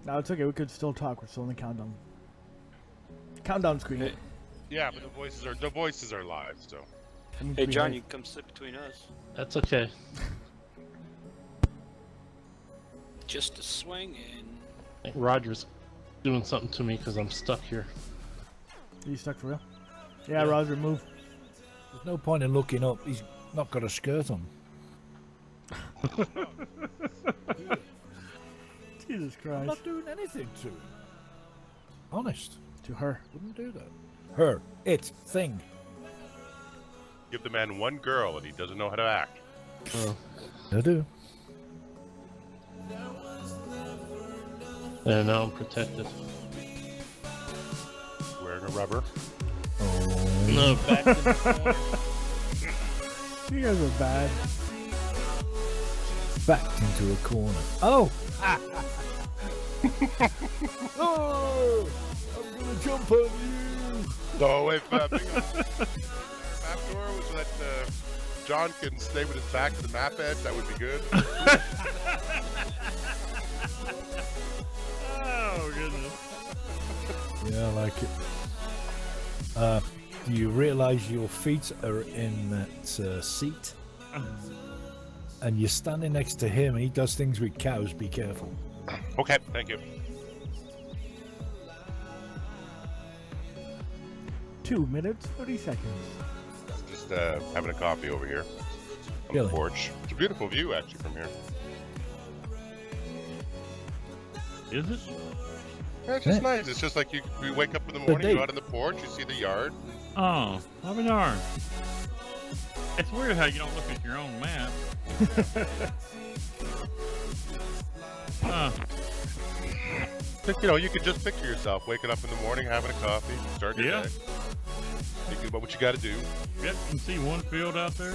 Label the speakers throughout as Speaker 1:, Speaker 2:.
Speaker 1: No, it's okay. We could still talk. We're still in the countdown. Countdown screen.
Speaker 2: Hey.
Speaker 3: Yeah, but the voices are live, so.
Speaker 2: Hey, John, you can come sit between us.
Speaker 4: That's okay.
Speaker 2: Just a swing in.
Speaker 4: I think Roger's doing something to me because I'm stuck here.
Speaker 1: Are you stuck for real? Yeah, Roger, move.
Speaker 5: There's no point in looking up. He's not got a skirt on.
Speaker 1: Jesus Christ.
Speaker 5: I'm not doing anything to him. Honest.
Speaker 1: To her.
Speaker 5: Wouldn't do that. Her. It. Thing.
Speaker 3: Give the man one girl and he doesn't know how to act.
Speaker 4: Oh.
Speaker 5: I do.
Speaker 4: And now I'm protected.
Speaker 3: Wearing a rubber.
Speaker 5: Oh.
Speaker 4: No, back in the corner.
Speaker 1: You guys are bad.
Speaker 5: Backed into a corner. Oh! Oh! I'm gonna jump on you!
Speaker 3: No, wait, back door, so that John can stay with his back to the map edge. That would be good.
Speaker 6: Oh, goodness.
Speaker 5: Yeah, I like it. Do you realize your feet are in that seat? And you're standing next to him and he does things with cows. Be careful.
Speaker 3: Okay, thank you.
Speaker 1: 2 minutes, 30 seconds.
Speaker 3: Just having a coffee over here on
Speaker 5: Really?
Speaker 3: the porch. It's a beautiful view, actually, from here.
Speaker 6: Is it?
Speaker 3: Yeah, it's just nice. It's just like you wake up in the morning,
Speaker 5: day.
Speaker 3: go out on the porch, you see the yard.
Speaker 6: Oh, I'll be darned. It's weird how you don't look at your own map.
Speaker 3: You know, you could just picture yourself waking up in the morning, having a coffee, starting your day, thinking about what you got to do.
Speaker 6: Yep, you can see one field out there.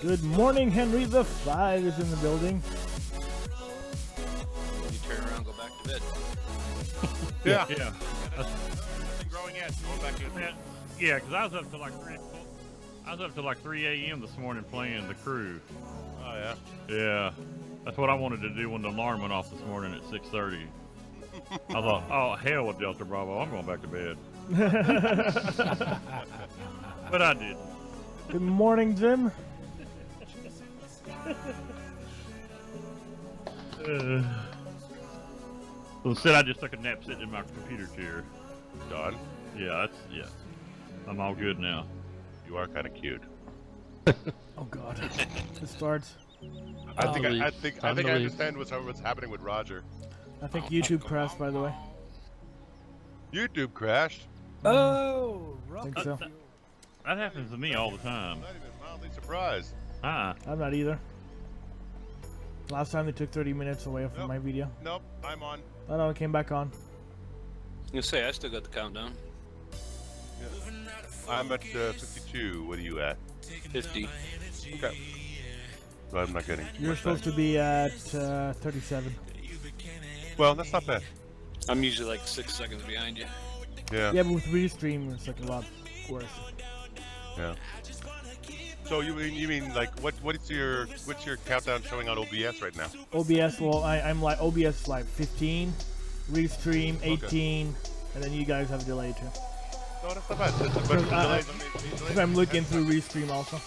Speaker 1: Good morning, Henry the Five is in the building.
Speaker 2: You turn around and go back to bed.
Speaker 3: Yeah.
Speaker 6: Yeah.
Speaker 3: Growing edge, going back to
Speaker 6: Yeah, yeah, because I was up to like 3 a.m. this morning playing the crew.
Speaker 3: Oh, yeah.
Speaker 6: Yeah, that's what I wanted to do when the alarm went off this morning at 6:30. I thought, oh hell with Delta Bravo, I'm going back to bed. But I did.
Speaker 1: Good morning, Jim.
Speaker 6: So instead, I just took a nap sitting in my computer chair.
Speaker 3: Done.
Speaker 6: Yeah, I'm all good now.
Speaker 3: You are kind of cute.
Speaker 1: Oh God. It starts.
Speaker 3: I think I understand what's happening with Roger.
Speaker 1: I think YouTube crashed, by the way.
Speaker 3: YouTube crashed.
Speaker 5: Oh!
Speaker 1: I think so.
Speaker 6: That happens to me all the time.
Speaker 3: I'm not even mildly surprised.
Speaker 6: Ah,
Speaker 1: I'm not either. Last time they took 30 minutes away from my video.
Speaker 3: Nope, I'm on.
Speaker 1: Oh no, it came back on.
Speaker 2: You say I still got the countdown.
Speaker 3: Yeah. I'm at 52. What are you at?
Speaker 2: 50.
Speaker 3: Okay. So I'm not getting.
Speaker 1: You're supposed to be at 37.
Speaker 3: Well, that's not bad.
Speaker 2: I'm usually like 6 seconds behind you.
Speaker 3: Yeah.
Speaker 1: Yeah, but with restream, it's like a lot worse.
Speaker 3: Yeah. So you mean like what's your countdown showing on OBS right now?
Speaker 1: OBS, well, I'm like OBS like 15, restream 18, and then you guys have a delay too.
Speaker 3: No, that's not bad. But
Speaker 1: Because I'm looking through restream also.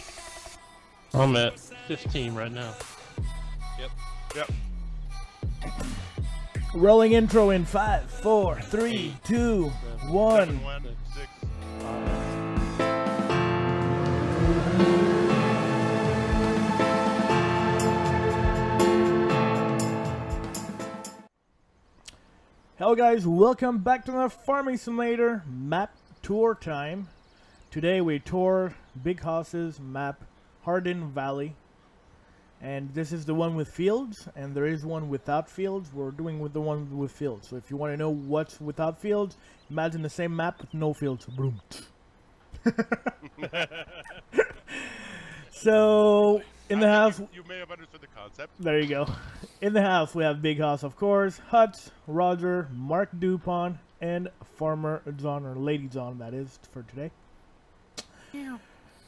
Speaker 4: I'm at 15 right now.
Speaker 3: Yep.
Speaker 1: Rolling intro in 5, 4, 3, 2, 1.
Speaker 3: 7, 1, 6.
Speaker 1: Hello guys, welcome back to the Farming Simulator map tour time. Today we tour Big Houses map Hardened Valley. And this is the one with fields, and there is one without fields. We're doing with the one with fields. So if you want to know what's without fields, imagine the same map with no fields. Boom. So in the house,
Speaker 3: You may have understood the concept.
Speaker 1: there you go. In the house we have Big House, of course, Huts, Roger, Marc Dupont, and FarmerJohn, or Lady John, that is, for today.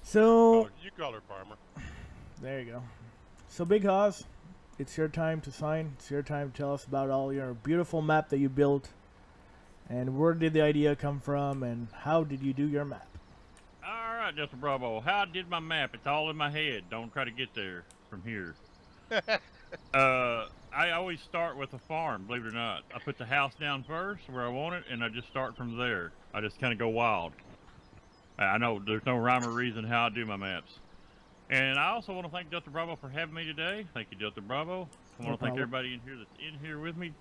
Speaker 1: So
Speaker 3: You call her Farmer.
Speaker 1: there you go. So Big House it's your time to sign. It's your time to tell us about all your beautiful map that you built, and where did the idea come from, and how did you do your map?
Speaker 6: All right, Delta Bravo. How I did my map? It's all in my head. Don't try to get there from here. I always start with a farm, believe it or not. I put the house down first where I want it, and I just start from there. I just kind of go wild. I know there's no rhyme or reason how I do my maps. And I also want to thank Delta Bravo for having me today. Thank you, Delta Bravo. I want to thank everybody in here that's in here with me.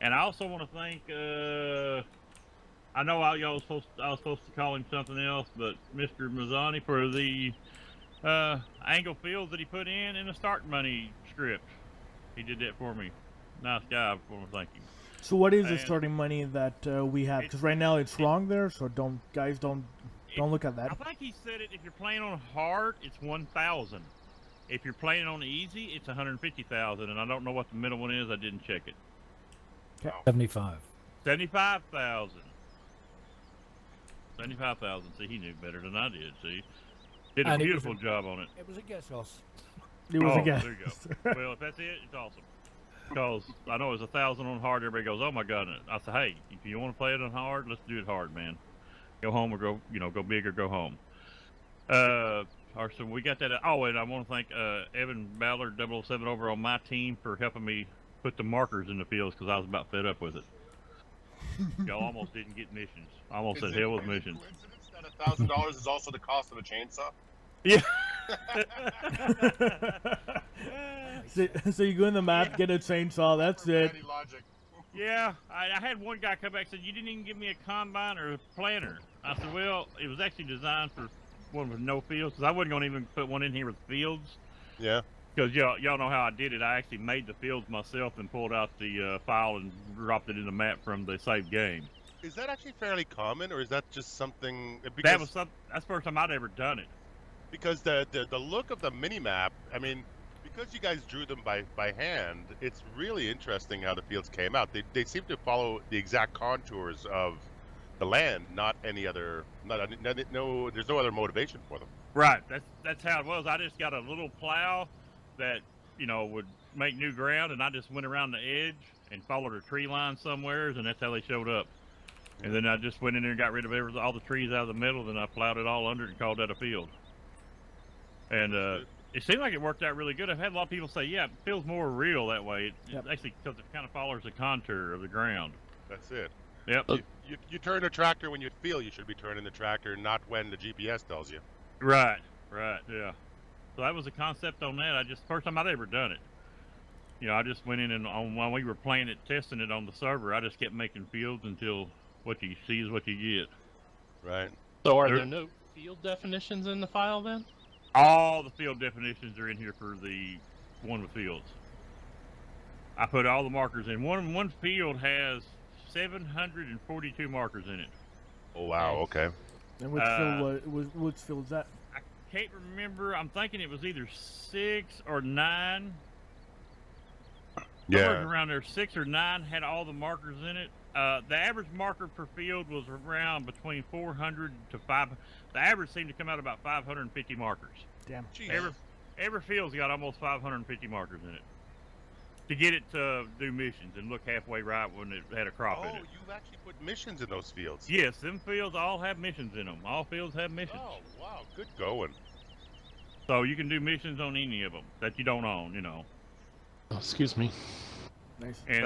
Speaker 6: And I also want to thank, I know I was supposed to call him something else, but Mr. Mazzani for the angle fields that he put in the start money script. He did that for me. Nice guy. I want to thank him.
Speaker 1: So what is the starting money that we have? Because right now it's wrong there, so don't look at that.
Speaker 6: I think he said it. If you're playing on hard, it's 1,000. If you're playing on easy, it's 150,000. And I don't know what the middle one is. I didn't check it.
Speaker 1: Okay.
Speaker 5: 75.
Speaker 6: 75,000. 75,000. See, he knew better than I did. See, did a beautiful job on it.
Speaker 5: It was a guess, Ross.
Speaker 1: It was a guess.
Speaker 6: There you go. Well, if that's it, it's awesome. Because I know it's 1,000 on hard. Everybody goes, "Oh my God!" I said, "Hey, if you want to play it on hard, let's do it hard, man. Go home or go, go big or go home." So we got that. Oh, and I want to thank Evan Ballard 007 over on my team for helping me put the markers in the fields because I was about fed up with it. Y'all almost didn't get missions. I almost said hell with missions.
Speaker 3: That $1,000 is also the cost of a chainsaw.
Speaker 6: Yeah.
Speaker 1: so you go in the map, get a chainsaw. That's it.
Speaker 6: Yeah, I had one guy come back and said, "You didn't even give me a combine or a planter." I said, "Well, it was actually designed for one with no fields, because I wasn't going to even put one in here with fields."
Speaker 3: Yeah.
Speaker 6: Because y'all know how I did it. I actually made the fields myself and pulled out the file and dropped it in the map from the saved game.
Speaker 3: Is that actually fairly common, or is that just something?
Speaker 6: That's the first time I'd ever done it.
Speaker 3: Because the look of the mini map, I mean, because you guys drew them by hand, it's really interesting how the fields came out. They seem to follow the exact contours of the land, not any other. There's no other motivation for them.
Speaker 6: Right. That's how it was. I just got a little plow that would make new ground, and I just went around the edge and followed a tree line somewheres, and that's how they showed up. And then I just went in there and got rid of all the trees out of the middle, then I plowed it all under and called that a field. And it seemed like it worked out really good. I've had a lot of people say, "Yeah, it feels more real that way." It's actually because it kind of follows the contour of the ground.
Speaker 3: That's it.
Speaker 6: Yep.
Speaker 3: You turn the tractor when you feel you should be turning the tractor, not when the GPS tells you.
Speaker 6: Right. Yeah. So that was the concept on that. First time I'd ever done it. I just went in and while we were playing it, testing it on the server, I just kept making fields until what you see is what you get.
Speaker 3: Right.
Speaker 4: So are there no field definitions in the file then?
Speaker 6: All the field definitions are in here for the one with fields. I put all the markers in. One field has 742 markers in it.
Speaker 3: Oh wow, okay.
Speaker 1: And which field is that?
Speaker 6: I can't remember. I'm thinking it was either 6 or 9. Somewhere around there, 6 or 9 had all the markers in it. The average marker per field was around between 400 to 500. The average seemed to come out about 550 markers.
Speaker 1: Damn.
Speaker 6: Every field's got almost 550 markers in it to get it to do missions and look halfway right when it had a crop in it.
Speaker 3: Oh, you actually put missions in those fields?
Speaker 6: Yes, them fields all have missions in them. All fields have missions.
Speaker 3: Oh, wow, good going.
Speaker 6: So you can do missions on any of them that you don't own,
Speaker 4: Oh, excuse me.
Speaker 1: Nice.
Speaker 6: And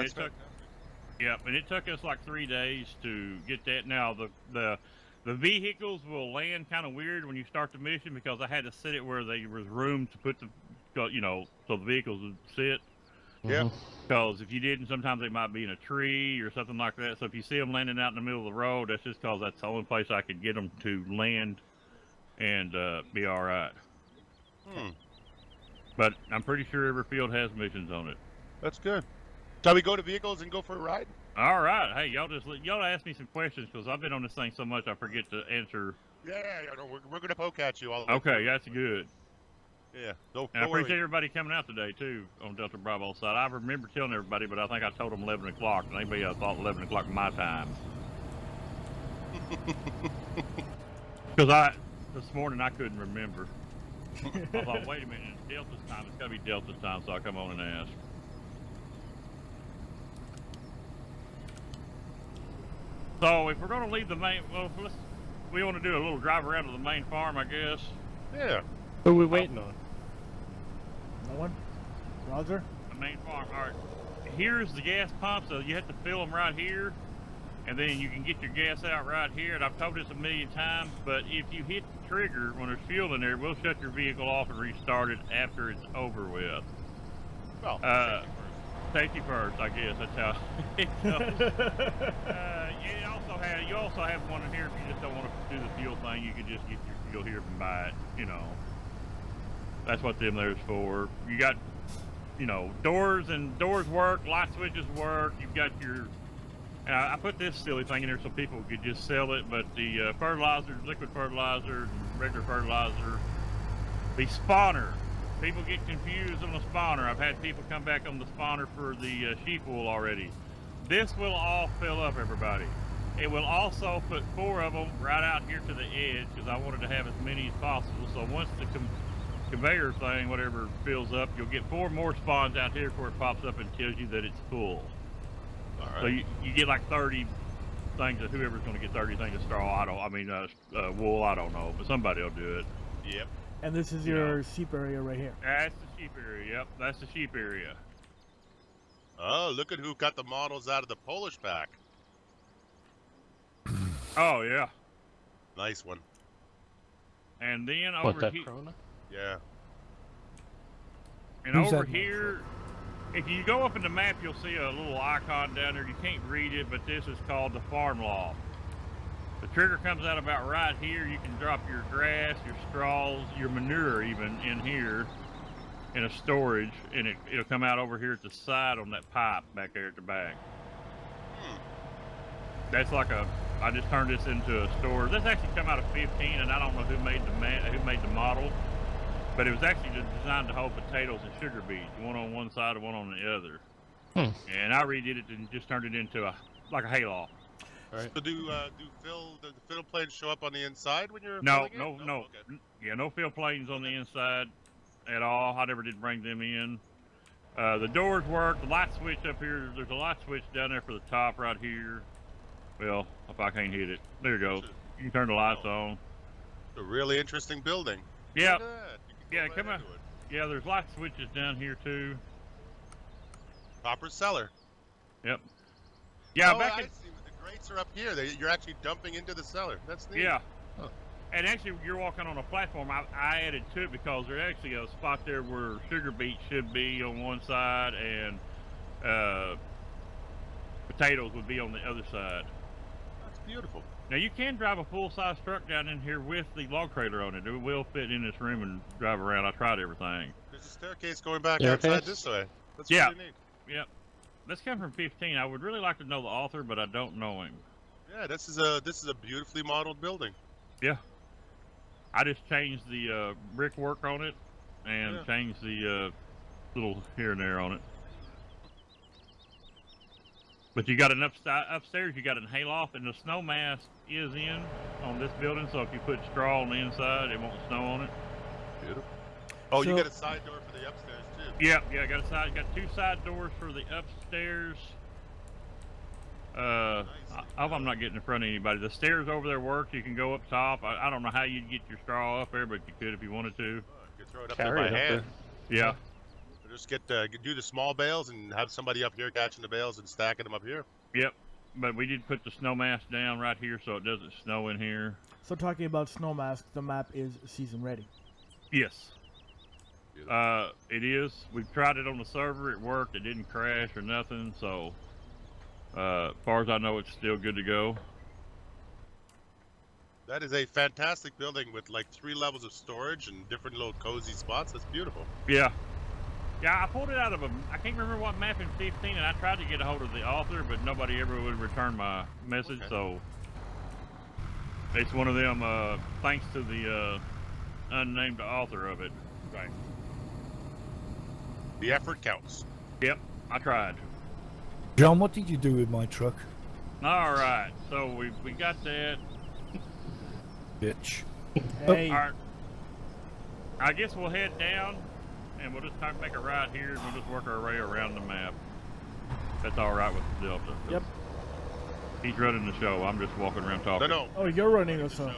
Speaker 6: it took us like 3 days to get that. Now the vehicles will land kind of weird when you start the mission because I had to set it where there was room to put so the vehicles would sit.
Speaker 3: Yeah.
Speaker 6: Because if you didn't, sometimes they might be in a tree or something like that. So if you see them landing out in the middle of the road, that's just because that's the only place I could get them to land and be all right. But I'm pretty sure every field has missions on it.
Speaker 3: That's good. Shall we go to vehicles and go for a ride?
Speaker 6: All right. Hey, y'all ask me some questions because I've been on this thing so much I forget to answer.
Speaker 3: Yeah, no, we're going to poke at you all the way.
Speaker 6: Okay, that's good.
Speaker 3: Yeah. Don't
Speaker 6: And I appreciate everybody coming out today, too, on Delta Bravo side. I remember telling everybody, but I think I told them 11 o'clock, and maybe I thought 11 o'clock my time. Because this morning I couldn't remember. I thought, wait a minute. Delta's time. It's gotta be Delta's time, so I'll come on and ask. So if we're gonna leave the main, well, we want to do a little drive around to the main farm, I guess.
Speaker 3: Yeah.
Speaker 4: Who are we waiting on?
Speaker 1: No one? Roger?
Speaker 6: The main farm. All right. Here's the gas pump, so you have to fill them right here, and then you can get your gas out right here. And I've told this a million times, but if you hit the trigger when there's fuel in there, we'll shut your vehicle off and restart it after it's over with.
Speaker 3: Well,
Speaker 6: Safety first, I guess. That's how it goes. You also have one in here if you just don't want to do the fuel thing. You can just get your fuel here and buy it. You know, that's what them there's for. You got, you know, doors work, light switches work. You've got your. I put this silly thing in there so people could just sell it, but the fertilizer, liquid fertilizer, and regular fertilizer, the spawner. People get confused on the spawner. I've had people come back on the spawner for the sheep wool already. This will all fill up, everybody. It will also put 4 of them right out here to the edge because I wanted to have as many as possible. So once the conveyor thing, whatever, fills up, you'll get 4 more spawns out here before it pops up and tells you that it's full.
Speaker 3: all right.
Speaker 6: So you get like 30 things of whoever's going to get 30 things of straw. Wool. I don't know, but somebody will do it.
Speaker 3: Yep.
Speaker 1: And this is your sheep area right here.
Speaker 6: That's the sheep area. Yep, that's the sheep area.
Speaker 3: Oh, look at who got the models out of the Polish pack.
Speaker 6: Oh yeah.
Speaker 3: Nice one.
Speaker 6: And then
Speaker 4: What,
Speaker 6: over
Speaker 4: that
Speaker 6: here,
Speaker 4: Corona?
Speaker 3: Yeah.
Speaker 6: and
Speaker 5: Who's
Speaker 6: over
Speaker 5: that?
Speaker 6: here, if you go up in the map, you'll see a little icon down there. You can't read it, but this is called the farm loft. The trigger comes out about right here. You can drop your grass, your straws, your manure even in here in a storage, and it'll come out over here at the side on that pipe back there at the back. That's like I just turned this into a store. This actually come out of 15, and I don't know who made the model, but it was actually designed to hold potatoes and sugar beets, one on one side and one on the other. And I redid it and just turned it into like a hayloft.
Speaker 3: Right. So do the fiddle planes show up on the inside when you're
Speaker 6: No.
Speaker 3: filling it? Okay.
Speaker 6: Yeah, no fill planes on the inside at all. I never did bring them in. The doors work. The light switch up here. There's a light switch down there for the top right here. Well, if I can't hit it, there you go. You can turn the lights on.
Speaker 3: It's a really interesting building.
Speaker 6: Yeah.
Speaker 3: Look at that. You can go
Speaker 6: Come
Speaker 3: right
Speaker 6: on.
Speaker 3: into it.
Speaker 6: Yeah, there's light switches down here too.
Speaker 3: Proper cellar.
Speaker 6: Yep. Yeah,
Speaker 3: Oh,
Speaker 6: back
Speaker 3: I
Speaker 6: in.
Speaker 3: see. The grates are up here. You're actually dumping into the cellar. That's neat.
Speaker 6: Yeah.
Speaker 3: Huh.
Speaker 6: And actually, you're walking on a platform. I added to it because there's actually a spot there where sugar beets should be on one side and potatoes would be on the other side.
Speaker 3: That's beautiful.
Speaker 6: Now you can drive a full-size truck down in here with the log trailer on it. It will fit in this room and drive around. I tried everything.
Speaker 3: There's a staircase going back
Speaker 4: Staircase?
Speaker 3: outside this way. That's
Speaker 6: Yeah.
Speaker 3: really neat.
Speaker 6: Yep. This came from 15. I would really like to know the author, but I don't know him.
Speaker 3: Yeah, this is a beautifully modeled building.
Speaker 6: Yeah. I just changed the brickwork on it and changed the little here and there on it. But you got an upstairs, you got an hayloft, and the snow mask is in on this building, so if you put straw on the inside, it won't snow on it.
Speaker 3: Beautiful. Oh, you
Speaker 1: So-
Speaker 3: got a side door for the upstairs too.
Speaker 6: Yeah, I got 2 side doors for the upstairs. I hope I'm not getting in front of anybody. The stairs over there work. You can go up top. I don't know how you'd get your straw up there, but you could if you wanted to.
Speaker 3: You can throw it up
Speaker 4: Carry
Speaker 3: there by
Speaker 4: it up
Speaker 3: hand.
Speaker 6: Yeah.
Speaker 3: Or just do the small bales and have somebody up here catching the bales and stacking them up here.
Speaker 6: Yep. But we did put the snow mask down right here so it doesn't snow in here.
Speaker 1: So talking about snow mask, the map is season ready.
Speaker 6: Yes.
Speaker 3: Beautiful.
Speaker 6: It is. We've tried it on the server. It worked. It didn't crash or nothing. So, as far as I know, it's still good to go.
Speaker 3: That is a fantastic building with like 3 levels of storage and different little cozy spots. That's beautiful.
Speaker 6: Yeah. Yeah, I pulled it out of I can't remember what map in 15, and I tried to get a hold of the author, but nobody ever would return my message,
Speaker 3: Okay.
Speaker 6: so it's one of them, thanks to the unnamed author of it.
Speaker 3: Right. The effort counts.
Speaker 6: Yep, I tried.
Speaker 5: John, what did you do with my truck?
Speaker 6: All right, so we got that.
Speaker 5: Bitch.
Speaker 1: Hey,
Speaker 6: All right. I guess we'll head down. and we'll just make a right here, and we'll just work our way around the map. That's all right with the Delta.
Speaker 1: Yep.
Speaker 6: He's running the show. I'm just walking around talking.
Speaker 3: No.
Speaker 1: Oh, you're running the show.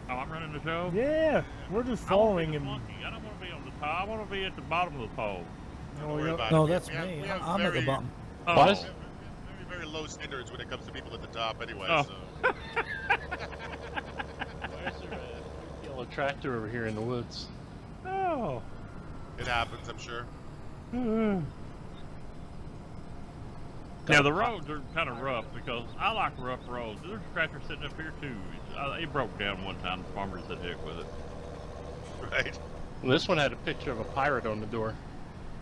Speaker 6: Oh, I'm running the show?
Speaker 1: Yeah, we're just following him.
Speaker 6: I don't want to be on the top. I want to be at the bottom of the pole.
Speaker 5: No, that's me. I'm at the bottom.
Speaker 6: Oh.
Speaker 4: Why?
Speaker 3: Very, very low standards when it comes to people at the top anyway,
Speaker 6: Oh.
Speaker 3: so.
Speaker 4: Where's there a yellow tractor over here in the woods?
Speaker 6: Oh.
Speaker 3: It happens, I'm sure.
Speaker 6: Now the roads are kind of rough because I like rough roads. There's a tractor sitting up here too. It broke down one time. The farmer said heck with it.
Speaker 3: Right.
Speaker 4: And this one had a picture of a pirate on the door.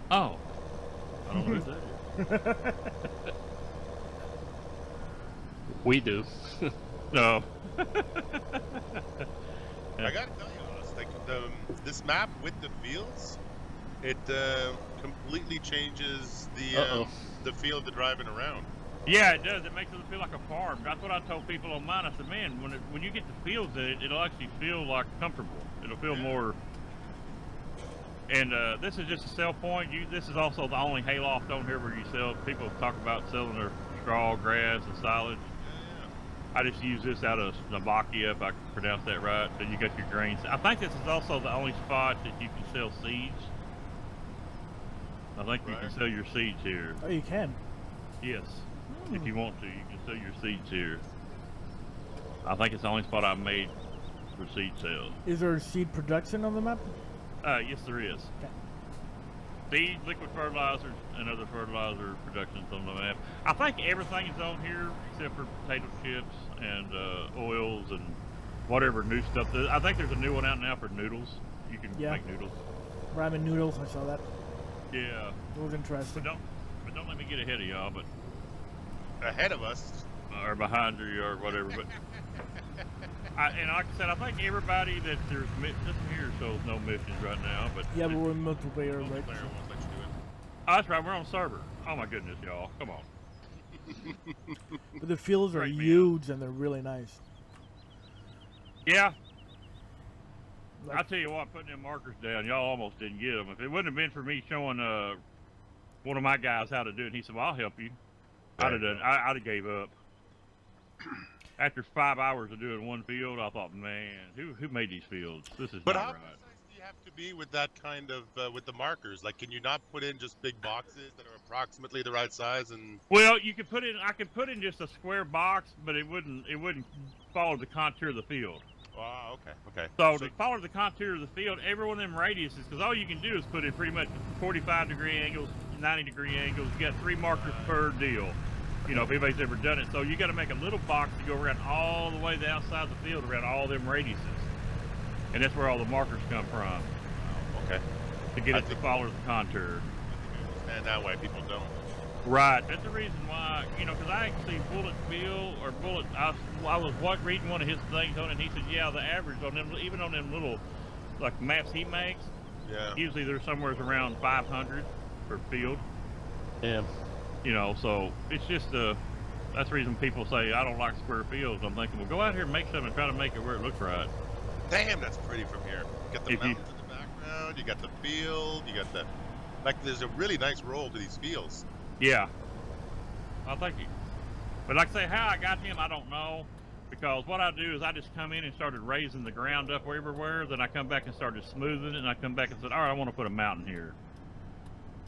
Speaker 6: Oh. I don't know who that is.
Speaker 4: We do.
Speaker 6: No.
Speaker 3: I gotta tell you, like this map with the fields, it completely changes the feel of the driving around.
Speaker 6: Yeah, it does. It makes it feel like a farm. That's what I told people on mine. I said, man, when you get the fields in it, it'll actually feel like comfortable. It'll feel more. And this is just a sell point. This is also the only hayloft on here where you sell. People talk about selling their straw, grass, and silage. I just use this out of Slovakia, if I can pronounce that right. Then you got your grains. I think this is also the only spot that you can sell seeds. I think you can sell your seeds here.
Speaker 1: Oh, you can.
Speaker 6: Yes. If you want to, you can sell your seeds here. I think it's the only spot I've made for seed sales.
Speaker 1: Is there seed production on the map?
Speaker 6: Yes, there is.
Speaker 1: Okay.
Speaker 6: Seeds, liquid fertilizers, and other fertilizer productions on the map. I think everything is on here except for potato chips and oils and whatever new stuff. I think there's a new one out now for noodles. You can make noodles.
Speaker 1: Ramen noodles, I saw that.
Speaker 6: Yeah.
Speaker 1: It was interesting.
Speaker 6: But don't let me get ahead of y'all, but
Speaker 3: Ahead of us.
Speaker 6: or behind you or whatever. But and like I said, I think everybody that there's this here shows no missions right now. But
Speaker 1: Yeah, but we're in multiplayer, right?
Speaker 3: Multiplayer won't let you do it.
Speaker 6: oh, that's right, we're on server. Oh my goodness, y'all, come on.
Speaker 1: But the fields are
Speaker 6: Break me
Speaker 1: huge and they're really nice.
Speaker 6: Yeah.
Speaker 1: Like-
Speaker 6: I tell you what, putting them markers down, y'all almost didn't get them. If it wouldn't have been for me showing one of my guys how to do it, and he said, "Well, I'll help you," I'd have gave up. After 5 hours of doing one field, I thought, man, who made these fields? This is
Speaker 3: But
Speaker 6: not
Speaker 3: how
Speaker 6: right.
Speaker 3: precise do you have to be with that kind of with the markers? Like, can you not put in just big boxes that are approximately the right size? And
Speaker 6: Well, you could put in. I could put in just a square box, but it wouldn't follow the contour of the field.
Speaker 3: wow, okay.
Speaker 6: So to follow the contour of the field, every one of them radiuses, because all you can do is put in pretty much 45-degree angles, 90-degree angles. You got 3 markers per deal. You know, if anybody's ever done it. So you got to make a little box to go around all the way the outside of the field, around all them radiuses. And that's where all the markers come from.
Speaker 3: Okay.
Speaker 6: To get it to follow the contour.
Speaker 3: And that way people don't.
Speaker 6: Right. That's the reason why, you know, because I actually I was reading one of his things on it, and he said, yeah, the average on them, even on them little, like, maps he makes, usually they're somewhere around 500 per field.
Speaker 4: Yeah.
Speaker 6: You know, so it's just that's the reason people say I don't like square fields. I'm thinking, well, go out here and make something and try to make it where it looks right.
Speaker 3: Damn, that's pretty from here. You got the mountains in the background, you got the field, you got the, like, there's a really nice roll to these fields.
Speaker 6: Yeah. I think but like I say, how I got him, I don't know. Because what I do is I just come in and started raising the ground up everywhere. Then I come back and started smoothing it, and I come back and said, all right, I want to put a mountain here.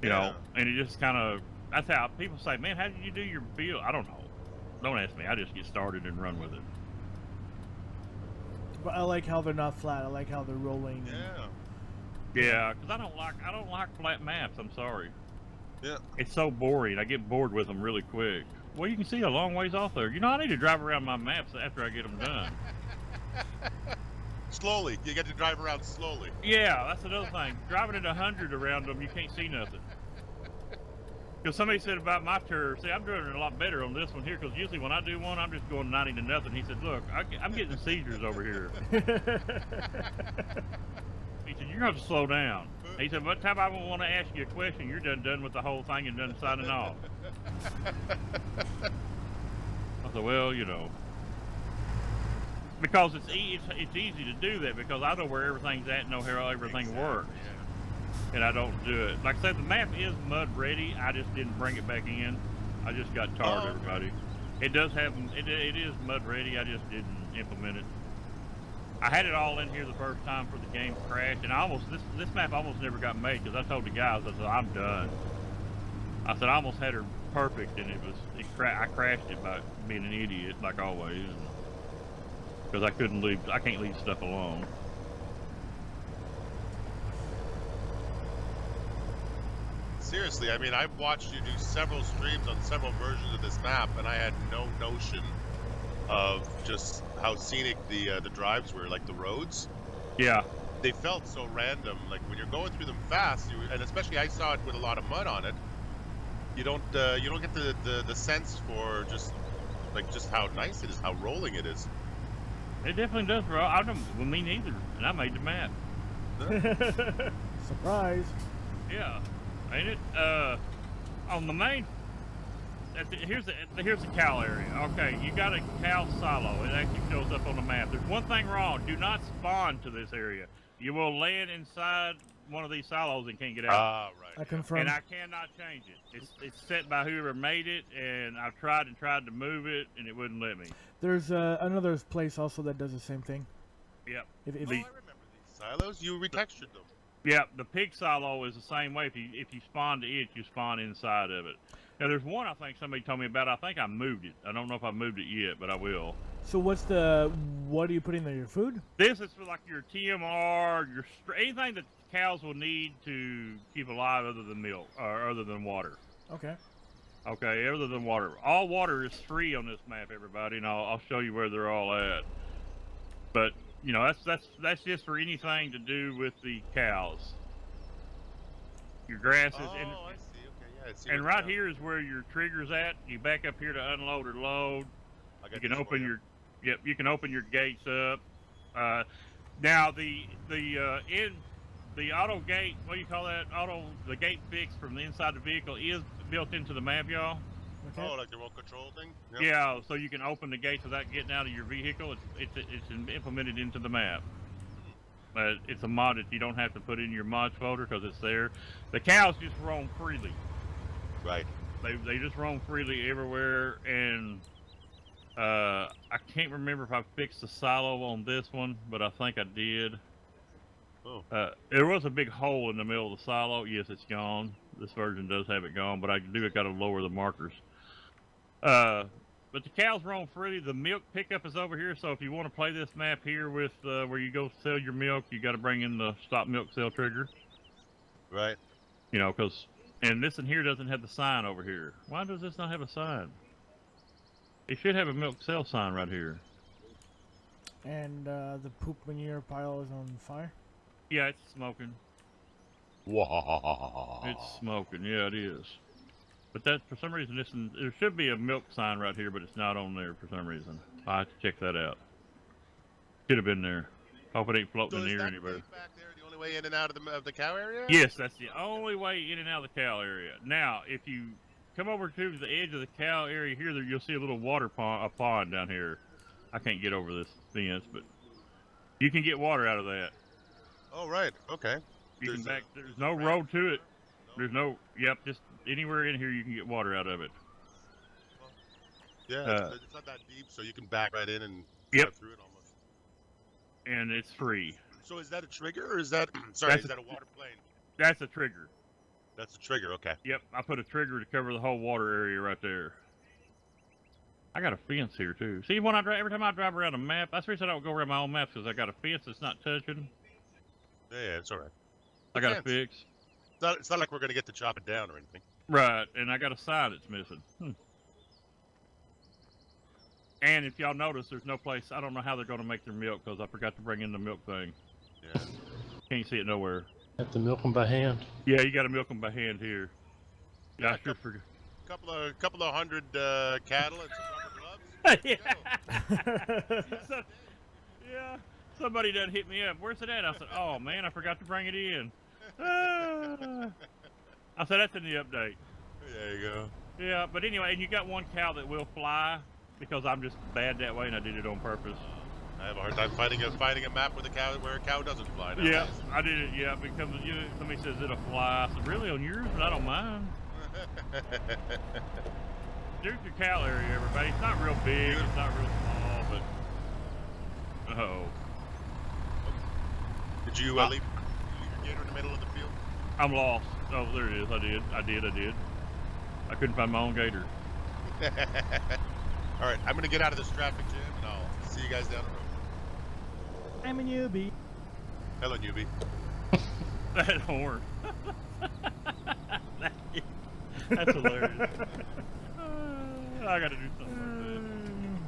Speaker 6: You know, and it just kind of, that's how people say, man, how did you do your field? I don't know. Don't ask me. I just get started and run with it.
Speaker 1: But I like how they're not flat. I like how they're rolling.
Speaker 6: Yeah, because I don't like flat maps. I'm sorry.
Speaker 3: Yeah.
Speaker 6: It's so boring. I get bored with them really quick. Well, you can see a long ways off there. You know, I need to drive around my maps after I get them done.
Speaker 3: Slowly. You get to drive around slowly.
Speaker 6: Yeah, that's another thing. Driving at 100 around them, you can't see nothing. Because somebody said about my tour, see, I'm doing it a lot better on this one here, because usually when I do one, I'm just going 90 to nothing. He said, look, I'm getting seizures over here. He said, you're going to have to slow down. He said, by the time I want to ask you a question, you're done with the whole thing and done signing off. I said, well, you know. Because it's easy to do that, because I know where everything's at and know how everything works. and I don't do it. Like I said, the map is mud ready. I just didn't bring it back in. I just got tarred, everybody. It does have, it is mud ready. I just didn't implement it. I had it all in here the first time for the game crashed, and I almost, this map almost never got made because I told the guys, I said, I'm done. I said, I almost had her perfect, and I crashed it by being an idiot, like always. Because I can't leave stuff alone.
Speaker 3: Seriously, I mean, I've watched you do several streams on several versions of this map, and I had no notion of just how scenic the drives were, like the roads.
Speaker 6: Yeah.
Speaker 3: They felt so random. Like when you're going through them fast, and especially I saw it with a lot of mud on it. You don't get the sense for just how nice it is, how rolling it is.
Speaker 6: It definitely does, bro. Well, me neither, and I made the map.
Speaker 1: Surprise.
Speaker 6: Yeah, ain't it? On the main, here's the cow area. Okay, you got a cow silo. It actually shows up on the map. There's one thing wrong. Do not spawn to this area. You will land inside one of these silos and can't get out.
Speaker 3: Ah, right.
Speaker 1: I confirm.
Speaker 6: And I cannot change it. It's set by whoever made it, and I've tried to move it, and it wouldn't let me.
Speaker 1: There's another place also that does the same thing.
Speaker 6: Yep.
Speaker 3: I remember these silos. You retextured them.
Speaker 6: Yep. The pig silo is the same way. If you spawn to it, you spawn inside of it. Now there's one I think somebody told me about. I think I moved it. I don't know if I moved it yet, but I will.
Speaker 1: So what do you put in there? Your food?
Speaker 6: This is for like your TMR, anything that cows will need to keep alive other than milk or other than water.
Speaker 1: Okay.
Speaker 6: Okay, other than water. All water is free on this map, everybody, and I'll show you where they're all at. But you know, that's just for anything to do with the cows. Your grasses.
Speaker 3: Oh,
Speaker 6: and,
Speaker 3: I see. Okay, yeah, I see.
Speaker 6: and right here is where your trigger's at. You back up here to unload or load. You can open you can open your gates up. Now the auto gate, what do you call that? The gate fix from the inside the vehicle is built into the map, y'all.
Speaker 1: Okay.
Speaker 3: Oh, like the remote control thing? Yep.
Speaker 6: Yeah, so you can open the gates without getting out of your vehicle. It's implemented into the map. It's a mod that you don't have to put in your mods folder because it's there. The cows just roam freely.
Speaker 3: Right.
Speaker 6: They just roam freely everywhere, and I can't remember if I fixed the silo on this one, but I think I did.
Speaker 3: Oh.
Speaker 6: There was a big hole in the middle of the silo. Yes, it's gone. This version does have it gone, but I got to lower the markers. But the cows roam freely. The milk pickup is over here, so if you want to play this map here with where you go sell your milk, you got to bring in the stop milk sale trigger.
Speaker 3: Right.
Speaker 6: You know, and this in here doesn't have the sign over here. Why does this not have a sign? It should have a milk sale sign right here.
Speaker 1: And the poop manure pile is on fire?
Speaker 6: Yeah, it's smoking.
Speaker 3: Wow.
Speaker 6: It's smoking. Yeah, it is. But that, for some reason, there should be a milk sign right here, but it's not on there for some reason. I have to check that out. Should have been there. Hope it ain't floating in the air anywhere.
Speaker 3: Back there the only way in and out of the cow area?
Speaker 6: Yes, that's the only way in and out of the cow area. Now, if you come over to the edge of the cow area here, you'll see a little water pond, a pond down here. I can't get over this fence, but you can get water out of that.
Speaker 3: Oh, right. Okay.
Speaker 6: There's no road to it. There's no, just anywhere in here you can get water out of it.
Speaker 3: Yeah, it's not that deep, so you can back right in and
Speaker 6: yep.
Speaker 3: through it almost.
Speaker 6: And it's free.
Speaker 3: So is that a trigger, or is that, sorry, is that a water plane?
Speaker 6: That's a trigger.
Speaker 3: That's a trigger, okay.
Speaker 6: Yep, I put a trigger to cover the whole water area right there. I got a fence here too. See, every time I drive around a map, that's the reason I don't go around my own maps, because I got a fence that's not touching.
Speaker 3: Yeah, it's all right.
Speaker 6: I got a fix.
Speaker 3: It's not like we're going to get to chop it down or anything.
Speaker 6: Right, and I got a sign that's missing. And if y'all notice, there's no place, I don't know how they're going to make their milk, because I forgot to bring in the milk thing.
Speaker 3: Yeah.
Speaker 6: Can't see it nowhere.
Speaker 4: Have to milk them by hand.
Speaker 6: Yeah, you got to milk them by hand here.
Speaker 3: Yeah,
Speaker 6: I sure forgot.
Speaker 3: Couple of hundred cattle and some rubber gloves.
Speaker 6: Yeah. Yeah. Somebody done hit me up. Where's it at? I said, oh man, I forgot to bring it in. I said, that's in the update.
Speaker 3: There you go.
Speaker 6: Yeah, but anyway, and you got one cow that will fly because I'm just bad that way and I did it on purpose.
Speaker 3: I have a hard time finding a map where a cow doesn't fly.
Speaker 6: Yeah,
Speaker 3: Nowadays.
Speaker 6: I did it. Yeah, because somebody says it'll fly. I said, really on yours? But I don't mind. There's your cow area, everybody. It's not real big. It's not real small, but
Speaker 3: Did you leave your gator in the middle of the field?
Speaker 6: I'm lost. Oh, there it is. I did. I couldn't find my own gator.
Speaker 3: All right, I'm gonna get out of this traffic jam, and I'll see you guys down the road.
Speaker 1: I'm a newbie.
Speaker 3: Hello, newbie.
Speaker 6: That horn. That's hilarious. I gotta do something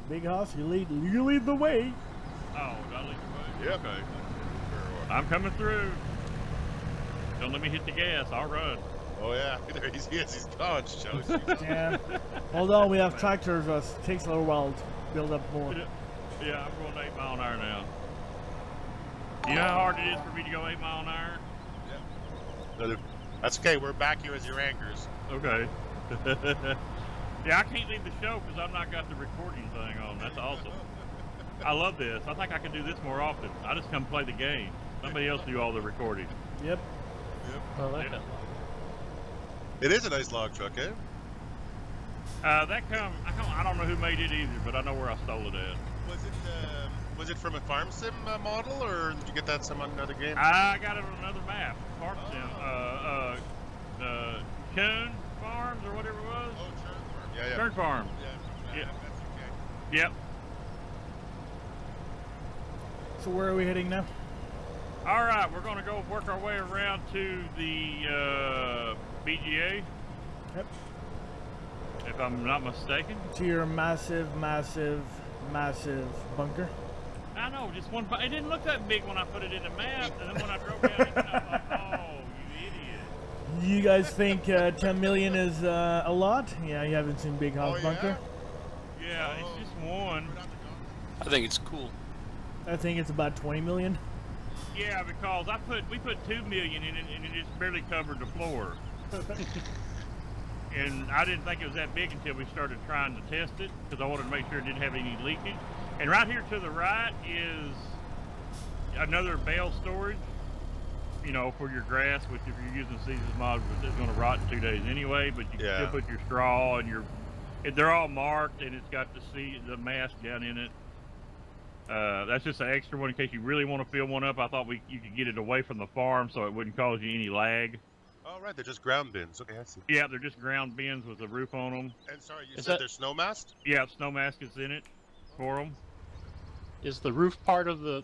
Speaker 1: Big Hoss, you lead the way.
Speaker 6: Oh, did I lead the way?
Speaker 3: Yep.
Speaker 6: Okay. I'm coming through. Don't let me hit the gas. I'll run.
Speaker 3: Oh yeah, there he is. He's gone. Shows.
Speaker 1: Yeah. Although we have tractors, it takes a little while to build up more.
Speaker 6: Yeah, I'm going 8 mile an hour now. You know how hard it is for me to go 8 mile an hour?
Speaker 3: Yeah. That's okay. We're back here as your anchors.
Speaker 6: Okay. Yeah, I can't leave the show because I've not got the recording thing on. That's awesome. I love this. I think I can do this more often. I just come play the game. Somebody else do all the recording.
Speaker 1: Yep.
Speaker 4: I like that.
Speaker 3: It is a nice log truck, eh?
Speaker 6: I don't know who made it either, but I know where I stole it at.
Speaker 3: Was it from a farm sim model, or did you get that from another game?
Speaker 6: I got it on another map. Farm Sim. Coon Farms or whatever it was.
Speaker 3: Oh, Churn Farm. Yeah.
Speaker 6: Churn Farm.
Speaker 3: Yeah.
Speaker 6: Yeah.
Speaker 3: That's okay.
Speaker 6: Yep.
Speaker 1: So where are we heading now?
Speaker 6: All right, we're going to go work our way around to the BGA.
Speaker 1: Yep.
Speaker 6: If I'm not mistaken.
Speaker 1: To your massive bunker.
Speaker 6: I know, just one. It didn't look that big when I put it in the map, and then when I drove down it, I thought, oh, you idiot.
Speaker 1: You guys think 10 million is a lot? Yeah, you haven't seen Big House Bunker?
Speaker 6: Yeah, it's just one.
Speaker 2: I think it's cool.
Speaker 1: I think it's about 20 million.
Speaker 6: Yeah, because we put 2 million in it, and it just barely covered the floor. And I didn't think it was that big until we started trying to test it, because I wanted to make sure it didn't have any leakage. And right here to the right is another bale storage, you know, for your grass, which if you're using Seasons Mod, it's going to rot in 2 days anyway, but you can still put your straw and they're all marked, and it's got the mask down in it. That's just an extra one in case you really want to fill one up. I thought you could get it away from the farm so it wouldn't cause you any lag.
Speaker 3: Oh, right, they're just ground bins. Okay, I see.
Speaker 6: Yeah, they're just ground bins with a roof on them.
Speaker 3: And sorry, you said there's snow mast?
Speaker 6: Yeah, snow mask is in it for them.
Speaker 4: Is the roof part of the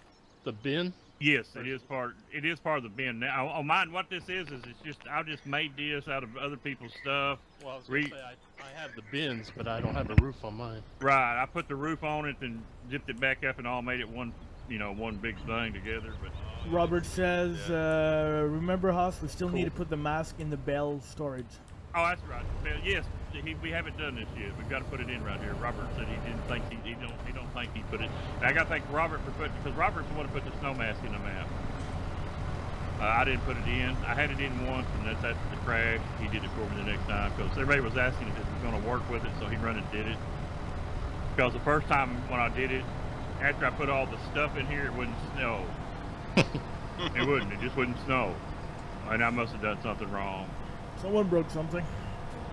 Speaker 4: bin?
Speaker 6: Yes, it is part of the bin. Now, on mine, what this is it's just I just made this out of other people's stuff.
Speaker 4: Well, I was gonna say I have the bins, but I don't have a roof on mine.
Speaker 6: Right, I put the roof on it and zipped it back up and all made it one big thing together. But
Speaker 1: Robert says, remember, Haas, we still need to put the mask in the bale storage.
Speaker 6: oh, that's right. Yes, we haven't done this yet. We've got to put it in right here. Robert said he didn't think he don't think he put it. And I got to thank Robert for putting, because Robert's the one who put the snow mask in the map. I didn't put it in. I had it in once, and that's the crash. He did it for me the next time because everybody was asking if it was going to work with it, so he run and did it. Because the first time when I did it, after I put all the stuff in here, it wouldn't snow. It wouldn't. It just wouldn't snow. And I must have done something wrong.
Speaker 1: Someone broke something.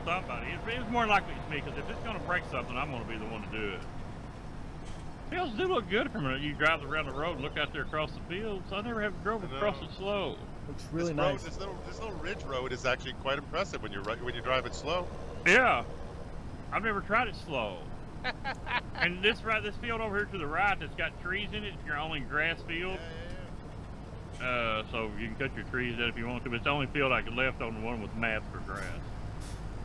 Speaker 6: Somebody. It was more likely it's me, because if it's going to break something, I'm going to be the one to do it. Fields do look good from it. You drive around the road and look out there across the fields. I never have drove across it slow.
Speaker 1: Looks really nice.
Speaker 3: This little ridge road is actually quite impressive when you drive it slow.
Speaker 6: Yeah. I've never tried it slow. And this field over here to the right that's got trees in it, your only grass field. So you can cut your trees out if you want to, but it's the only field I could left on the one with mats for grass.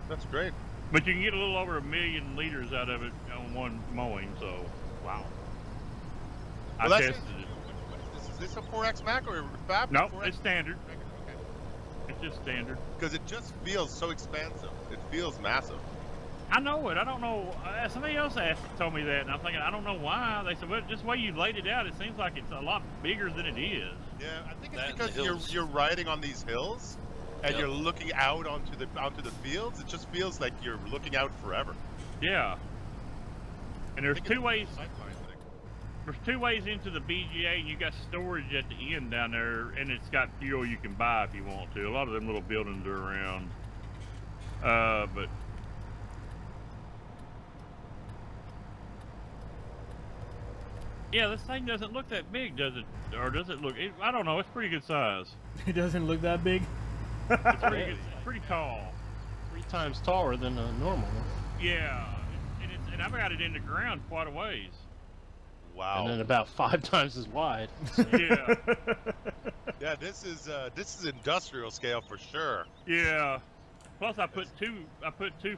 Speaker 6: That's great. But you can get a little over 1 million liters out of it on one mowing, so wow.
Speaker 3: Well,
Speaker 6: I tested it.
Speaker 3: Is this a 4X Mac or Fab?
Speaker 6: No, it's standard. It's just standard.
Speaker 3: Because it just feels so expansive. It feels massive.
Speaker 6: I know it. I don't know. Somebody else told me that, and I'm thinking, I don't know why. They said, well, just the way you laid it out, it seems like it's a lot bigger than it is.
Speaker 3: Yeah, I think it's because you're riding on these hills, and you're looking out onto the fields. It just feels like you're looking out forever.
Speaker 6: Yeah. And there's
Speaker 3: I think
Speaker 6: two
Speaker 3: it's
Speaker 6: ways.
Speaker 3: a pipeline thing.
Speaker 6: There's two ways into the BGA, and you got storage at the end down there, and it's got fuel you can buy if you want to. A lot of them little buildings are around. But yeah, this thing doesn't look that big, does it? Or does it look? I don't know. It's pretty good size.
Speaker 1: It doesn't look that big.
Speaker 6: It's pretty, it's pretty tall.
Speaker 4: 3 times taller than a normal one.
Speaker 6: Yeah, and I've got it in the ground quite a ways.
Speaker 3: Wow.
Speaker 4: And then about 5 times as wide.
Speaker 6: Yeah,
Speaker 3: Yeah, this is industrial scale for sure.
Speaker 6: yeah. Plus, I put two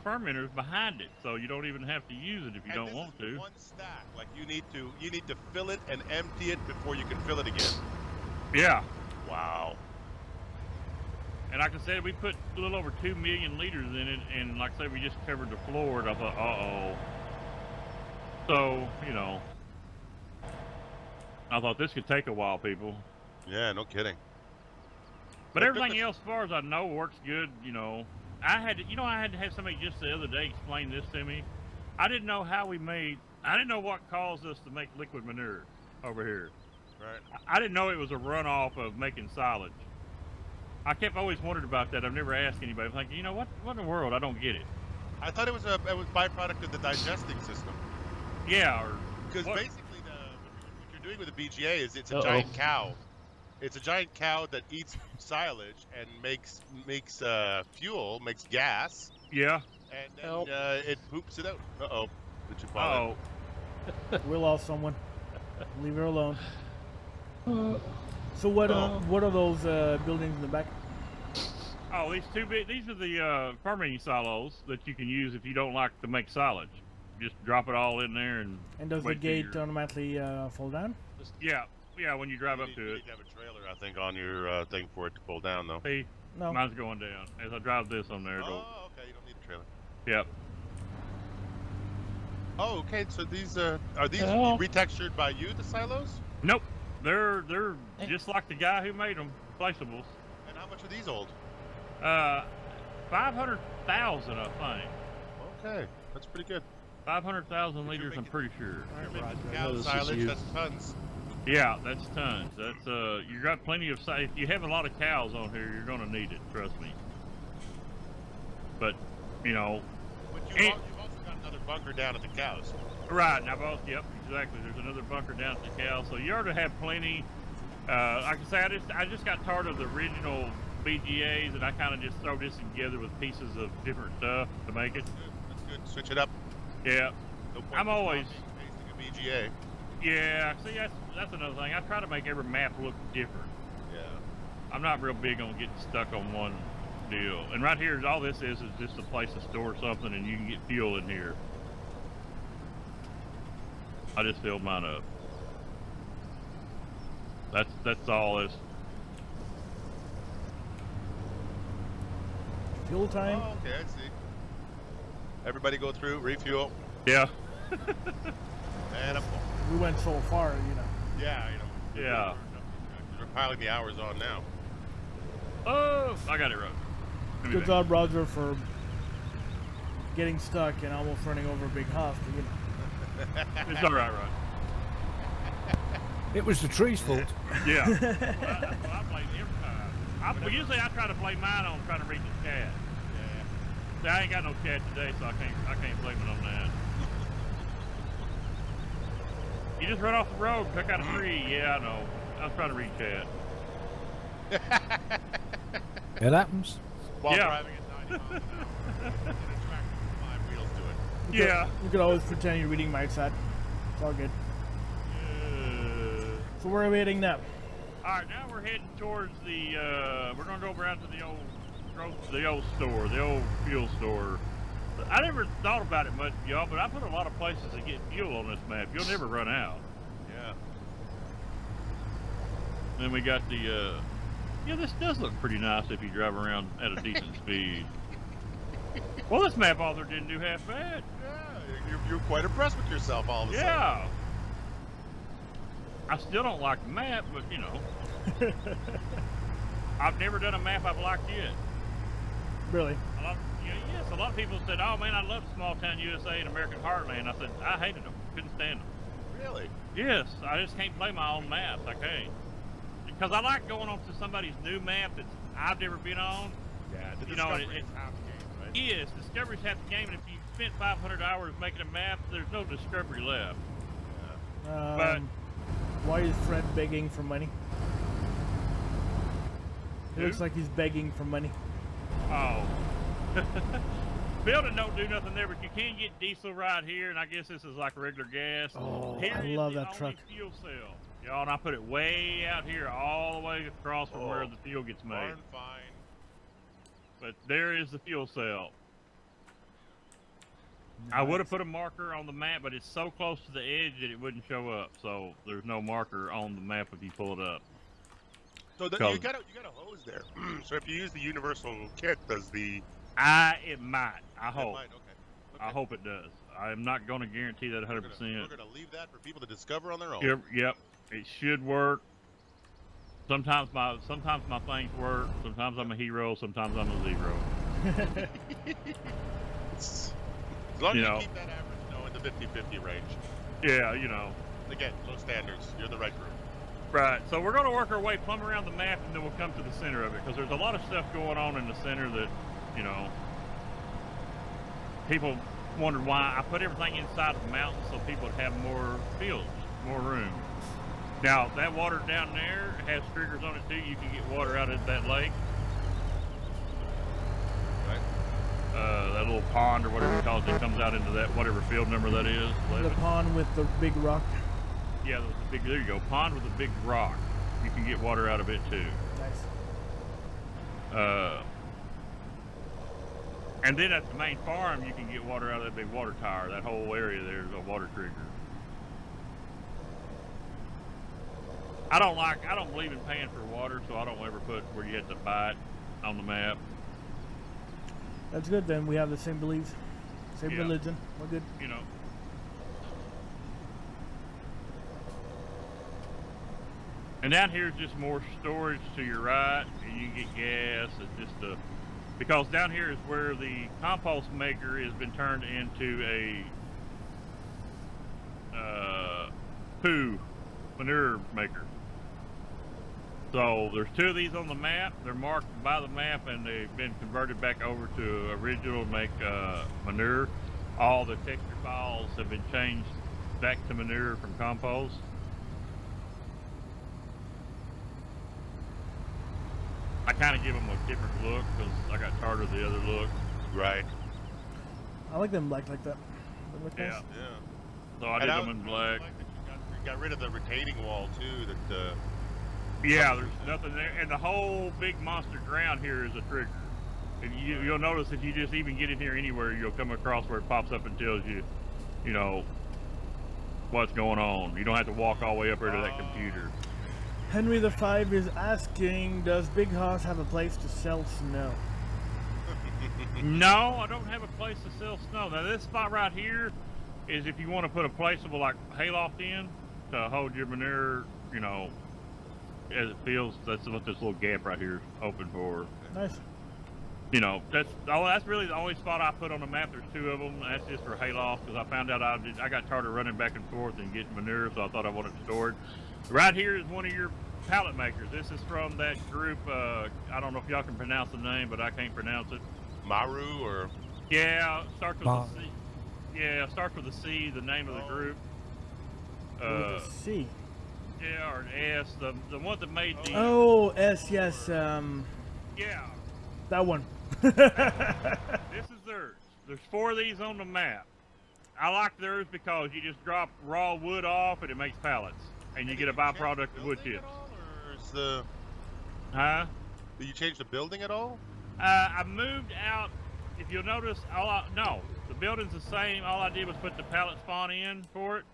Speaker 6: fermenters behind it, so you don't even have to use it if you don't want to.
Speaker 3: One stack. Like you need to fill it and empty it before you can fill it again.
Speaker 6: Yeah.
Speaker 3: Wow.
Speaker 6: And like I said, we put a little over 2 million liters in it, and like I said, we just covered the floor, and I thought, uh-oh. So, you know, I thought this could take a while, people.
Speaker 3: Yeah, no kidding.
Speaker 6: But everything else, as far as I know, works good, you know. I had to have somebody just the other day explain this to me. I didn't know what caused us to make liquid manure over here.
Speaker 3: Right.
Speaker 6: I didn't know it was a runoff of making silage. I kept always wondered about that. I've never asked anybody. I'm thinking, you know, what in the world? I don't get it.
Speaker 3: I thought it was byproduct of the digesting system.
Speaker 6: Yeah, or
Speaker 3: Because
Speaker 6: what?
Speaker 3: basically, what you're doing with the BGA is it's a giant cow. It's a giant cow that eats silage and makes fuel, makes gas,
Speaker 6: Yeah.
Speaker 3: and then it poops it out. Uh-oh. Did you follow?
Speaker 6: Oh,
Speaker 1: We lost someone. Leave her alone. So what are those buildings in the back?
Speaker 6: oh, these are the fermenting silos that you can use if you don't like to make silage. Just drop it all in there and.
Speaker 1: And does the
Speaker 6: wait till
Speaker 1: gate
Speaker 6: you're-
Speaker 1: automatically fall down?
Speaker 6: Yeah, when you drive up
Speaker 3: You
Speaker 6: to
Speaker 3: need
Speaker 6: it.
Speaker 3: to have a trailer, I think, on your thing for it to pull down, though.
Speaker 6: See,
Speaker 1: No.
Speaker 6: mine's going down as I drive this on there.
Speaker 3: Oh, okay. You don't need a trailer.
Speaker 6: Yep.
Speaker 3: Oh, okay. So these are these
Speaker 4: Hell.
Speaker 3: retextured by you, the silos?
Speaker 6: Nope. They're just like the guy who made them, placeables.
Speaker 3: And how much are these old?
Speaker 6: 500,000, I think.
Speaker 3: Okay, that's pretty good.
Speaker 6: 500,000
Speaker 3: But you're
Speaker 6: liters, I'm
Speaker 3: making-
Speaker 6: pretty sure.
Speaker 3: You're making
Speaker 4: Roger.
Speaker 3: cow
Speaker 4: This is
Speaker 3: silage,
Speaker 4: you.
Speaker 3: that's tons.
Speaker 6: Yeah, that's tons. That's you got plenty of if you have a lot of cows on here, you're gonna need it. Trust me. But you know,
Speaker 3: But
Speaker 6: And-
Speaker 3: you've also got another bunker down at the cows.
Speaker 6: right now both. Yep, exactly. There's another bunker down at the cows, so you already have plenty. Like I say, I just got tired of the original BGAs, and I kind of just throw this together with pieces of different stuff to make it.
Speaker 3: That's good. Switch it up.
Speaker 6: Yeah,
Speaker 3: No point
Speaker 6: I'm
Speaker 3: in
Speaker 6: always-
Speaker 3: pasting a BGA.
Speaker 6: yeah. See, that's another thing. I try to make every map look different.
Speaker 3: Yeah.
Speaker 6: I'm not real big on getting stuck on one deal. And right here, all this is just a place to store something, and you can get fuel in here. I just filled mine up. That's all this.
Speaker 1: Fuel time?
Speaker 3: Oh, okay, I see. Everybody go through, refuel,
Speaker 6: Yeah.
Speaker 3: and up.
Speaker 1: We went so far, you know.
Speaker 3: Yeah, you know.
Speaker 6: Yeah.
Speaker 3: We're piling the hours on now.
Speaker 6: Oh, I got it right. Give me
Speaker 1: Good
Speaker 6: that.
Speaker 1: job, Roger, for getting stuck and almost running over a big house. You know.
Speaker 6: It's all right, right?
Speaker 5: It was the tree's fault.
Speaker 6: Yeah. Well, that's what I blame every time. Usually I try to blame mine on trying to reach the cat.
Speaker 3: Yeah.
Speaker 6: See, I ain't got no cat today, so I can't blame it on that. You just run off the road, pick out a tree. Yeah, I know. I was trying to reach cat.
Speaker 5: It happens.
Speaker 3: While
Speaker 6: Yeah.
Speaker 3: driving at 90 miles an hour. In a tractor with 5 wheels to it.
Speaker 6: Yeah.
Speaker 1: You could always pretend you're reading my side. It's all good. So where are we heading now?
Speaker 6: All right, now we're heading towards the. We're gonna go around to the old store, the old fuel store. I never thought about it much, y'all, but I put a lot of places to get fuel on this map. You'll never run out.
Speaker 3: Yeah.
Speaker 6: Then we got the. Yeah, this does look pretty nice if you drive around at a decent speed. Well, this map author didn't do half bad.
Speaker 3: Yeah, you're quite impressed with yourself all of a sudden.
Speaker 6: Yeah. I still don't like the map, but you know. I've never done a map I've liked yet.
Speaker 1: Really?
Speaker 6: Yes, a lot of people said, "Oh man, I love Small Town USA and American Heartland." I said, "I hated them." couldn't stand them.
Speaker 3: Really?
Speaker 6: Yes, I just can't play my own maps. I can't. Because I like going on to somebody's new map that I've never been on.
Speaker 3: Yeah, the
Speaker 6: You know,
Speaker 3: discovery is half the game, right?
Speaker 6: Yes, discovery's half the game, and if you spent 500 hours making a map, there's no discovery left. But
Speaker 1: why is Fred begging for money? It
Speaker 6: Who?
Speaker 1: looks like he's begging for money.
Speaker 6: Oh. Building don't do nothing there, but you can get diesel right here, and I guess this is like regular gas.
Speaker 1: Oh,
Speaker 6: Here
Speaker 1: I
Speaker 6: is
Speaker 1: love
Speaker 6: the
Speaker 1: that
Speaker 6: only
Speaker 1: truck.
Speaker 6: fuel cell. Y'all, and I put it way out here, all the way across from where the fuel gets made.
Speaker 3: Barn fine.
Speaker 6: But there is the fuel cell. I would have put a marker on the map, but it's so close to the edge that it wouldn't show up. So there's no marker on the map if you pull it up.
Speaker 3: So you got a hose there. So if you use the universal kit, does the
Speaker 6: It might. I hope.
Speaker 3: It might, okay.
Speaker 6: I hope it does. I'm not going to guarantee that 100%.
Speaker 3: We're gonna leave that for people to discover on their own.
Speaker 6: Yep. It should work. Sometimes my things work. Sometimes I'm a hero. Sometimes I'm a zero.
Speaker 3: As long as you keep that average, in the 50-50 range.
Speaker 6: Yeah,
Speaker 3: Again, low standards. You're the right group.
Speaker 6: Right. So we're going to work our way plumb around the map, and then we'll come to the center of it, because there's a lot of stuff going on in the center that, people wondered why I put everything inside the mountain so people would have more fields, more room. Now, that water down there has triggers on it too. You can get water out of that lake.
Speaker 3: Right.
Speaker 6: That little pond or whatever you call it that comes out into that, whatever field number that is.
Speaker 1: The pond with the big rock.
Speaker 6: Yeah, there you go. Pond with a big rock. You can get water out of it too.
Speaker 1: Nice.
Speaker 6: And then at the main farm, you can get water out of that big water tower. That whole area there is a water trigger. I don't believe in paying for water, so I don't ever put where you have to buy it on the map.
Speaker 1: That's good then. We have the same beliefs, same religion. We're good.
Speaker 6: And down here is just more storage to your right, and you can get gas. It's just because down here is where the compost maker has been turned into a poo manure maker. So there's 2 of these on the map. They're marked by the map, and they've been converted back over to original to make manure. All the texture files have been changed back to manure from compost. I kind of give them a different look because I got tired of the other look.
Speaker 3: Right.
Speaker 1: I like them black like that. They look nice.
Speaker 3: Yeah.
Speaker 6: So I did them in black.
Speaker 3: Like that you got rid of the retaining wall too.
Speaker 6: Yeah, there's nothing there, and the whole big monster ground here is a trigger. And you'll notice if you just even get in here anywhere, you'll come across where it pops up and tells you, what's going on. You don't have to walk all the way up here to that computer.
Speaker 1: Henry the 5 is asking, does Big Hoss have a place to sell snow?
Speaker 6: No, I don't have a place to sell snow. Now this spot right here is if you want to put a placeable like hayloft in to hold your manure, as it feels. That's what this little gap right here is open for.
Speaker 1: Nice.
Speaker 6: That's really the only spot I put on the map. There's 2 of them. That's just for hayloft because I found out I got tired of running back and forth and getting manure, so I thought I wanted it stored. Right here is one of your pallet makers. This is from that group. I don't know if y'all can pronounce the name, but I can't pronounce it.
Speaker 3: Maru or?
Speaker 6: Yeah, starts with a C. Yeah, starts with a C. The name of the group.
Speaker 1: With a C.
Speaker 6: Yeah, or an S. The one that made the.
Speaker 1: Oh, S. Yes.
Speaker 6: Yeah.
Speaker 1: That one.
Speaker 6: This is theirs. There's 4 of these on the map. I like theirs because you just drop raw wood off and it makes pallets, and you get a byproduct of wood chips. Huh?
Speaker 3: Did you change the building at all?
Speaker 6: I moved out. If you'll notice, no, the building's the same. All I did was put the pallet spawn in for it.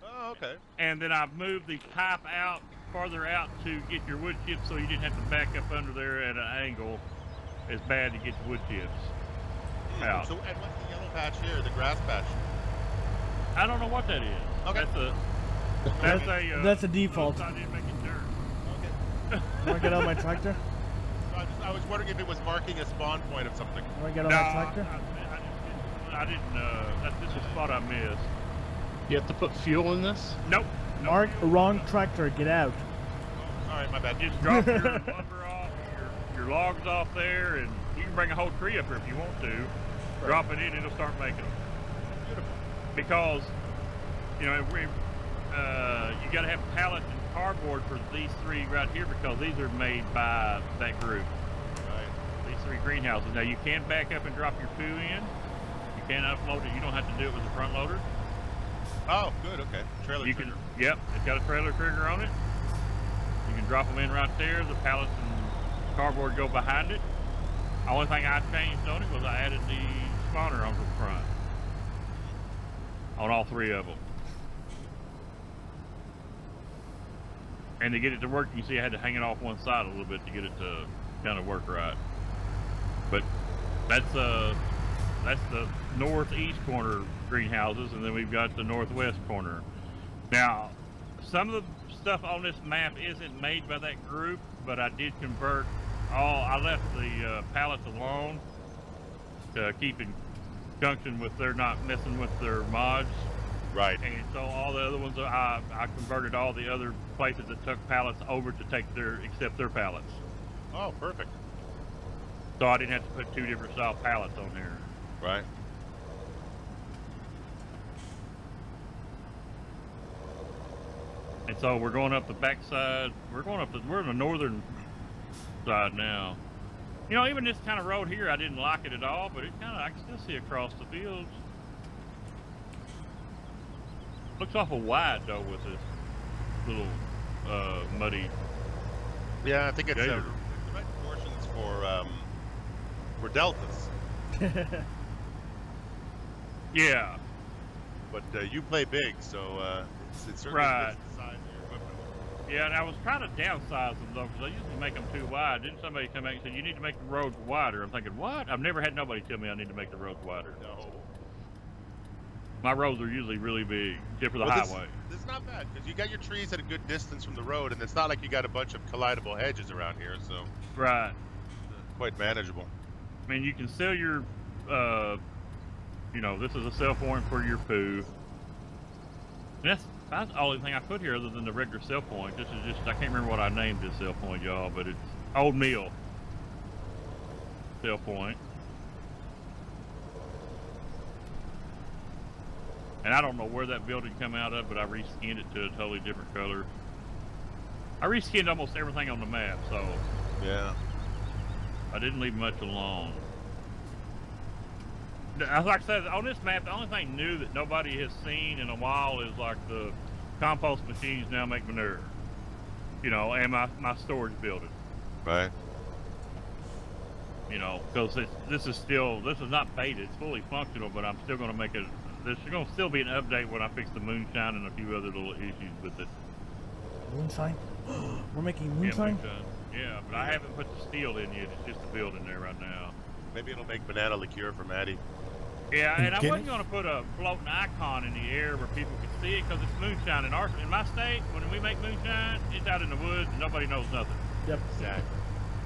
Speaker 3: Oh, okay.
Speaker 6: And then I moved the pipe out farther out to get your wood chips, so you didn't have to back up under there at an angle. It's bad to get the wood chips out.
Speaker 3: So, and what's the yellow patch here? The grass patch?
Speaker 6: I don't know what that is.
Speaker 3: Okay.
Speaker 1: That's a default.
Speaker 6: I didn't make it dirt.
Speaker 3: Okay.
Speaker 1: Want to get out my tractor?
Speaker 3: I was wondering if it was marking a spawn point of something.
Speaker 1: Want to get out my tractor?
Speaker 6: I didn't. This is a spot I missed.
Speaker 4: You have to put fuel in this?
Speaker 6: Nope.
Speaker 1: Mark, wrong tractor. Get out.
Speaker 3: All right, my bad.
Speaker 6: Just drop your lumber off, your logs off there, and you can bring a whole tree up here if you want to. Right. Drop it in, it'll start making them.
Speaker 3: Beautiful.
Speaker 6: Because, you know, you got to have pallets and cardboard for these 3 right here because these are made by that group.
Speaker 3: Right.
Speaker 6: These 3 greenhouses. Now you can back up and drop your poo in. You can upload it. You don't have to do it with a front loader.
Speaker 3: Oh, good. Okay. Trailer trigger.
Speaker 6: Yep, it's got a trailer trigger on it. You can drop them in right there. The pallets and cardboard go behind it. The only thing I changed on it was I added the spawner onto the front. On all 3 of them. And to get it to work, you can see I had to hang it off one side a little bit to get it to kind of work right. But that's the northeast corner greenhouses, and then we've got the northwest corner. Now, some of the stuff on this map isn't made by that group, but I did convert all. I left the pallets alone to keep in junction with they're not messing with their mods.
Speaker 3: Right.
Speaker 6: And so all the other ones, I converted all the other places that took pallets over to accept their pallets.
Speaker 3: Oh, perfect.
Speaker 6: So I didn't have to put 2 different style pallets on here.
Speaker 3: Right.
Speaker 6: And so we're going up the back side. We're in the northern side now. You know, even this kind of road here, I didn't like it at all, but I can still see across the fields. Looks awful wide though with this little muddy.
Speaker 3: Yeah, I think it's the right proportions for deltas.
Speaker 6: Yeah.
Speaker 3: But you play big, so it's certainly
Speaker 6: right.
Speaker 3: the size of your equipment.
Speaker 6: Yeah, and I was trying to downsize them though, because I used to make them too wide. Didn't somebody come back and say, you need to make the roads wider? I'm thinking, what? I've never had nobody tell me I need to make the roads wider.
Speaker 3: No.
Speaker 6: My roads are usually really big, except for the highway.
Speaker 3: This is not bad, because you got your trees at a good distance from the road, and it's not like you got a bunch of collidable hedges around here, so...
Speaker 6: Right.
Speaker 3: Quite manageable.
Speaker 6: I mean, you can sell your, you know, this is a sell point for your poo. And that's the only thing I put here other than the regular sell point. This is just, I can't remember what I named this sell point, y'all, but it's old meal sell point. And I don't know where that building come out of, but I reskinned it to a totally different color. I reskinned almost everything on the map, so
Speaker 3: yeah,
Speaker 6: I didn't leave much alone. Like I said, on this map, the only thing new that nobody has seen in a while is like the compost machines now make manure. You know, and my storage building.
Speaker 3: Right.
Speaker 6: You know, because this is not beta, it's fully functional, but I'm still going to make it. There's going to still be an update when I fix the moonshine and a few other little issues with it.
Speaker 1: Moonshine? We're making moonshine?
Speaker 6: Yeah, but I haven't put the steel in yet. It's just the building there right now.
Speaker 3: Maybe it'll make banana liqueur for Maddie.
Speaker 6: Yeah, and I wasn't going to put a floating icon in the air where people could see it because it's moonshine. In my state, when we make moonshine, it's out in the woods and nobody knows nothing.
Speaker 1: Yep.
Speaker 3: Exactly.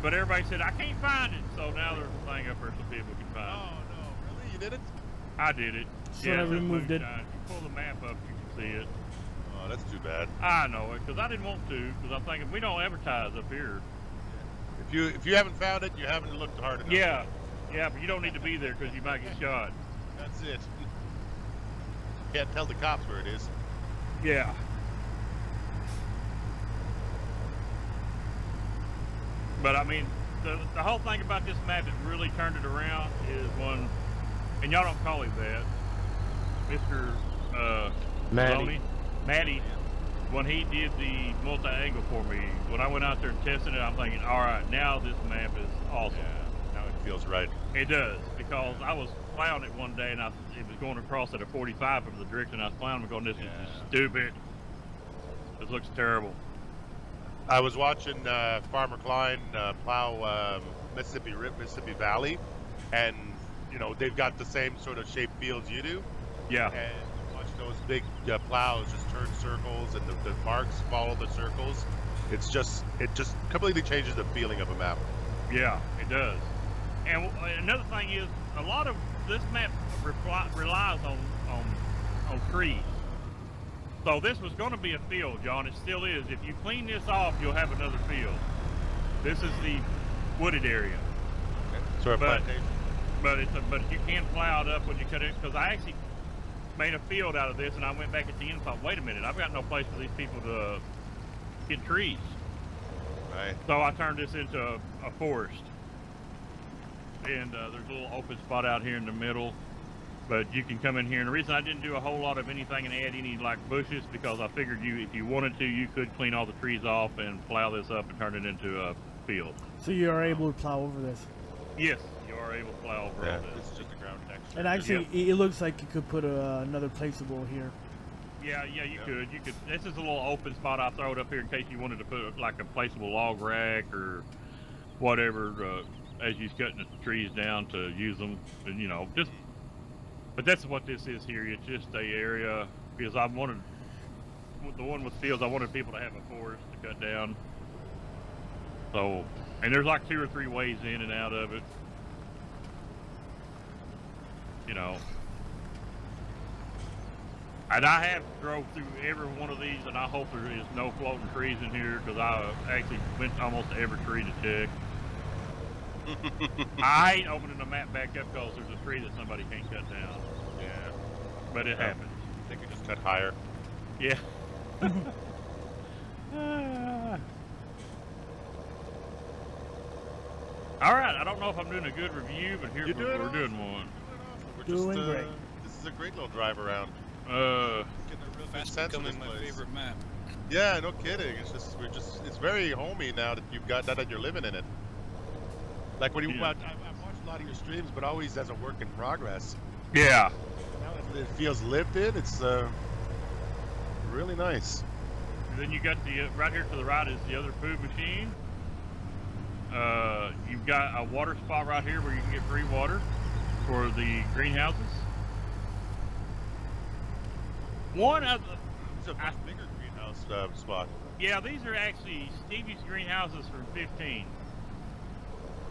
Speaker 6: But everybody said, I can't find it. So now there's a thing up there so people can find it.
Speaker 3: Oh, no. Really? You did it?
Speaker 6: I did it.
Speaker 1: So I removed it.
Speaker 6: You pull the map up, you can see it.
Speaker 3: Oh, that's too bad.
Speaker 6: I know it, because I didn't want to, because I'm thinking we don't advertise up here.
Speaker 3: If you haven't found it, you haven't looked hard enough.
Speaker 6: Yeah, yeah, but you don't need to be there because you might get shot.
Speaker 3: That's it. Can't tell the cops where it is.
Speaker 6: Yeah. But I mean, the whole thing about this map that really turned it around is when, and y'all don't call him that, Mr. Matty, when he did the multi-angle for me, when I went out there and tested it, I'm thinking, all right, now this map is awesome.
Speaker 3: Yeah, now it feels right.
Speaker 6: It does, because I was plowing it one day and it was going across at a 45 from the direction I was plowing. I'm going, this is stupid. This looks terrible.
Speaker 3: I was watching Farmer Klein plow Mississippi Valley, and you know they've got the same sort of shaped fields you do.
Speaker 6: Yeah.
Speaker 3: And watch those big plows just turn circles, and the marks follow the circles. It just completely changes the feeling of a map.
Speaker 6: Yeah, it does. And another thing is, a lot of this map relies on trees. So this was going to be a field, John. It still is. If you clean this off, you'll have another field. This is the wooded area.
Speaker 3: Okay. So a plantation.
Speaker 6: But you can plow it up when you cut it, because I actually made a field out of this, and I went back at the end and thought, wait a minute, I've got no place for these people to get trees.
Speaker 3: Right.
Speaker 6: So I turned this into a forest. And there's a little open spot out here in the middle, but you can come in here. And the reason I didn't do a whole lot of anything and add any like bushes, because I figured if you wanted to, you could clean all the trees off and plow this up and turn it into a field.
Speaker 1: So you are able to plow over this?
Speaker 6: Yes, you are able to plow over all this.
Speaker 3: This is just a ground texture.
Speaker 1: And actually, it looks like you could put another placeable here.
Speaker 6: Yeah, you could. You could. This is a little open spot. I throw it up here in case you wanted to put like a placeable log rack or whatever as you're cutting the trees down to use them. And you know, just. But that's what this is here. It's just a area because I wanted the one with fields. I wanted people to have a forest to cut down. So, and there's like 2 or 3 ways in and out of it. You know. And I have drove through every one of these, and I hope there is no floating trees in here, because I actually went to almost every tree to check. I hate opening the map back up because there's a tree that somebody can't cut down.
Speaker 3: Yeah.
Speaker 6: But it happens.
Speaker 3: They could just cut higher.
Speaker 6: Yeah. All right, I don't know if I'm doing a good review, but here's what we're doing one.
Speaker 3: We're
Speaker 1: Doing
Speaker 3: just,
Speaker 1: great.
Speaker 3: This is a great little drive around.
Speaker 2: Getting a real
Speaker 3: Fast
Speaker 2: fast becoming
Speaker 3: this
Speaker 2: my
Speaker 3: place.
Speaker 2: favorite map.
Speaker 3: Yeah, no kidding. It's just it's very homey now that you've got that you're living in it. Like when you,
Speaker 6: Yeah.
Speaker 3: I've watched a lot of your streams, but always as a work in progress.
Speaker 6: Yeah.
Speaker 3: Now it feels lived in. It's really nice.
Speaker 6: And then you got the right here to the right is the other food machine. You've got a water spot right here where you can get free water for the greenhouses. One of the
Speaker 3: It's a much bigger greenhouse spot.
Speaker 6: yeah, these are actually Stevie's greenhouses from 15.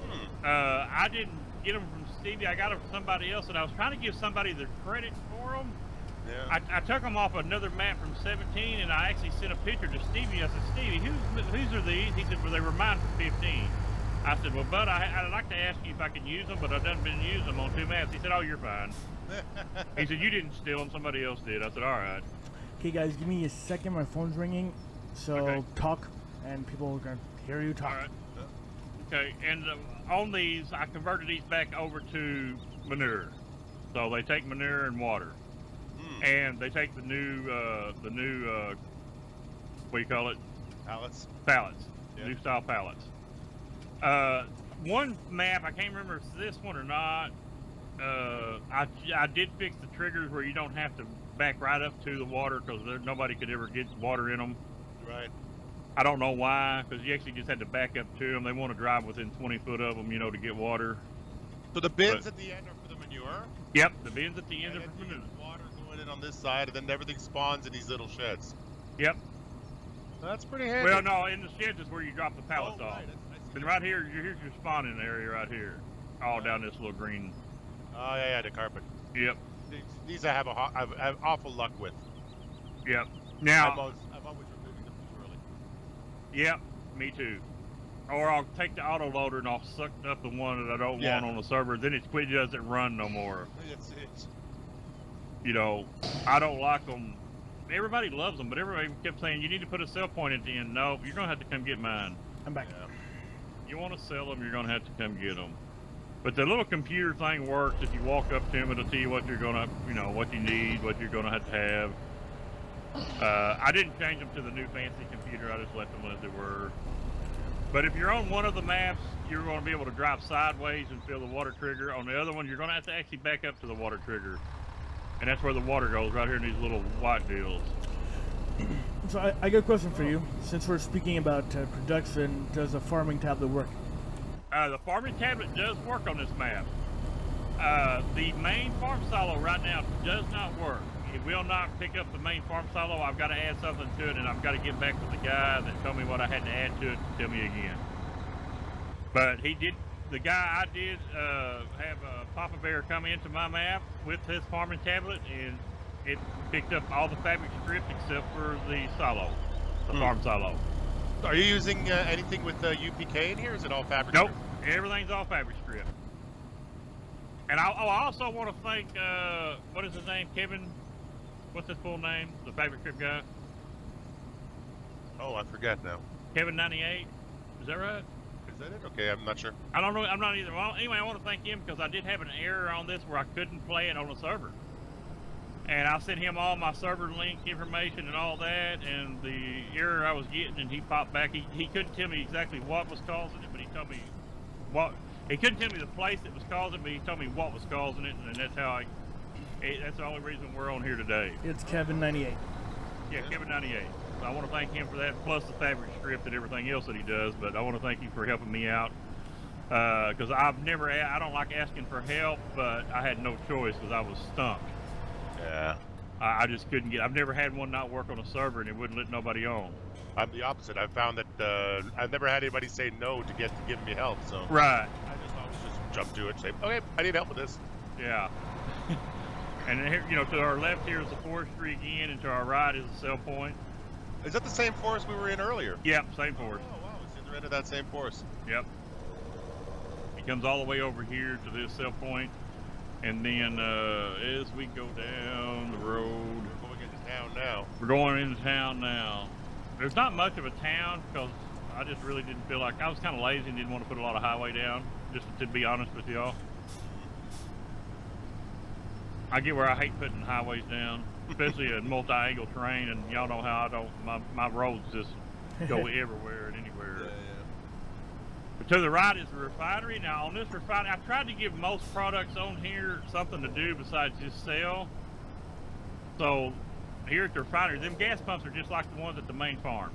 Speaker 3: Hmm.
Speaker 6: I didn't get them from Stevie. I got them from somebody else, and I was trying to give somebody the credit for them.
Speaker 3: Yeah.
Speaker 6: I took them off another map from 17, and I actually sent a picture to Stevie. I said, Stevie, whose are these? He said, well, they were mine from 15. I said, well, Bud, I'd like to ask you if I can use them, but I've done been using them on 2 maps. He said, oh, you're fine. He said, you didn't steal them, somebody else did. I said, all right.
Speaker 1: Okay, guys, give me a second. My phone's ringing. So
Speaker 6: Okay.
Speaker 1: talk, and people are going to hear you talk.
Speaker 6: All right. Okay, and on these, I converted these back over to manure. So they take manure and water. And they take the new, what do you call it?
Speaker 3: Pallets.
Speaker 6: Pallets.
Speaker 3: Yeah.
Speaker 6: New style pallets. One map, I can't remember if it's this one or not. I did fix the triggers where you don't have to back right up to the water because nobody could ever get water in them.
Speaker 3: Right.
Speaker 6: I don't know why, because you actually just had to back up to them. They want to drive within 20 foot of them, you know, to get water.
Speaker 3: So the bins at the end are for the manure.
Speaker 6: Yep, the bins at the end
Speaker 3: And
Speaker 6: are
Speaker 3: then
Speaker 6: for
Speaker 3: you
Speaker 6: manure.
Speaker 3: use water going in on this side, and then everything spawns in these little sheds.
Speaker 6: Yep.
Speaker 3: That's pretty handy.
Speaker 6: Well, no, in the sheds is where you drop the pallets
Speaker 3: Oh,
Speaker 6: off.
Speaker 3: right. I see.
Speaker 6: And right here, here's your spawning area right here. All down this little green.
Speaker 3: Oh yeah, the carpet.
Speaker 6: Yep,
Speaker 3: These I have I've awful luck with.
Speaker 6: yep.
Speaker 3: I've
Speaker 6: Now,
Speaker 3: always removing them too early.
Speaker 6: yep, me too. Or I'll take the auto loader and I'll suck up the one that I don't want on the server. Then it doesn't run no more.
Speaker 3: It's
Speaker 6: You know, I don't like them. Everybody loves them, but everybody kept saying you need to put a sell point at the end. No, you're gonna have to come get mine.
Speaker 1: I'm back.
Speaker 3: yeah.
Speaker 6: You want to sell them, you're gonna have to come get them. But the little computer thing works. If you walk up to them, it'll tell you what you're gonna, you know, what you need, what you're gonna have to have. I didn't change them to the new fancy computer. I just left them as they were. But if you're on one of the maps, you're going to be able to drive sideways and fill the water trigger. On the other one, you're going to have to actually back up to the water trigger. And that's where the water goes, right here in these little white deals.
Speaker 1: So I got a question for you. Since we're speaking about production, does a farming tablet work?
Speaker 6: The farming tablet does work on this map. The main farm silo right now does not work. It will not pick up the main farm silo. I've got to add something to it, and I've got to get back with the guy that told me what I had to add to it to tell me again. But he did, the guy I did have Papa Bear come into my map with his farming tablet, and it picked up all the fabric strip except for the silo, the farm silo.
Speaker 3: Are you using anything with UPK in here? Is it all fabric?
Speaker 6: Nope,
Speaker 3: strip?
Speaker 6: everything's all fabric strip. And I also want to thank, what is his name, Kevin? What's his full name? The fabric strip guy?
Speaker 3: Oh, I forget now.
Speaker 6: Kevin98, is that right?
Speaker 3: Is that it? Okay, I'm not sure.
Speaker 6: I don't know, I'm not either. Well, anyway, I want to thank him because I did have an error on this where I couldn't play it on the server. And I sent him all my server link information and all that, and the error I was getting, and he popped back. He couldn't tell me exactly what was causing it, but he told me what. He couldn't tell me the place that was causing it, but he told me what was causing it, and that's how that's the only reason we're on here today.
Speaker 1: It's Kevin98.
Speaker 6: Yeah, Kevin98. So I want to thank him for that, plus the fabric strip and everything else that he does. But I want to thank you for helping me out, because I don't like asking for help, but I had no choice because I was stumped.
Speaker 3: Yeah.
Speaker 6: I just couldn't get. I've never had one not work on a server and it wouldn't let nobody on.
Speaker 3: I'm the opposite. I've found that I've never had anybody say no to give me help. So
Speaker 6: right.
Speaker 3: I just always just jump to it, say, okay, I need help with this.
Speaker 6: Yeah. And here, you know, to our left here is the forestry again, and to our right is the sell point.
Speaker 3: Is that the same forest we were in earlier?
Speaker 6: Yep, same forest.
Speaker 3: Oh wow, it's in the end of that same forest.
Speaker 6: Yep. It comes all the way over here to this sell point. And then as we go down the road,
Speaker 3: We're going into town now.
Speaker 6: We're going into town now. There's not much of a town because I just really didn't feel like, I was kind of lazy and didn't want to put a lot of highway down, just to be honest with y'all. I get where I hate putting highways down, especially in multi-angle terrain, and y'all know how I don't, my roads just go everywhere and anywhere.
Speaker 3: Yeah.
Speaker 6: But to the right is the refinery. Now on this refinery, I've tried to give most products on here something to do besides just sell. So here at the refinery, them gas pumps are just like the ones at the main farm.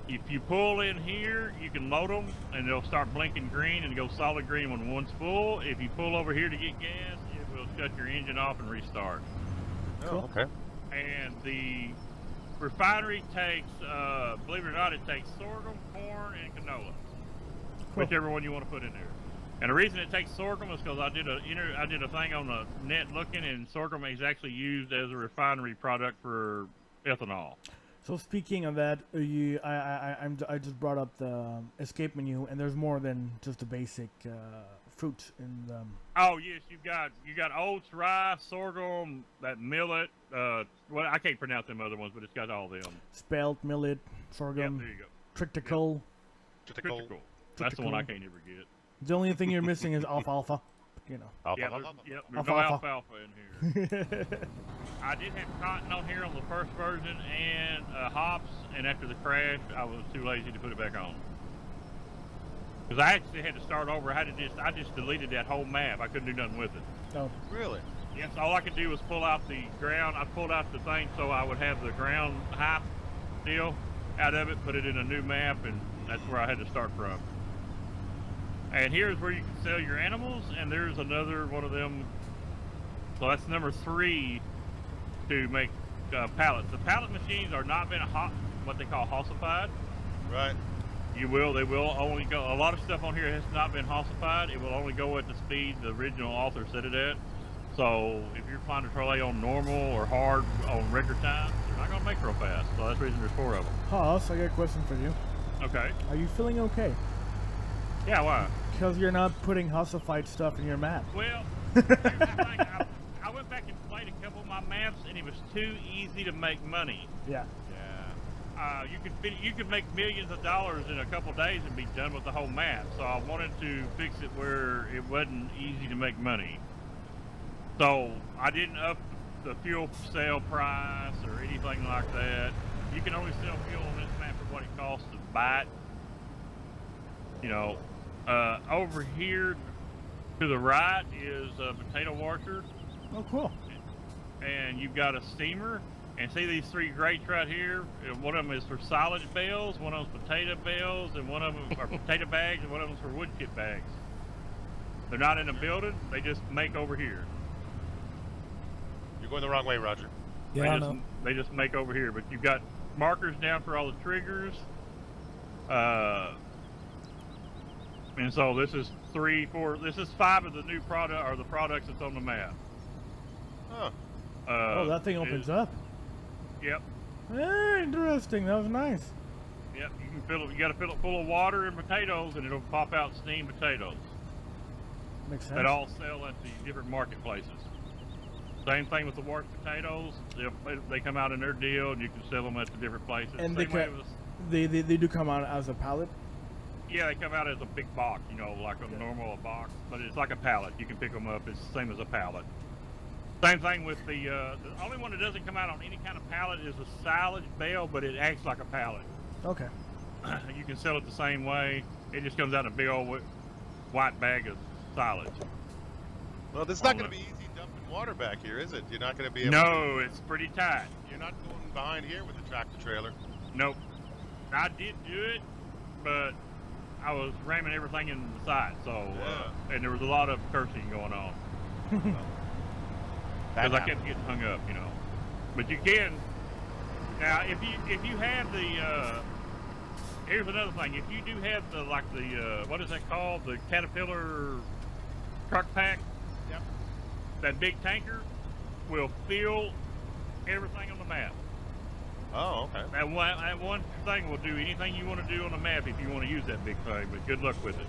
Speaker 6: If you pull in here, you can load them and they'll start blinking green and go solid green when one's full. If you pull over here to get gas, it will shut your engine off and restart.
Speaker 3: Oh, okay.
Speaker 6: And the refinery takes, believe it or not, it takes sorghum, corn, and canola. Whichever one you want to put in there. And the reason it takes sorghum is because I did a thing on the net looking, and sorghum is actually used as a refinery product for ethanol.
Speaker 1: So speaking of that, I just brought up the escape menu, and there's more than just the basic fruits in the.
Speaker 6: Oh yes, you got oats, rye, sorghum, that millet. Well, I can't pronounce them other ones, but it's got all them.
Speaker 1: Spelt, millet, sorghum.
Speaker 6: Yep, there you go.
Speaker 1: Triticale.
Speaker 6: Triticale. That's the one I can't ever get.
Speaker 1: The only thing you're missing is alfalfa. You know.
Speaker 3: Alfalfa.
Speaker 6: Yep, there's no alfalfa in here. I did have cotton on here on the first version and hops, and after the crash, I was too lazy to put it back on. Because I actually had to start over. I just deleted that whole map. I couldn't do nothing with it.
Speaker 1: Oh.
Speaker 3: Really?
Speaker 6: Yes, all I could do was pull out the ground. I pulled out the thing so I would have the ground height deal out of it, put it in a new map, and that's where I had to start from. And here's where you can sell your animals, and there's another one of them. So that's number 3 to make pallets. The pallet machines are not been what they call hossified.
Speaker 3: Right.
Speaker 6: They will only go, a lot of stuff on here has not been hossified. It will only go at the speed the original author set it at. So if you're flying a trolley on normal or hard on record time, they're not going to make real fast. So that's the reason there's 4 of them.
Speaker 1: Hoss, I got a question for you.
Speaker 6: Okay.
Speaker 1: Are you feeling okay?
Speaker 6: Yeah, why?
Speaker 1: Because you're not putting hossified stuff in your map.
Speaker 6: Well, here's the thing. I went back and played a couple of my maps, and it was too easy to make money.
Speaker 1: Yeah.
Speaker 6: You could make millions of dollars in a couple of days and be done with the whole map. So I wanted to fix it where it wasn't easy to make money. So I didn't up the fuel sale price or anything like that. You can only sell fuel on this map for what it costs to buy it. You know, over here to the right is a potato washer.
Speaker 1: Oh, cool.
Speaker 6: And you've got a steamer. And see these 3 grates right here? One of them is for silage bales, one of them's potato bales, and one of them are potato bags, and one of them's for wood chip bags. They're not in a building, they just make over here.
Speaker 3: You're going the wrong way, Roger.
Speaker 5: Yeah, I know.
Speaker 6: They just make over here, but you've got markers down for all the triggers. And so this is 3, 4, this is 5 of the new product, or the products that's on the map.
Speaker 3: Huh.
Speaker 1: Oh, that thing opens up.
Speaker 6: Yep.
Speaker 1: Interesting. That was nice.
Speaker 6: Yep. You can fill it. You got to fill it full of water and potatoes, and it'll pop out steamed potatoes.
Speaker 1: Makes sense.
Speaker 6: That all sell at the different marketplaces. Same thing with the work potatoes. They come out in their deal, and you can sell them at the different places.
Speaker 1: And
Speaker 6: Same
Speaker 1: they do come out as a pallet.
Speaker 6: Yeah, they come out as a big box, you know, like a normal box, but it's like a pallet. You can pick them up. It's the same as a pallet. Same thing with the only one that doesn't come out on any kind of pallet is a silage bale, but it acts like a pallet.
Speaker 1: Okay.
Speaker 6: You can sell it the same way. It just comes out in a big old white bag of silage.
Speaker 3: Well, this is not going to be easy dumping water back here, is it? You're not going to be able
Speaker 6: No, it's pretty tight.
Speaker 3: You're not going behind here with the tractor trailer.
Speaker 6: Nope. I did do it, but I was ramming everything in the side, so and there was a lot of cursing going on because I kept getting hung up, you know. But you can now if you have the here's another thing. If you do have the what is that called, the Caterpillar truck pack?
Speaker 3: Yep.
Speaker 6: That big tanker will fill everything on the map.
Speaker 3: Oh, okay.
Speaker 6: That one thing will do anything you want to do on the map if you want to use that big thing, but good luck with it.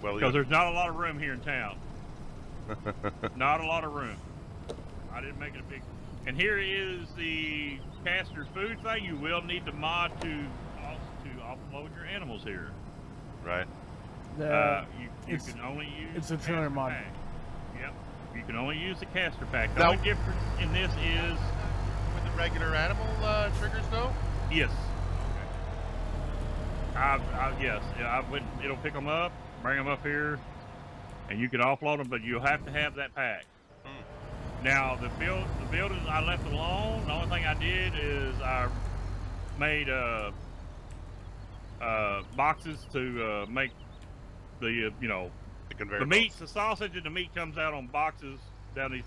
Speaker 3: Well,
Speaker 6: because there's not a lot of room here in town. Not a lot of room. I didn't make it a big... And here is the caster food thing. You will need the mod to offload your animals here.
Speaker 3: Right.
Speaker 6: You can only use...
Speaker 1: It's a trailer mod.
Speaker 6: Pack. Yep. You can only use the caster pack. The
Speaker 3: Now,
Speaker 6: only difference in this is...
Speaker 3: With the regular animal triggers, though?
Speaker 6: Yes. Yes. It'll pick them up, bring them up here, and you can offload them, but you'll have to have that pack. Now, the buildings I left alone. The only thing I did is I made boxes to make the the meat, the sausage, and the meat comes out on boxes down these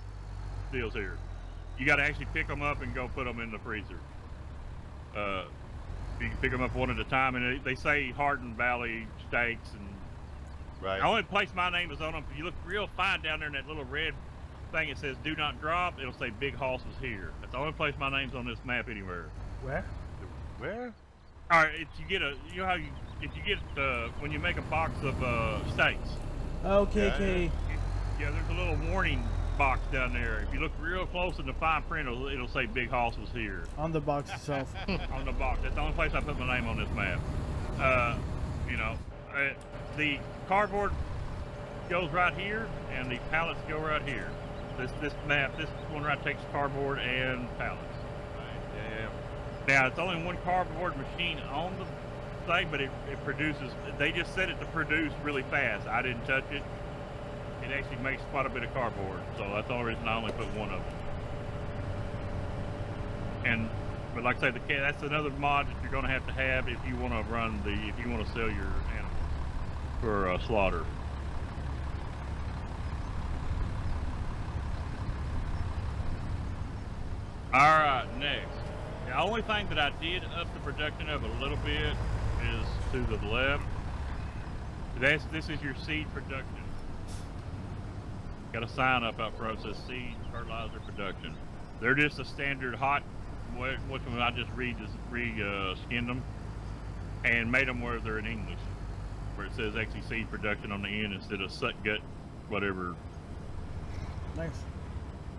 Speaker 6: deals here. You got to actually pick them up and go put them in the freezer. You can pick them up one at a time, and they say Hardened Valley steaks. And
Speaker 3: right.
Speaker 6: The only place my name is on them. If you look real fine down there in that little red thing, it says "Do not drop." It'll say "Big Hoss is here." That's the only place my name's on this map anywhere.
Speaker 1: Where?
Speaker 3: Where?
Speaker 6: All right, if you get when you make a box of steaks.
Speaker 1: Okay.
Speaker 6: Yeah, there's a little warning box down there. If you look real close in the fine print, it'll say "Big Hoss was here."
Speaker 1: On the box itself.
Speaker 6: On the box. That's the only place I put my name on this map. The cardboard goes right here, and the pallets go right here. This one right takes cardboard and pallets.
Speaker 3: Right. Yeah.
Speaker 6: Now it's only one cardboard machine on the thing, but it produces. They just set it to produce really fast. I didn't touch it. It actually makes quite a bit of cardboard, so that's the only reason I only put one of them. But like I say, that's another mod that you're going to have if you want to if you want to sell your animals for slaughter. All right, next. The only thing that I did up the production of a little bit is to the left. This is your seed production. Got a sign up out front that says seed fertilizer production. They're just a standard hot, which one I just skinned them and made them where they're in English, where it says actually seed production on the end instead of gut, whatever.
Speaker 1: Nice.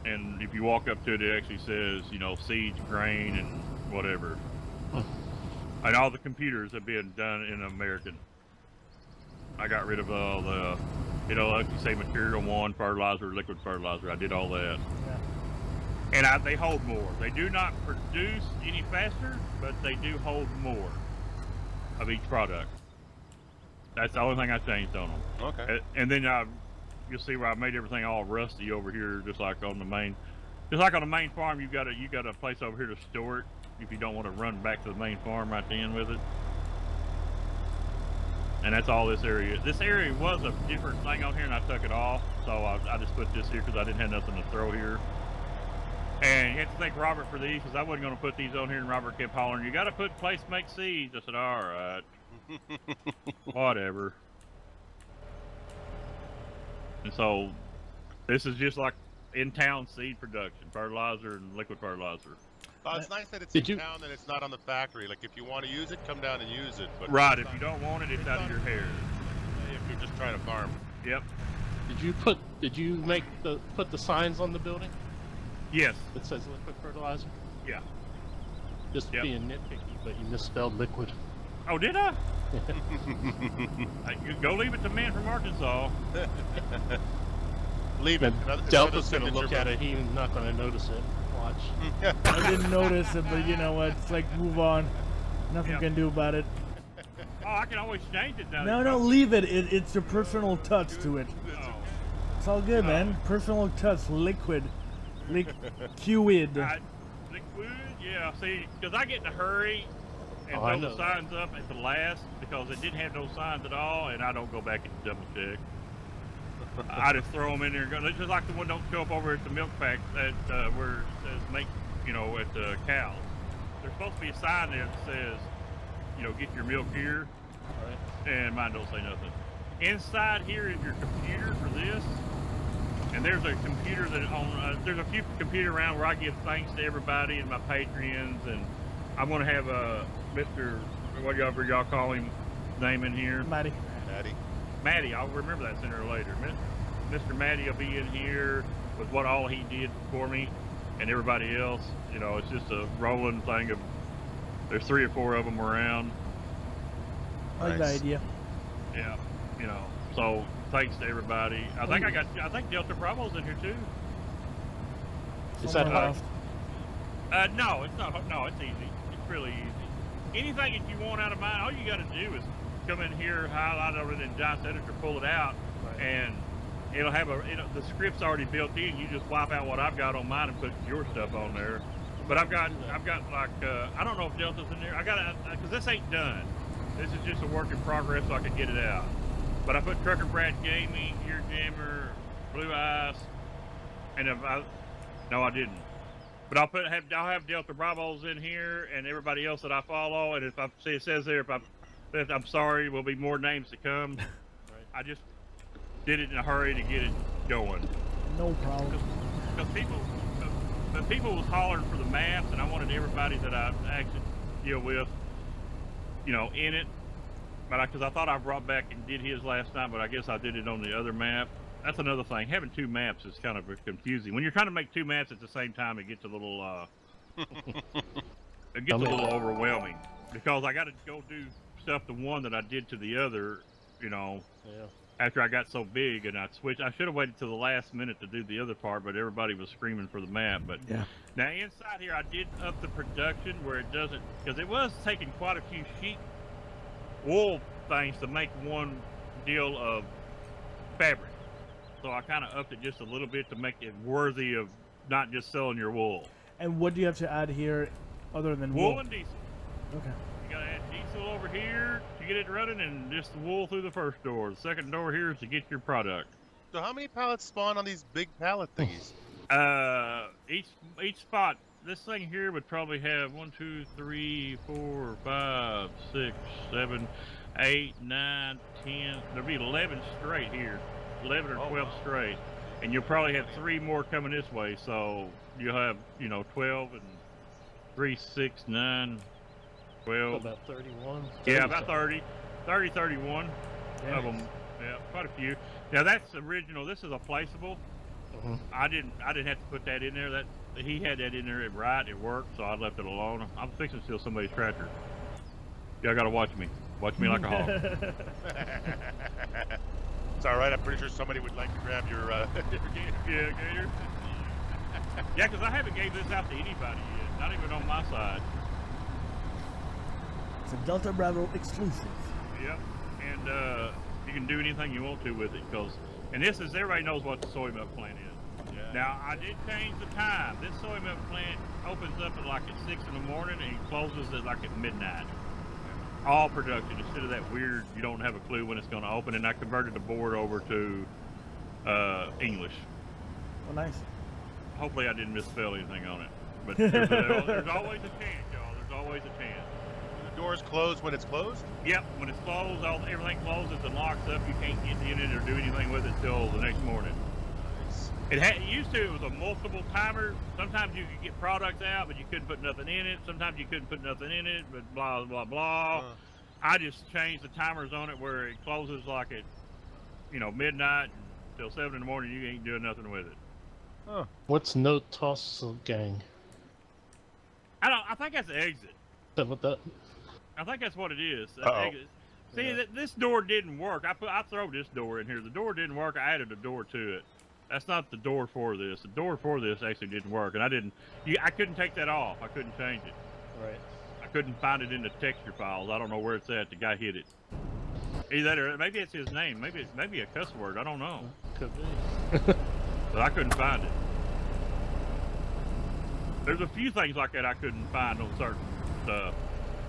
Speaker 6: And if you walk up to it, it actually says, seeds, grain, and whatever. And all the computers have been done in American. I got rid of all the, like you say, material one, fertilizer, liquid fertilizer. I did all that. Yeah. And they hold more. They do not produce any faster, but they do hold more of each product. That's the only thing I changed on them.
Speaker 3: Okay.
Speaker 6: And then you'll see where I made everything all rusty over here, just like on the main farm. You got a place over here to store it if you don't want to run back to the main farm right then with it. And that's all this area. This area was a different thing on here, and I took it off, so I just put this here because I didn't have nothing to throw here. And you have to thank Robert for these, because I wasn't going to put these on here, and Robert kept hollering, "You got to put place make seeds." I said, "All right." Whatever. And so this is just like in-town seed production, fertilizer and liquid fertilizer.
Speaker 3: It's nice that it's
Speaker 4: Did
Speaker 3: in
Speaker 4: you-
Speaker 3: town and it's not on the factory. Like, if you want to use it, come down and use it. But
Speaker 6: Right,
Speaker 3: it's
Speaker 6: if you
Speaker 3: not-
Speaker 6: don't want it, it's out of your hair.
Speaker 3: if you're just trying to farm.
Speaker 6: Yep.
Speaker 4: Did you put the signs on the building
Speaker 6: Yes.
Speaker 4: that says liquid fertilizer?
Speaker 6: Yeah.
Speaker 4: Just
Speaker 6: Yep.
Speaker 4: being nitpicky, but you misspelled liquid.
Speaker 6: Oh, did I? You go leave it to man from Arkansas.
Speaker 3: Leave it.
Speaker 4: And Delta's gonna look at it. He's not gonna notice it. Watch.
Speaker 1: I didn't notice it, but you know what? It's like, move on. Nothing
Speaker 6: Yep.
Speaker 1: can do about it.
Speaker 6: Oh, I can always change it now.
Speaker 1: No, leave it. It's a personal touch to it.
Speaker 6: Oh.
Speaker 1: It's all good, man. Personal touch, liquid. Liquid.
Speaker 6: Liquid, yeah. See, because I get in a hurry and
Speaker 4: Oh, I
Speaker 6: throw the
Speaker 4: know.
Speaker 6: signs up at the last because it didn't have no signs at all, and I don't go back and double check. I just throw them in there. It's just like the one don't show up over at the milk pack at where it says make, at the cows. There's supposed to be a sign there that says, get your milk here,
Speaker 4: Alright.
Speaker 6: and mine don't say nothing. Inside here is your computer for this, and there's a computer that there's a few computers around where I give thanks to everybody and my patrons, and I'm gonna have Mr. whatever y'all call him name in here.
Speaker 1: Matty.
Speaker 6: Matty, I'll remember that sooner or later. Mr. Matty will be in here with what all he did for me and everybody else. It's just a rolling thing of, there's 3 or 4 of them around.
Speaker 1: I like the
Speaker 3: Nice.
Speaker 1: idea.
Speaker 6: Yeah, so thanks to everybody. I think Delta Bravo's in here too.
Speaker 4: Is that
Speaker 1: Somewhere
Speaker 4: high?
Speaker 1: left.
Speaker 6: No, it's not. No, it's easy. It's really easy. Anything that you want out of mine, all you got to do is come in here, highlight it in John's editor, pull it out, and it'll have the script's already built in. You just wipe out what I've got on mine and put your stuff on there. But I've got like I don't know if Delta's in there. I got because this ain't done. This is just a work in progress, so I can get it out. But I put TruckBrad Gaming, Ear Jammer, Blue Ice, and no, I didn't. But I'll have Delta Bravos in here and everybody else that I follow. And if I see it says there, if I'm sorry, will be more names to come. I just did it in a hurry to get it going.
Speaker 1: No problem.
Speaker 6: Because people was hollering for the maps, and I wanted everybody that I actually deal with, in it. But because I thought I brought back and did his last time, but I guess I did it on the other map. That's another thing. Having 2 maps is kind of confusing. When you're trying to make 2 maps at the same time, it gets a little overwhelming. Because I got to go do stuff to one that I did to the other,
Speaker 4: Yeah.
Speaker 6: after I got so big, and I switched. I should have waited till the last minute to do the other part, but everybody was screaming for the map. But
Speaker 1: Yeah.
Speaker 6: now inside here, I did up the production where it doesn't, because it was taking quite a few sheep wool things to make one deal of fabric. So I kind of upped it just a little bit to make it worthy of not just selling your wool.
Speaker 1: And what do you have to add here other than
Speaker 6: Wool
Speaker 1: wool?
Speaker 6: and diesel.
Speaker 1: Okay.
Speaker 6: You gotta add diesel over here to get it running, and just the wool through the first door. The second door here is to get your product.
Speaker 3: So how many pallets spawn on these big pallet thingies?
Speaker 6: Each spot, this thing here would probably have 1, 2, 3, 4, 5, 6, 7, 8, 9, 10. There'd be 11 straight here, 11 or 12 straight, and you'll probably have 3 more coming this way. So you'll have 12 and 3, 6, 9, 12.
Speaker 4: About 31.
Speaker 6: Yeah, about 30, 31
Speaker 1: Yeah.
Speaker 6: of them. Yeah, quite a few. Now that's original. This is a placeable.
Speaker 4: Mhm.
Speaker 6: I didn't have to put that in there. That he had that in there. It worked, so I left it alone. I'm fixing to steal somebody's tractor. Y'all gotta watch me. Watch me like a hawk.
Speaker 3: It's all right. I'm pretty sure somebody would like to grab your gator.
Speaker 6: Yeah, Gator. Yeah, because I haven't gave this out to anybody yet. Not even on my side.
Speaker 1: It's a Delta Bravo exclusive.
Speaker 6: Yep. And you can do anything you want to with it, and this is, everybody knows what the soy milk plant is.
Speaker 3: Yeah.
Speaker 6: Now I did change the time. This soy milk plant opens up at like at 6 in the morning and closes at like at midnight. All production, instead of that weird, you don't have a clue when it's going to open. And I converted the board over to English.
Speaker 1: Oh, nice.
Speaker 6: Hopefully I didn't misspell anything on it. But there's always a chance, y'all. There's always a chance.
Speaker 3: The doors close when it's closed?
Speaker 6: Yep, when it's closed, everything closes and locks up. You can't get in it or do anything with it till the next morning.
Speaker 3: Nice.
Speaker 6: It used to. It was a multiple timer. Sometimes you could get products out, but you couldn't put nothing in it. Sometimes you couldn't put nothing in it, but blah blah blah. I just changed the timers on it where it closes like at, you know, midnight till 7 in the morning. You ain't doing nothing with it.
Speaker 4: Huh. What's no toss gang?
Speaker 6: I think that's the exit.
Speaker 4: That what that?
Speaker 6: I think that's what it is.
Speaker 3: Uh-oh.
Speaker 6: See, this door didn't work. I throw this door in here. The door didn't work. I added a door to it. That's not the door for this. The door for this actually didn't work, and I couldn't take that off. I couldn't change it.
Speaker 4: Right.
Speaker 6: I couldn't find it in the texture files. I don't know where it's at. The guy hid it. Either that or maybe it's his name. Maybe it's a cuss word. I don't know.
Speaker 4: Could be.
Speaker 6: But I couldn't find it. There's a few things like that I couldn't find on certain stuff.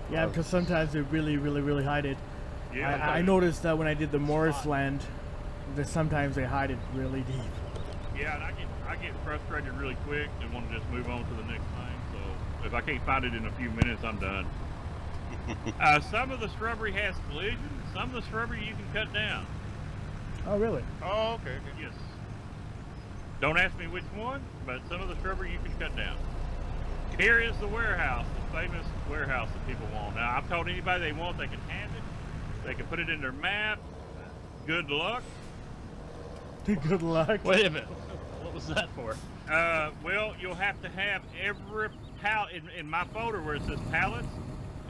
Speaker 1: Yeah, because sometimes they really hide it.
Speaker 6: Yeah,
Speaker 1: I noticed that when I did the Morris land, that sometimes they hide it really deep.
Speaker 6: Yeah, and I get frustrated really quick and want to just move on to the next thing. So if I can't find it in a few minutes, I'm done. Some of the shrubbery has collisions. Some of the shrubbery you can cut down.
Speaker 1: Oh, really?
Speaker 3: Oh, okay.
Speaker 6: Yes. Don't ask me which one, but some of the shrubbery you can cut down. Here is the warehouse, the famous warehouse that people want. Now, I've told anybody they want, they can have it. They can put it in their map. Good luck.
Speaker 1: Good luck.
Speaker 4: Wait a minute. What was that for?
Speaker 6: Well, you'll have to have every pallet in my folder where it says pallets.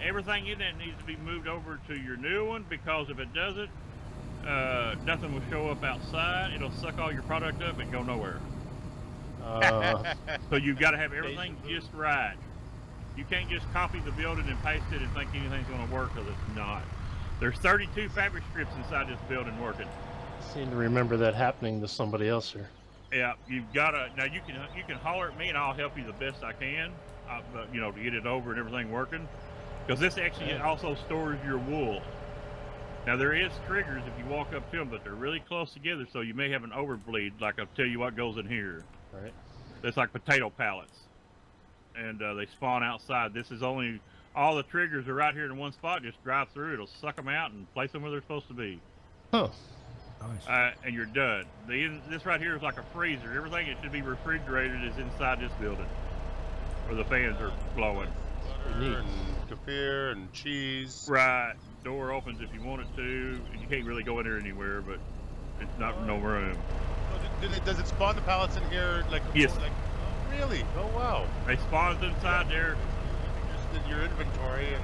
Speaker 6: Everything in that needs to be moved over to your new one, because if it doesn't, nothing will show up outside. It'll suck all your product up and go nowhere. So you've got to have everything just right. You can't just copy the building and paste it and think anything's going to work, because it's not. There's 32 fabric strips inside this building working.
Speaker 4: I seem to remember that happening to somebody else here.
Speaker 6: Yeah, you've got to. Now you can holler at me and I'll help you the best I can. You know, to get it over and everything working, because this actually also stores your wool. Now there is triggers if you walk up to them, but they're really close together, so you may have an overbleed. Like I'll tell you what goes in here.
Speaker 4: Right.
Speaker 6: It's like potato pallets, and they spawn outside. This is only, all the triggers are right here in one spot. Just drive through, it'll suck them out and place them where they're supposed to be.
Speaker 4: Huh.
Speaker 5: Nice.
Speaker 6: And you're done. This right here is like a freezer. Everything that should be refrigerated is inside this building, where the fans are blowing.
Speaker 3: Butter and kefir and cheese.
Speaker 6: Right. Door opens if you want it to. You can't really go in there anywhere, but it's not no room.
Speaker 3: Does it spawn the pallets in here? Like
Speaker 6: yes.
Speaker 3: Like, oh, really? Oh wow.
Speaker 6: They spawn inside there.
Speaker 3: Just in your inventory and.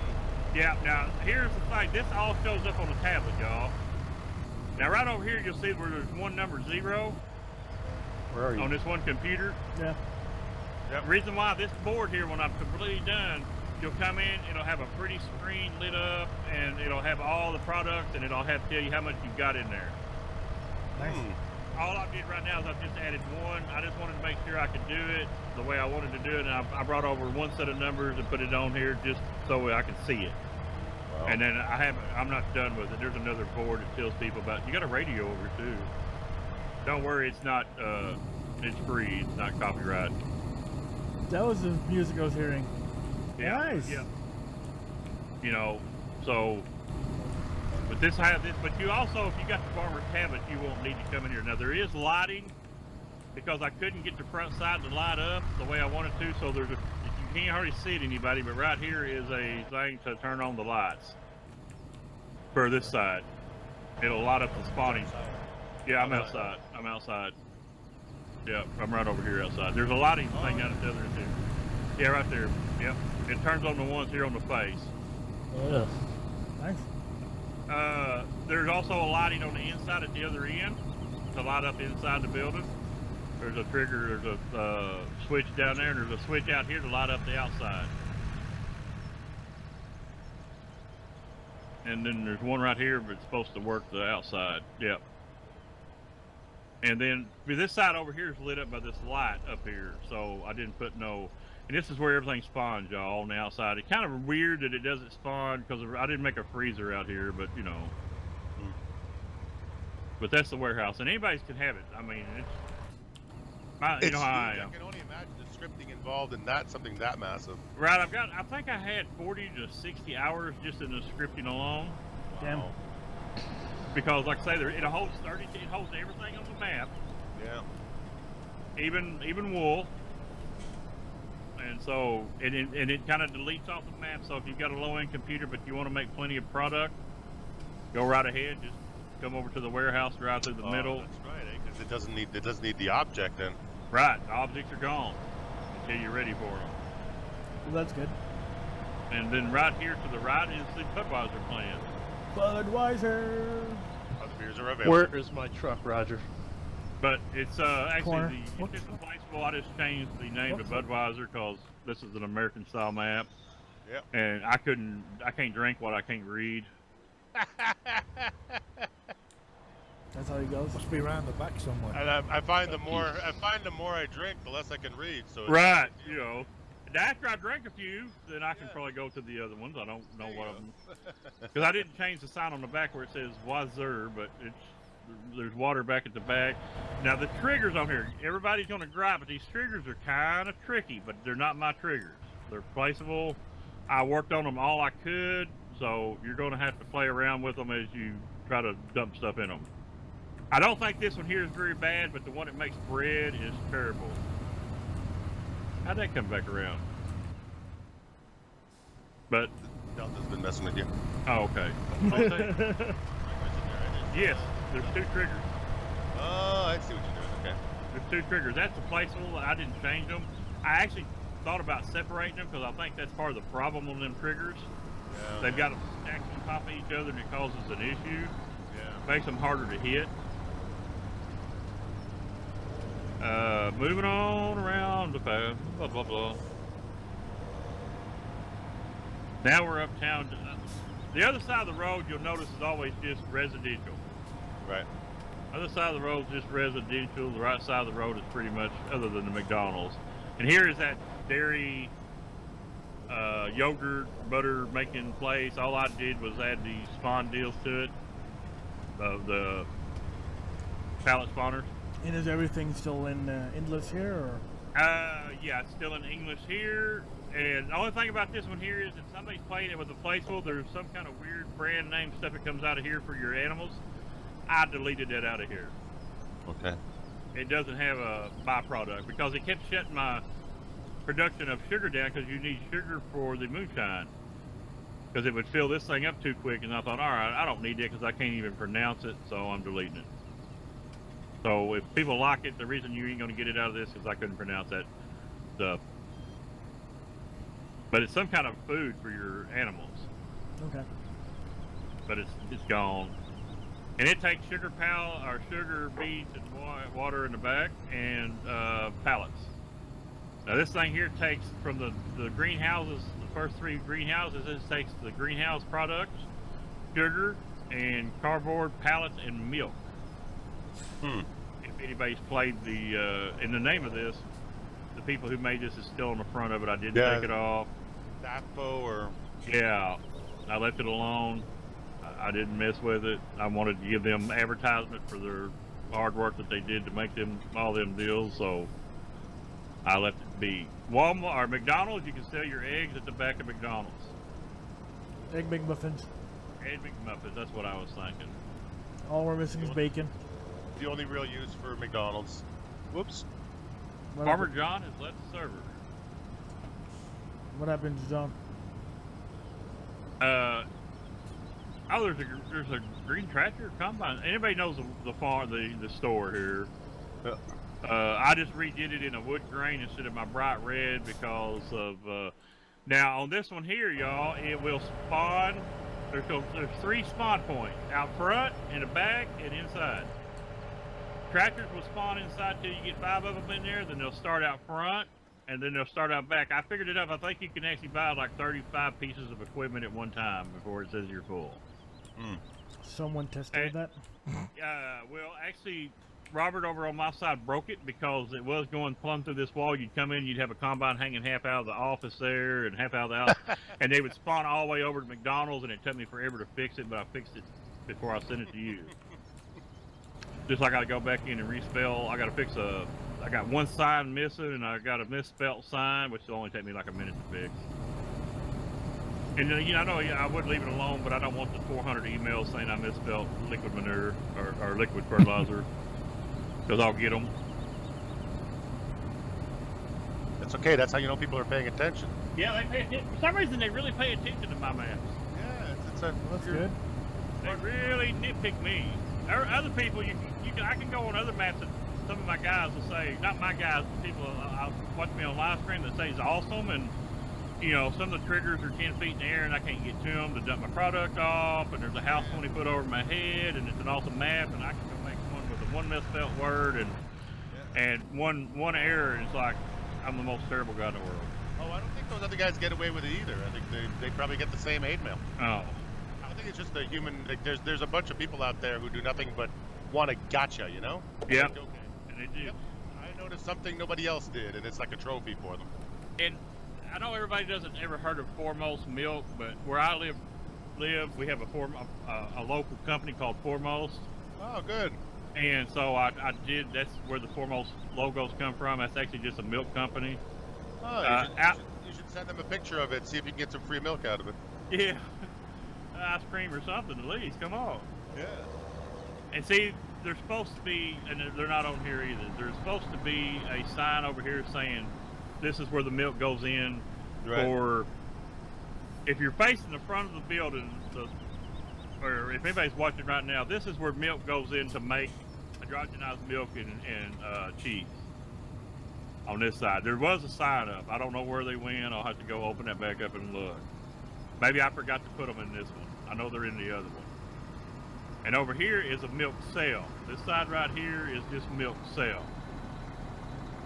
Speaker 6: Yeah. Now here's the thing. This all shows up on the tablet, y'all. Now right over here, you'll see where there's one number 0.
Speaker 4: Where are you?
Speaker 6: On this one computer.
Speaker 1: Yeah.
Speaker 6: The reason why this board here, when I'm completely done, you'll come in, it'll have a pretty screen lit up, and it'll have all the products, and it'll have to tell you how much you've got in there.
Speaker 1: Nice.
Speaker 6: All I did right now is I've just added one. I just wanted to make sure I could do it the way I wanted to do it, and I brought over one set of numbers and put it on here just so I could see it. Wow. And then I'm not done with it. There's another board that tells people about, you got a radio over too. Don't worry, it's not, it's free, it's not copyright.
Speaker 1: That was the music I was hearing.
Speaker 6: Yeah,
Speaker 1: nice.
Speaker 6: Yeah. You know, so, but but you also, if you got the farmer's tablet, you won't need to come in here. Now there is lighting, because I couldn't get the front side to light up the way I wanted to, so there's you can't hardly see it anybody, but right here is a thing to turn on the lights for this side. It'll light up the spawning. Yeah, I'm outside. I'm outside. Yeah, I'm right over here outside. There's a lighting thing down at the other end too. Yeah, right there. Yep. It turns on the ones here on the face.
Speaker 4: Yeah.
Speaker 1: Nice.
Speaker 6: There's also a lighting on the inside at the other end to light up inside the building. There's a trigger, there's a switch down there, and there's a switch out here to light up the outside. And then there's one right here, but it's supposed to work the outside. Yep. And then this side over here is lit up by this light up here, so I didn't put no. And this is where everything spawns, y'all, on the outside. It's kind of weird that it doesn't spawn, because I didn't make a freezer out here, but you know. But that's the warehouse, and anybody can have it. I mean, you know how I am.
Speaker 3: I can only imagine the scripting involved in that, something that massive.
Speaker 6: Right, I think I had 40 to 60 hours just in the scripting alone.
Speaker 1: Damn.
Speaker 6: Because, like I say, it holds 30. It holds everything on the map.
Speaker 3: Yeah.
Speaker 6: even wool. And so, it kind of deletes off the map. So if you've got a low-end computer, but you want to make plenty of product, go right ahead. Just come over to the warehouse, drive through the middle.
Speaker 3: That's right, because it doesn't need the object then.
Speaker 6: Right, the objects are gone until you're ready for them.
Speaker 1: Well, that's good.
Speaker 6: And then right here to the right is the Budweiser plant.
Speaker 1: Budweiser.
Speaker 3: Other beers are available.
Speaker 4: Where is my truck, Roger?
Speaker 6: But it's actually
Speaker 1: Corner.
Speaker 6: it's replaceable. I just changed the name to Budweiser because this is an American style map.
Speaker 3: Yep.
Speaker 6: And I can't drink what I can't read.
Speaker 1: That's how he goes.
Speaker 5: Must be around the back somewhere.
Speaker 3: And I find the more I drink, the less I can read. So
Speaker 6: Right, you know. And after I drink a few, then I can probably go to the other ones. I don't know what of them. Because I didn't change the sign on the back where it says Wazir, but there's water back at the back. Now the triggers on here, everybody's going to gripe, but these triggers are kind of tricky, but they're not my triggers. They're placeable. I worked on them all I could, so you're going to have to play around with them as you try to dump stuff in them. I don't think this one here is very bad, but the one that makes bread is terrible. How'd that come back around? But
Speaker 3: Delta's been messing with you.
Speaker 6: oh, okay. Yes, there's two triggers.
Speaker 3: Oh, I see what you're doing. Okay.
Speaker 6: There's two triggers. That's the placeable. I didn't change them. I actually thought about separating them because I think that's part of the problem on them triggers.
Speaker 3: Yeah.
Speaker 6: They've got them stacked on top of each other and it causes an issue.
Speaker 3: Yeah.
Speaker 6: Makes them harder to hit. Moving on around the path, blah, blah, blah. Now we're uptown. The other side of the road, you'll notice, is always just residential.
Speaker 3: Right.
Speaker 6: Other side of the road is just residential. The right side of the road is pretty much other than the McDonald's. And here is that dairy, yogurt, butter making place. All I did was add these spawn deals to it, the pallet spawners.
Speaker 1: And is everything still in English here, or?
Speaker 6: Yeah, it's still in English here. And the only thing about this one here is if somebody's playing it with a placeable, there's some kind of weird brand name stuff that comes out of here for your animals. I deleted that out of here.
Speaker 3: Okay.
Speaker 6: It doesn't have a byproduct because it kept shutting my production of sugar down because you need sugar for the moonshine. Because it would fill this thing up too quick, and I thought, all right, I don't need that because I can't even pronounce it, so I'm deleting it. So if people like it, the reason you ain't going to get it out of this is I couldn't pronounce that stuff. But it's some kind of food for your animals.
Speaker 1: Okay.
Speaker 6: But it's gone. And it takes sugar beads and water in the back and pallets. Now this thing here takes from the greenhouses, the first 3 greenhouses, it takes the greenhouse products, sugar, and cardboard, pallets, and milk. If anybody's played in the name of this, the people who made this is still on the front of it. I didn't take it off.
Speaker 3: Dafo or...
Speaker 6: Yeah, I left it alone. I didn't mess with it. I wanted to give them advertisement for their hard work that they did to make all them deals, so I left it be. Walmart or McDonald's, you can sell your eggs at the back of McDonald's.
Speaker 1: Egg McMuffins.
Speaker 6: Egg McMuffins, that's what I was thinking.
Speaker 1: All we're missing is bacon.
Speaker 3: The only real use for McDonald's. Whoops.
Speaker 6: FarmerJohn has left the server.
Speaker 1: What happened to John?
Speaker 6: Oh, there's a green tractor combine. Anybody knows the farm, the store here? I just redid it in a wood grain instead of my bright red because of. Now on this one here, y'all, it will spawn. There's 3 spawn points out front, in the back, and inside. Tractors will spawn inside till you get 5 of them in there. Then they'll start out front, and then they'll start out back. I figured it up. I think you can actually buy like 35 pieces of equipment at one time before it says you're full.
Speaker 1: Someone tested that?
Speaker 6: Well, actually, Robert over on my side broke it because it was going plumb through this wall. You'd come in, you'd have a combine hanging half out of the office there and half out of the house, and they would spawn all the way over to McDonald's, and it took me forever to fix it, but I fixed it before I sent it to you. Just like I gotta go back in and respell. I gotta fix I got one sign missing, and I got a misspelt sign, which will only take me like a minute to fix. And you know, I know I would leave it alone, but I don't want the 400 emails saying I misspelled liquid manure or liquid fertilizer, because I'll get them.
Speaker 3: That's okay. That's how you know people are paying attention.
Speaker 6: Yeah, they pay attention. For some reason, they really pay attention to my maps.
Speaker 3: Yeah, it's a.
Speaker 1: Well, that's good.
Speaker 6: They really nitpick me. Other people, I can go on other maps that some of my guys will say, not my guys, but people watch me on live stream that say it's awesome, and you know, some of the triggers are 10 feet in the air and I can't get to them to dump my product off, and there's a house 20 foot over my head, and it's an awesome map, and I can go make one with a one misspelled word and one error, and it's like I'm the most terrible guy in the world.
Speaker 3: Oh, I don't think those other guys get away with it either. I think they probably get the same hate mail.
Speaker 6: Oh.
Speaker 3: I think it's just a human. Like, there's a bunch of people out there who do nothing but want to gotcha, you know?
Speaker 6: Yeah.
Speaker 3: Like, okay.
Speaker 6: And they do.
Speaker 3: Yep. I noticed something nobody else did, and it's like a trophy for them.
Speaker 6: And I know everybody doesn't ever heard of Foremost Milk, but where I live, we have a local company called Foremost.
Speaker 3: Oh, good.
Speaker 6: And so I did. That's where the Foremost logos come from. That's actually just a milk company.
Speaker 3: Oh, you should send them a picture of it. See if you can get some free milk out of it.
Speaker 6: Yeah. Ice cream or something at least. Come on.
Speaker 3: Yeah.
Speaker 6: And see, there's supposed to be, and they're not on here either. There's supposed to be a sign over here saying, "This is where the milk goes in."
Speaker 3: Right.
Speaker 6: Or if you're facing the front of the building, or if anybody's watching right now, this is where milk goes in to make hydrogenized milk and cheese. On this side, there was a sign up. I don't know where they went. I'll have to go open that back up and look. Maybe I forgot to put them in this one. I know they're in the other one. And over here is a milk cell. This side right here is just milk cell.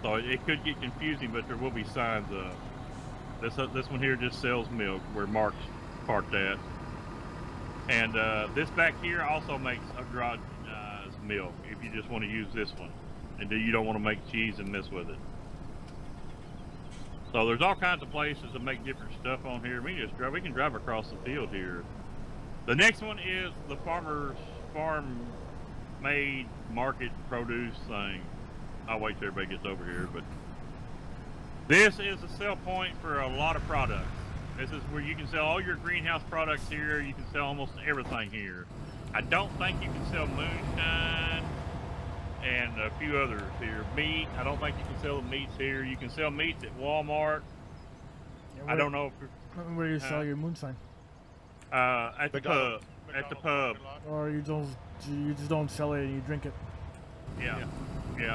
Speaker 6: So it could get confusing, but there will be signs up. This one here just sells milk, where Mark's parked at. And this back here also makes hydrogenized milk, if you just want to use this one. And you don't want to make cheese and mess with it. So there's all kinds of places that make different stuff on here. We can drive across the field here. The next one is the farmer's farm-made market produce thing. I'll wait till everybody gets over here, but this is a sell point for a lot of products. This is where you can sell all your greenhouse products here. You can sell almost everything here. I don't think you can sell moonshine and a few others here. Meat, I don't think you can sell the meats here. You can sell meats at Walmart.
Speaker 1: Yeah,
Speaker 6: I don't know if
Speaker 1: where you sell your moonshine.
Speaker 6: at the pub. At the pub.
Speaker 1: Or you just don't sell it and you drink it.
Speaker 6: Yeah,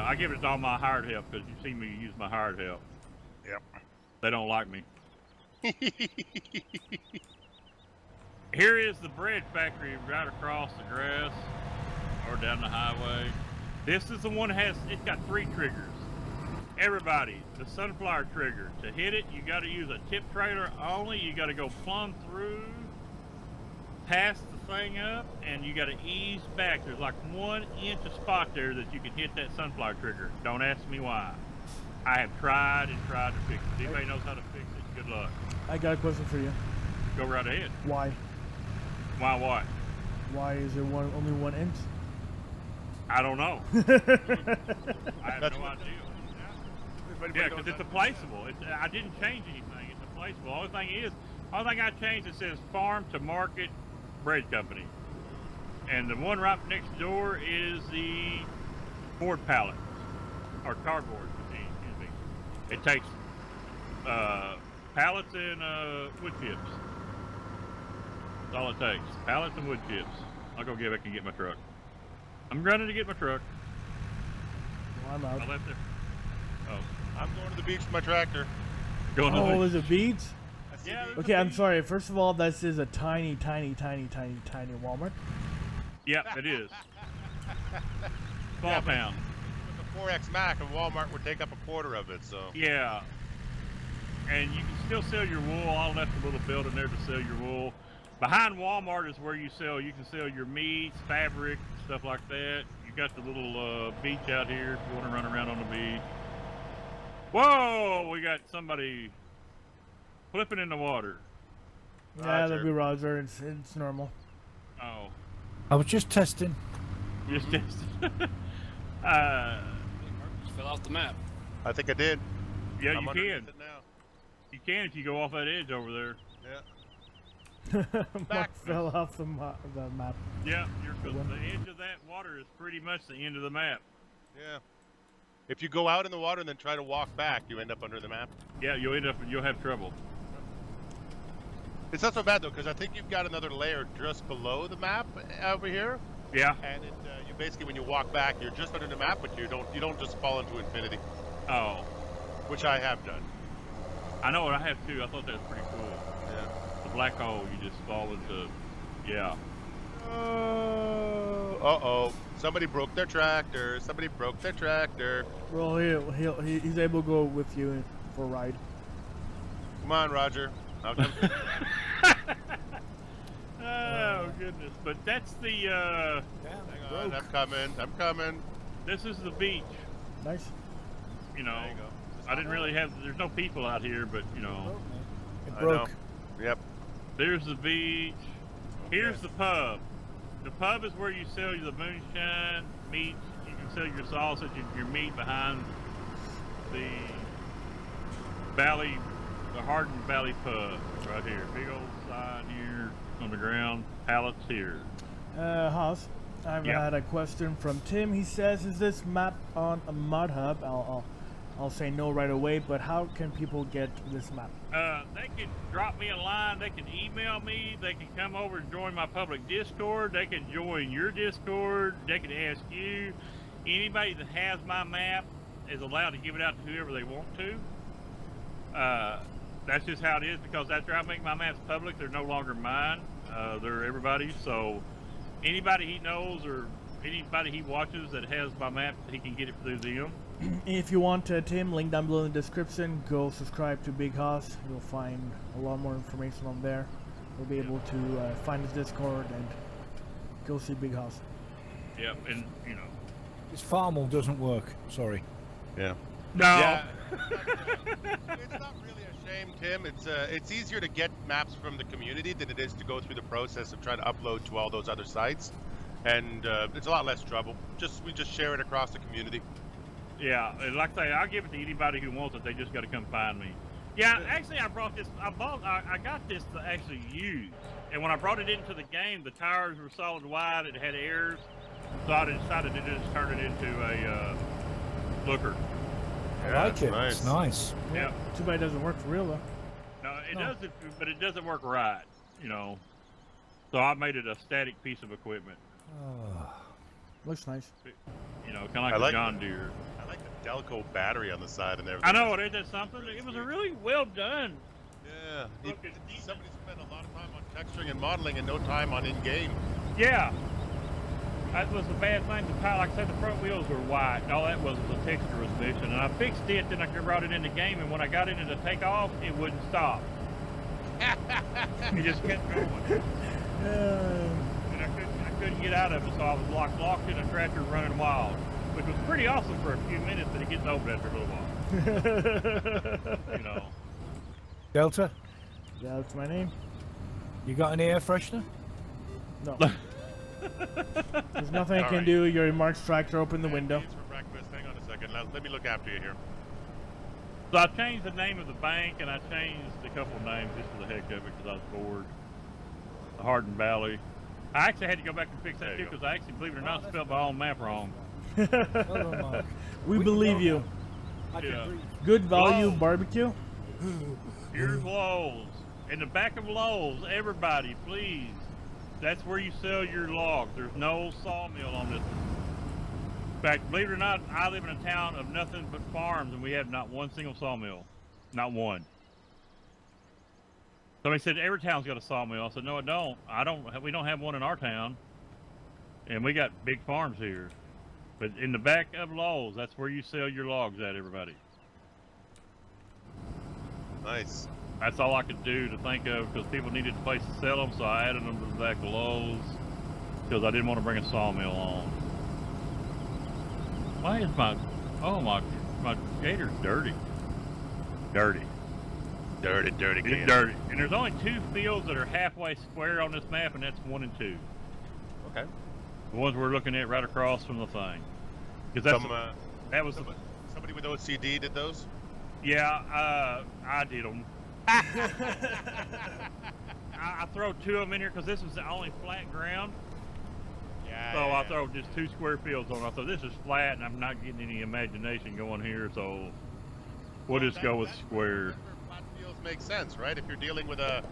Speaker 6: I give it to all my hired help because you see me use my hired help.
Speaker 3: Yep.
Speaker 6: They don't like me. Here is the bread factory right across the grass or down the highway. This is the one that it's got 3 triggers. Everybody, the sunflower trigger, to hit it, you gotta use a tip trailer only. You gotta go plumb through, pass the thing up, and you gotta ease back. There's like 1 inch of spot there that you can hit that sunflower trigger. Don't ask me why. I have tried and tried to fix it. If anybody knows how to fix it, good luck.
Speaker 1: I got a question for you.
Speaker 6: Go right ahead.
Speaker 1: Why?
Speaker 6: Why what?
Speaker 1: Why is it only 1 inch?
Speaker 6: I don't know. I have
Speaker 3: That's
Speaker 6: no
Speaker 3: what-
Speaker 6: idea. Yeah, because it's a placeable. I didn't change anything. It's a placeable. The only thing I changed, it says Farm to Market Bread Company. And the one right next door is the board pallet, or cardboard, excuse me. It takes pallets and wood chips. That's all it takes. Pallets and wood chips. I'll go back and get my truck. I'm running to get my truck.
Speaker 1: Well, I'm out.
Speaker 6: I left it. Oh.
Speaker 3: I'm going to the beach with my tractor.
Speaker 6: Going
Speaker 1: Oh,
Speaker 6: on.
Speaker 1: is it beads?
Speaker 6: Yeah.
Speaker 1: Okay, I'm sorry. First of all, this is a tiny Walmart.
Speaker 6: Yep, it is. Small
Speaker 3: Yeah, but-
Speaker 6: town.
Speaker 3: With the 4X Mac, and Walmart would take up a quarter of it, so.
Speaker 6: Yeah. And you can still sell your wool. I left a little building there to sell your wool. Behind Walmart is where you can sell your meats, fabric, stuff like that. You got the little beach out here if you want to run around on the beach. Whoa, we got somebody flipping in the water.
Speaker 1: Yeah,
Speaker 3: Roger.
Speaker 1: that'd be Roger. It's normal.
Speaker 6: Oh,
Speaker 5: I was just testing.
Speaker 6: just
Speaker 2: Just fell off the map.
Speaker 3: I think I did.
Speaker 6: yeah,
Speaker 3: I'm
Speaker 6: you
Speaker 3: underneath
Speaker 6: can.
Speaker 3: it now.
Speaker 6: You can if you go off that edge over there.
Speaker 3: Yeah.
Speaker 1: Mark
Speaker 3: Back.
Speaker 1: fell off the map.
Speaker 6: Yeah, the edge of that water is pretty much the end of the map.
Speaker 3: Yeah. If you go out in the water and then try to walk back, you end up under the map.
Speaker 6: Yeah, you'll have trouble.
Speaker 3: It's not so bad though, because I think you've got another layer just below the map over here.
Speaker 6: Yeah.
Speaker 3: And you basically, when you walk back, you're just under the map, but you don't just fall into infinity.
Speaker 6: Oh.
Speaker 3: Which I have done.
Speaker 6: I know what I have too. I thought that was pretty cool.
Speaker 3: Yeah.
Speaker 6: The black hole, you just fall into. Yeah.
Speaker 3: Uh-oh. Somebody broke their tractor. Somebody broke their tractor.
Speaker 1: Well, he's able to go with you for a ride.
Speaker 3: Come on, Roger. I'll come.
Speaker 6: Oh goodness! But that's the.
Speaker 3: Hang on, I'm coming.
Speaker 6: This is the beach.
Speaker 1: Nice.
Speaker 6: You know.
Speaker 3: There you go.
Speaker 6: I didn't really have. There's no people out here, but you know.
Speaker 1: It
Speaker 3: I
Speaker 1: broke.
Speaker 3: know. Yep.
Speaker 6: There's the beach. Here's the pub. The pub is where you sell the moonshine, meat. You can sell your sausage and your meat behind the Valley, the Hardened Valley pub right here. Big old sign here on the ground. Pallets here.
Speaker 1: Haas, I've
Speaker 6: Yeah.
Speaker 1: had a question from Tim. He says, "Is this map on a mod hub?" I'll say no right away. But how can people get this map?
Speaker 6: They can drop me a line. They can email me. They can come over and join my public Discord. They can join your Discord. They can ask you. Anybody that has my map is allowed to give it out to whoever they want to. That's just how it is, because after I make my maps public, they're no longer mine. They're everybody's. So anybody he knows or anybody he watches that has my map, he can get it through them.
Speaker 1: If you want Tim, link down below in the description. Go subscribe to Big Hoss. You'll find a lot more information on there. You'll be able to find his Discord and go see Big Hoss.
Speaker 6: Yep, and you know.
Speaker 5: This farmal doesn't work. Sorry.
Speaker 3: Yeah.
Speaker 6: No.
Speaker 3: Yeah. It's not really a shame, Tim. It's easier to get maps from the community than it is to go through the process of trying to upload to all those other sites, and it's a lot less trouble. We just share it across the community.
Speaker 6: Yeah, and like I say, I'll give it to anybody who wants it. They just got to come find me. Yeah, actually, I got this to actually use, and when I brought it into the game, the tires were solid wide. It had airs, so I decided to just turn it into a looker.
Speaker 5: I like it.
Speaker 3: Nice.
Speaker 5: It's nice.
Speaker 6: Yeah.
Speaker 1: Too bad it doesn't work for real though.
Speaker 6: No, it doesn't, but it doesn't work right. You know, so I made it a static piece of equipment.
Speaker 1: Looks nice.
Speaker 6: You know, kind of like a John Deere.
Speaker 3: I like the Delco battery on the side and everything.
Speaker 6: I know, isn't that something? It was a really well done.
Speaker 3: Yeah. Somebody spent a lot of time on texturing and modeling and no time on in-game.
Speaker 6: Yeah. That was the bad thing. Like I said, the front wheels were white. All that was a texture was missing. And I fixed it, then I brought it in the game, and when I got into the takeoff, it wouldn't stop. It just kept going. And I couldn't get out of it, so I was locked in a tractor running wild, which was pretty awesome for a few minutes, but it gets over after a little while. You know.
Speaker 5: Delta,
Speaker 1: Yeah, that's my name.
Speaker 5: you got any air freshener?
Speaker 1: No. There's nothing I can
Speaker 3: Alright.
Speaker 1: do. You're in Mark's tractor. Open the window.
Speaker 3: Needs for breakfast. Hang on a second. Let me look after you here.
Speaker 6: So I changed the name of the bank, and I changed a couple of names just for the heck of it because I was bored. The Hardened Valley. I actually had to go back and fix that too because I actually, believe it or not, spelled my own map wrong.
Speaker 5: Well done, Mark.
Speaker 1: We believe you.
Speaker 5: I can
Speaker 6: Yeah.
Speaker 5: breathe.
Speaker 1: Good value
Speaker 6: Whoa.
Speaker 1: barbecue.
Speaker 6: Here's Lowe's. In the back of Lowe's, everybody, please. That's where you sell your logs. There's no sawmill on this one. In fact, believe it or not, I live in a town of nothing but farms, and we have not one single sawmill. Not one. Somebody said every town's got a sawmill. I said, no, it don't. We don't have one in our town. And we got big farms here. But in the back of Lowe's, that's where you sell your logs at, everybody.
Speaker 3: Nice.
Speaker 6: That's all I could do to think of because people needed a place to sell them, so I added them to the back of Lowe's because I didn't want to bring a sawmill on. Why is my gator's dirty? Dirty.
Speaker 3: Dirty
Speaker 6: It's
Speaker 3: can.
Speaker 6: dirty. And there's only 2 fields that are halfway square on this map, and that's 1 and 2.
Speaker 3: Okay.
Speaker 6: The ones we're looking at right across from the thing. Because that was
Speaker 3: somebody with OCD did those?
Speaker 6: yeah, I did them. I throw 2 of them in here because this was the only flat ground,
Speaker 3: Yeah,
Speaker 6: So
Speaker 3: yeah,
Speaker 6: I throw just 2 square fields on. I thought this is flat, and I'm not getting any imagination going here, so we'll just go with square.
Speaker 3: That's where flat fields make sense, right? If you're dealing with a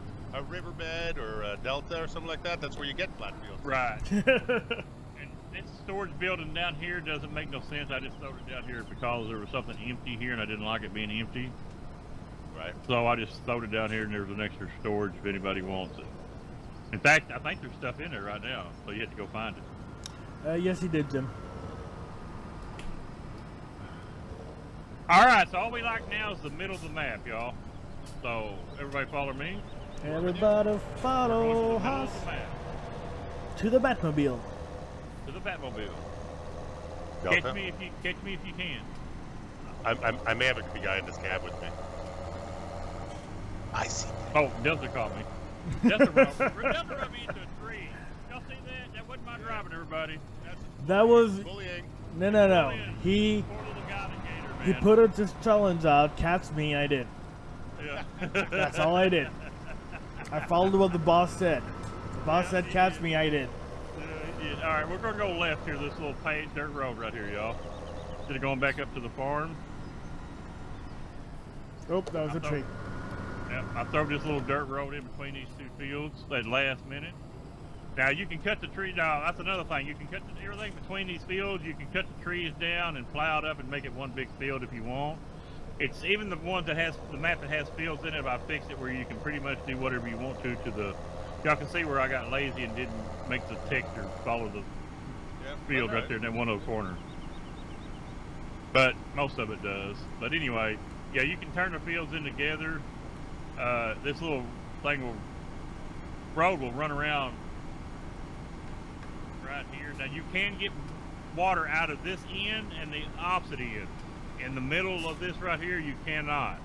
Speaker 3: riverbed or a delta or something like that, that's where you get flat fields.
Speaker 6: Right. And this storage building down here doesn't make no sense. I just throwed it down here because there was something empty here, and I didn't like it being empty.
Speaker 3: Right.
Speaker 6: So I just throwed it down here, and there's an extra storage if anybody wants it. In fact, I think there's stuff in there right now, so you have to go find it.
Speaker 1: Yes, he did, Jim.
Speaker 6: All right, so all we like now is the middle of the map, y'all. So everybody follow me.
Speaker 1: Everybody follow us to the Batmobile.
Speaker 6: To the Batmobile.
Speaker 3: Delta?
Speaker 6: Catch me if you can.
Speaker 3: I may have a guy in this cab with me. I see.
Speaker 6: Oh, Delta caught me. Delta rubbed me into a tree. Y'all see that? That wasn't my driving, everybody.
Speaker 1: That was
Speaker 3: Bullying.
Speaker 1: no.
Speaker 6: Bullying.
Speaker 1: He
Speaker 6: Poor little guy, the gator,
Speaker 1: he
Speaker 6: man.
Speaker 1: put this challenge out. Catch me, I did.
Speaker 6: Yeah.
Speaker 1: That's all I did. I followed what the boss said. The boss said, "Catch me," I did.
Speaker 6: Yeah. All right, we're gonna go left here. This little paved dirt road right here, y'all. Instead of going back up to the farm.
Speaker 1: Oh, that was a tree.
Speaker 6: Yep, I throw this little dirt road in between these 2 fields at last minute. Now you can cut the tree down. That's another thing. You can cut everything between these fields. You can cut the trees down and plow it up and make it one big field if you want. It's even the ones that has the map that has fields in it. I fixed it where you can pretty much do whatever you want to the. Y'all can see where I got lazy and didn't make the texture follow the field right there in that one little corner. But most of it does. But anyway, yeah, you can turn the fields in together. This little road will run around right here. Now you can get water out of this end and the opposite end. In the middle of this right here, you cannot.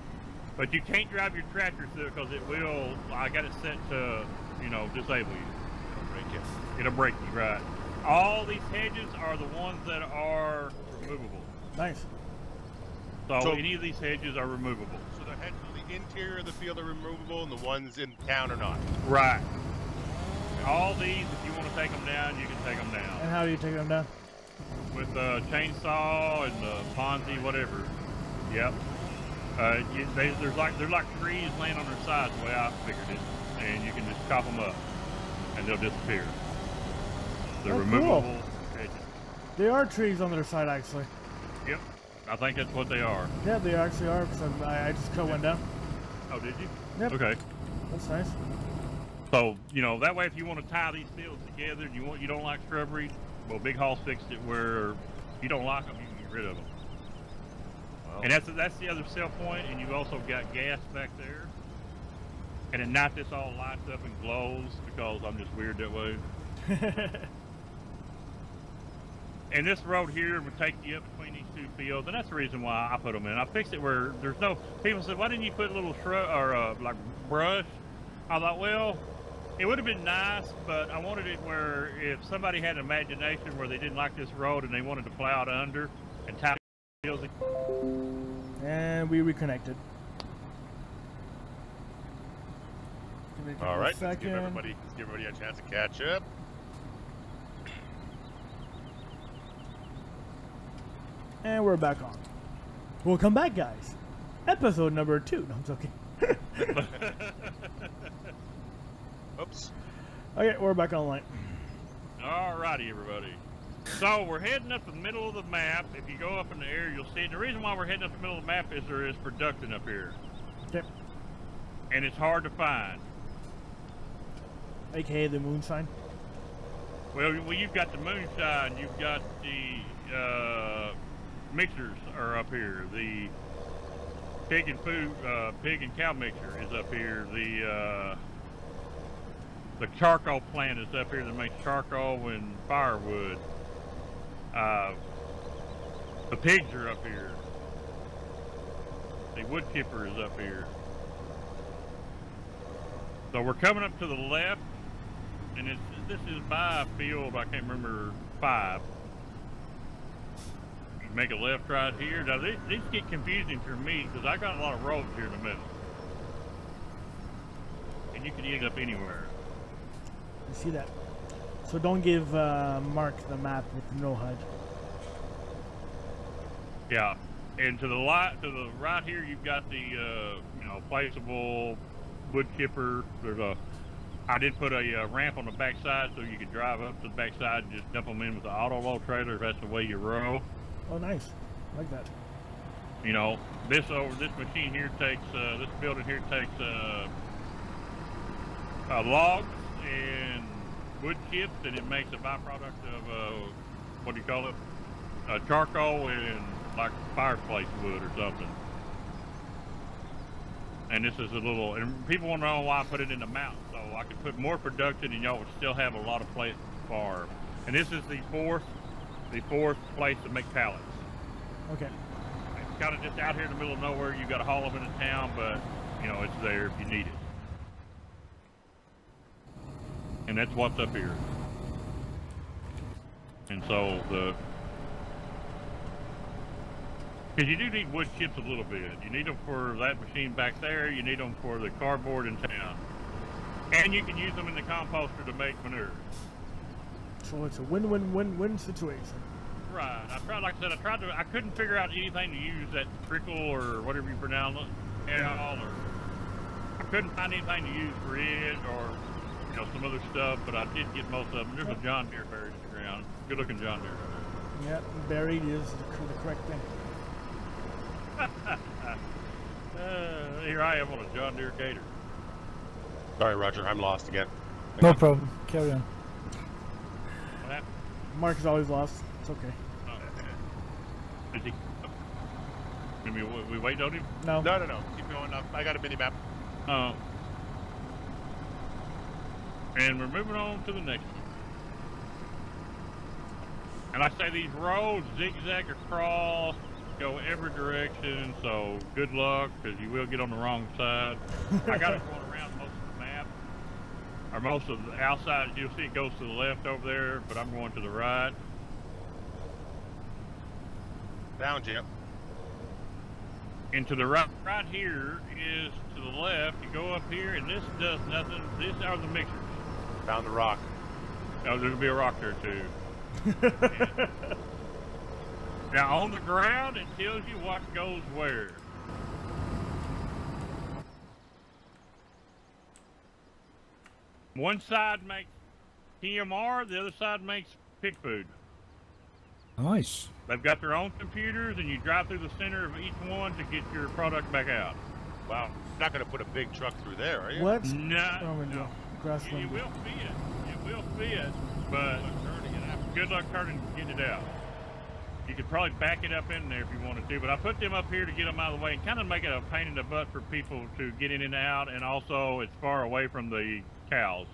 Speaker 6: But you can't drive your tractor through it because it will. I got it set to, disable you.
Speaker 3: It'll break you.
Speaker 6: It'll break you, right? All these hedges are the ones that are removable.
Speaker 1: Nice.
Speaker 6: So any of these hedges are removable.
Speaker 3: So the hedges in the interior of the field are removable, and the ones in town are not.
Speaker 6: Right. All these, if you want to take them down, you can take them down.
Speaker 1: And how do you take them down?
Speaker 6: With a chainsaw and Ponzi, whatever. Yep. There's like trees laying on their sides, the way I figured it, and you can just chop them up, and they'll disappear. They're removable hedges.
Speaker 1: There are trees on their side, actually.
Speaker 6: Yep. I think that's what they are.
Speaker 1: Yeah, they actually are. Because I just cut one down.
Speaker 6: Oh, did you?
Speaker 1: Yep.
Speaker 6: Okay.
Speaker 1: That's nice.
Speaker 6: So that way, if you want to tie these fields together, and you don't like shrubbery, well, Big Hoss fixed it where if you don't like them, you can get rid of them. Wow. And that's the other sell point, and you've also got gas back there. And at night, this all lights up and glows because I'm just weird that way. And this road here would take you up between these 2 fields, and that's the reason why I put them in. I fixed it where there's no. People said, "Why didn't you put a little shrub or like brush?" I thought, well, it would have been nice, but I wanted it where if somebody had an imagination where they didn't like this road and they wanted to plow it under and tie fields.
Speaker 1: And we reconnected.
Speaker 3: All right, let's give everybody a chance to catch up.
Speaker 1: And we're back on. Welcome back, guys. Episode number 2. No, I'm joking.
Speaker 3: Oops.
Speaker 1: Okay, we're back online.
Speaker 6: Alrighty, everybody. So we're heading up the middle of the map. If you go up in the air, you'll see. And the reason why we're heading up the middle of the map is there is production up here.
Speaker 1: Okay.
Speaker 6: And it's hard to find.
Speaker 1: AKA the moonshine.
Speaker 6: Well, you've got the moonshine. You've got the mixers are up here. The pig and cow mixture is up here. The charcoal plant is up here that makes charcoal and firewood. The pigs are up here. The wood chipper is up here. So we're coming up to the left, and this is by a field, I can't remember, 5. You make a left right here. Now these get confusing for me because I got a lot of roads here in the middle. And you can end up anywhere.
Speaker 1: You see that? So don't give Mark the map with no HUD.
Speaker 6: Yeah, and to the right here, you've got the you know, placeable wood chipper. I did put a ramp on the backside so you could drive up to the backside and just dump them in with the auto load trailer if that's the way you roll.
Speaker 1: Oh, nice. I like that.
Speaker 6: You know, this machine here takes this building here takes logs and wood chips, and it makes a byproduct of what do you call it? Charcoal and like fireplace wood or something. And this is a little, and people want to know why I put it in the mountain, so I could put more production and y'all would still have a lot of place to farm. And this is the fourth place to make pallets.
Speaker 1: Okay.
Speaker 6: It's kind of just out here in the middle of nowhere. You got to haul them into town, but you know, it's there if you need it. And that's what's up here. And so because you do need wood chips a little bit. You need them for that machine back there. You need them for the cardboard in town. And you can use them in the composter to make manure.
Speaker 1: So it's a win-win-win-win situation.
Speaker 6: Right. I couldn't figure out anything to use that trickle or whatever you pronounce it. I couldn't find anything to use for it or, you know, some other stuff, but I did get most of them. There's a John Deere buried in the ground. Good looking John Deere.
Speaker 1: Yeah, buried is the correct thing.
Speaker 6: Here I am on a John Deere Gator.
Speaker 3: Sorry, Roger, I'm lost again.
Speaker 5: No problem. Carry on.
Speaker 6: What happened?
Speaker 1: Mark is always lost. It's okay.
Speaker 6: Is he? We wait on him?
Speaker 1: No.
Speaker 3: No. Keep going up. I got a mini map.
Speaker 6: And we're moving on to the next one. And I say these roads zigzag across, go every direction, so good luck, because you will get on the wrong side. I got it going around most of the map, or most of the outside. You'll see it goes to the left over there, but I'm going to the right.
Speaker 3: Down, Jim.
Speaker 6: And to the right here is to the left. You go up here, and this does nothing. These are the mixers.
Speaker 3: Found the rock.
Speaker 6: Oh, there'll be a rock there too. Now on the ground, it tells you what goes where. One side makes TMR, the other side makes pig food.
Speaker 5: Nice.
Speaker 6: They've got their own computers, and you drive through the center of each one to get your product back out.
Speaker 3: Wow. You're not going to put a big truck through there, are you?
Speaker 1: What?
Speaker 6: No.
Speaker 1: Oh,
Speaker 6: no.
Speaker 1: Grassland.
Speaker 6: It will fit. It will fit, but good luck turning to get it out. You could probably back it up in there if you wanted to, but I put them up here to get them out of the way and kind of make it a pain in the butt for people to get in and out, and also it's far away from the cows.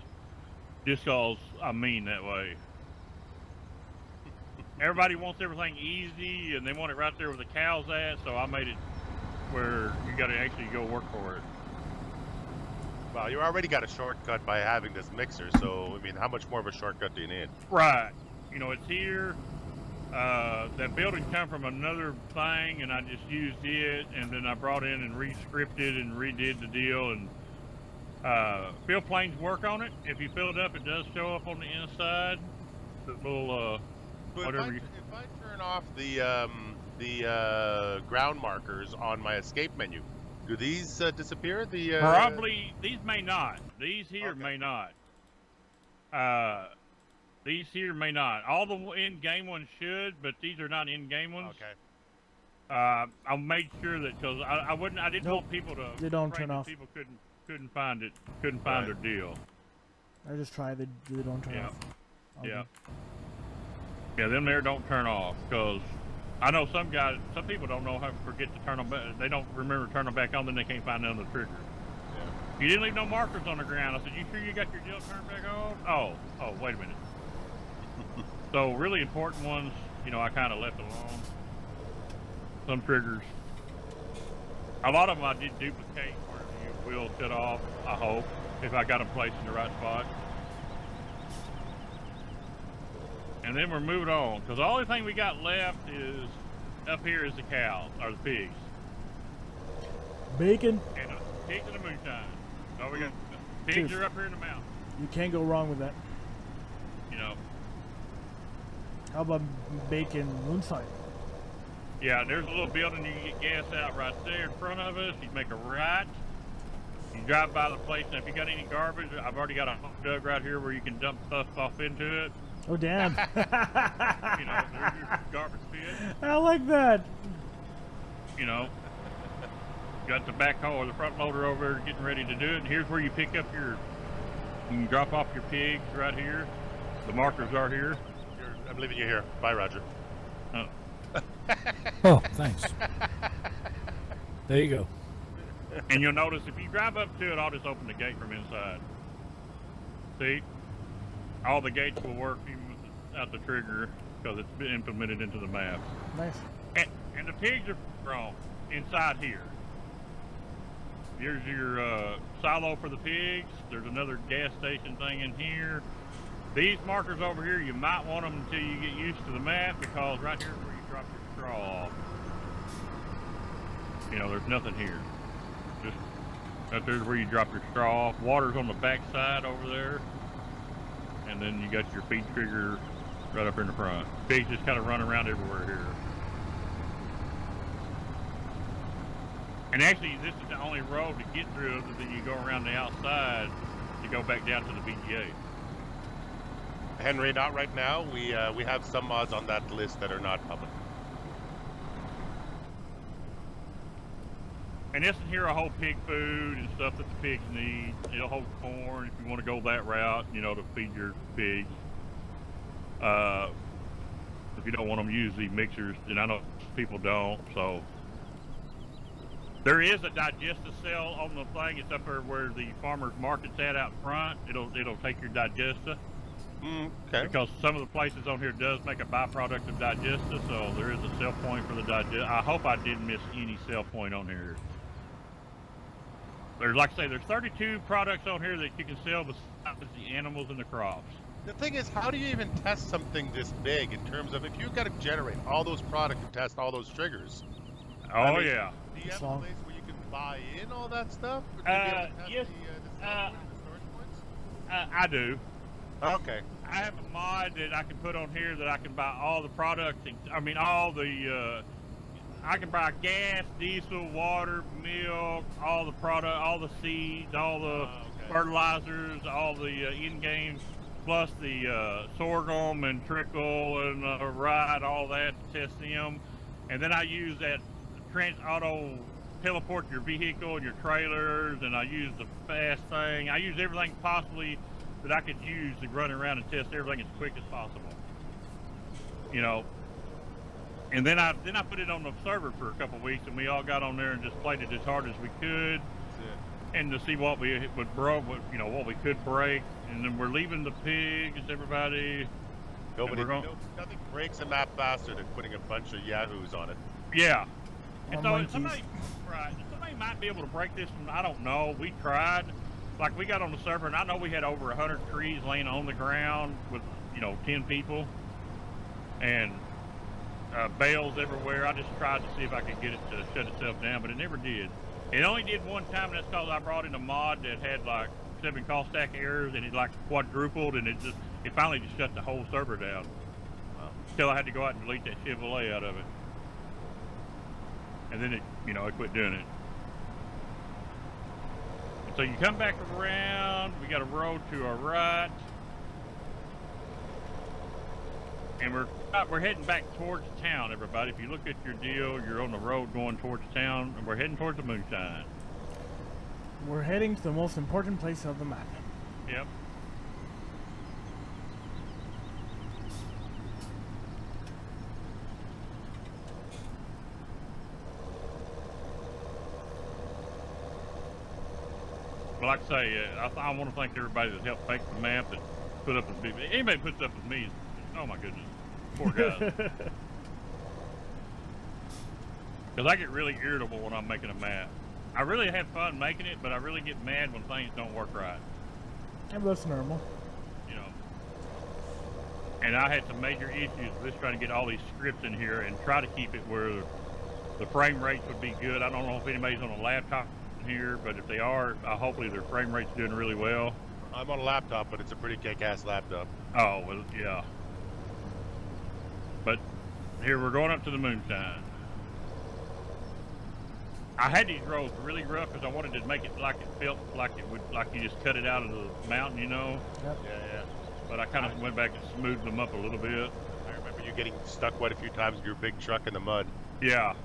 Speaker 6: Just cause I mean that way. Everybody wants everything easy, and they want it right there where the cows at, so I made it where you got to actually go work for it.
Speaker 3: Well, you already got a shortcut by having this mixer, so, I mean, how much more of a shortcut do you need?
Speaker 6: Right. You know, it's here. That building come from another thing, and I just used it, and then I brought in and re-scripted and redid the deal, and fill planes work on it. If you fill it up, it does show up on the inside. The little,
Speaker 3: But
Speaker 6: whatever
Speaker 3: if I turn off the ground markers on my escape menu, do these disappear?
Speaker 6: Probably, these may not. These here
Speaker 3: Okay.
Speaker 6: may not. These here may not. All the in-game ones should, but these are not in-game ones.
Speaker 3: Okay.
Speaker 6: I'll make sure that, because I didn't
Speaker 1: Nope.
Speaker 6: want people to.
Speaker 1: They don't
Speaker 6: afraid
Speaker 1: turn
Speaker 6: that
Speaker 1: off.
Speaker 6: People couldn't find it. Couldn't find their deal.
Speaker 1: I just tried. They don't turn
Speaker 6: Yeah.
Speaker 1: off.
Speaker 6: Yeah. Yeah, them there don't turn off, because I know some people don't know how to forget to turn them back. They don't remember to turn them back on, then they can't find them on the trigger.
Speaker 3: Yeah.
Speaker 6: You didn't leave no markers on the ground. I said, you sure you got your deal turned back on? Oh, wait a minute. So really important ones, you know, I kind of left alone. Some triggers. A lot of them I did duplicate where you will shut off, I hope, if I got them placed in the right spot. And then we're moving on, because the only thing we got left is up here is the cows, or the pigs.
Speaker 1: Bacon.
Speaker 6: And the pigs in the moonshine. So we got pigs are up here in the mountain.
Speaker 1: You can't go wrong with that.
Speaker 6: You know,
Speaker 1: How about bacon moonshine?
Speaker 6: Yeah, there's a little building you can get gas out right there in front of us. You make a right. You drive by the place, and if you got any garbage, I've already got a hot dug right here where you can dump stuff off into it.
Speaker 1: Oh, damn.
Speaker 6: You know, there's your garbage pit.
Speaker 1: I like that.
Speaker 6: You know, got the backhoe or the front loader over there getting ready to do it. And here's where you pick up your, you can drop off your pigs right here. The markers are here.
Speaker 3: I'm leaving you here. Bye, Roger.
Speaker 6: Oh.
Speaker 5: Oh, thanks. There you go.
Speaker 6: And you'll notice if you drive up to it, I'll just open the gate from inside. See? All the gates will work even without the trigger because it's been implemented into the map.
Speaker 1: Nice.
Speaker 6: And the pigs are grown inside here. Here's your silo for the pigs. There's another gas station thing in here. These markers over here, you might want them until you get used to the map because right here is where you drop your straw off. You know, there's nothing here. Just right there's where you drop your straw off. Water's on the back side over there. And then you got your feed trigger right up in the front. Pigs just kind of run around everywhere here. And actually, this is the only road to get through other than you go around the outside to go back down to the BGA.
Speaker 3: Henry, not right now. We have some mods on that list that are not public.
Speaker 6: And this is here a whole pig food and stuff that the pigs need. It'll hold corn if you want to go that route, you know, to feed your pigs. If you don't want them to use the mixers, and I know people don't, so. There is a digestive cell on the thing. It's up there where the farmer's market's at out front. It'll take your digestive.
Speaker 3: Okay.
Speaker 6: Because some of the places on here does make a byproduct of digestive, so there is a sell point for the digestive. I hope I didn't miss any sell point on here. There's, like I say, there's 32 products on here that you can sell besides the animals and the crops.
Speaker 3: The thing is, how do you even test something this big in terms of if you've got to generate all those products and test all those triggers?
Speaker 6: Oh, yeah.
Speaker 3: Do you have a place where you can buy in all that stuff? Or
Speaker 6: Yes.
Speaker 3: the storage points?
Speaker 6: I do.
Speaker 3: Okay.
Speaker 6: I have a mod that I can put on here that I can buy all the products. I mean, all the, I can buy gas, diesel, water, milk, all the product, all the seeds, all the fertilizers, all the in-game, plus the sorghum and trickle and ride, all that to test them. And then I use that auto teleport your vehicle and your trailers, and I use the fast thing. I use everything possibly that I could use to run around and test everything as quick as possible. You know. And then I put it on the server for a couple of weeks, and we all got on there and just played it as hard as we could, and to see what we would broke, what we could break. And then we're leaving the pigs, everybody.
Speaker 3: Nothing breaks a map faster than putting a bunch of yahoos on it.
Speaker 6: Yeah. And so somebody might be able to break this one. I don't know. We tried. Like, we got on the server, and I know we had over 100 trees laying on the ground with, 10 people. And bales everywhere. I just tried to see if I could get it to shut itself down, but it never did. It only did one time, and that's because I brought in a mod that had, like, 7 call stack errors, and it, like, quadrupled, and it finally just shut the whole server down. Until I had to go out and delete that Chevrolet out of it. And then it quit doing it. And so you come back around, we got a road to our right. And we're heading back towards town, everybody. If you look at your deal, you're on the road going towards town, and we're heading towards the moonshine.
Speaker 1: We're heading to the most important place of the map.
Speaker 6: Yep. But like I say, I want to thank everybody that helped make the map, that put up with me. Anybody that puts up with me, oh my goodness, poor guys. Because I get really irritable when I'm making a map. I really have fun making it, but I really get mad when things don't work right.
Speaker 1: Yeah, that's normal.
Speaker 6: And I had some major issues with just trying to get all these scripts in here and try to keep it where the frame rates would be good. I don't know if anybody's on a laptop here, but if they are, hopefully their frame rate's doing really well.
Speaker 3: I'm on a laptop, but it's a pretty kick-ass laptop.
Speaker 6: Oh, well, yeah. Here, we're going up to the moonshine. I had these roads really rough because I wanted to make it like it felt like it would, like you just cut it out of the mountain, you know?
Speaker 1: Yep.
Speaker 3: Yeah.
Speaker 6: But I kind of went back and smoothed them up a little bit.
Speaker 3: I remember you getting stuck quite a few times with your big truck in the mud.
Speaker 6: Yeah.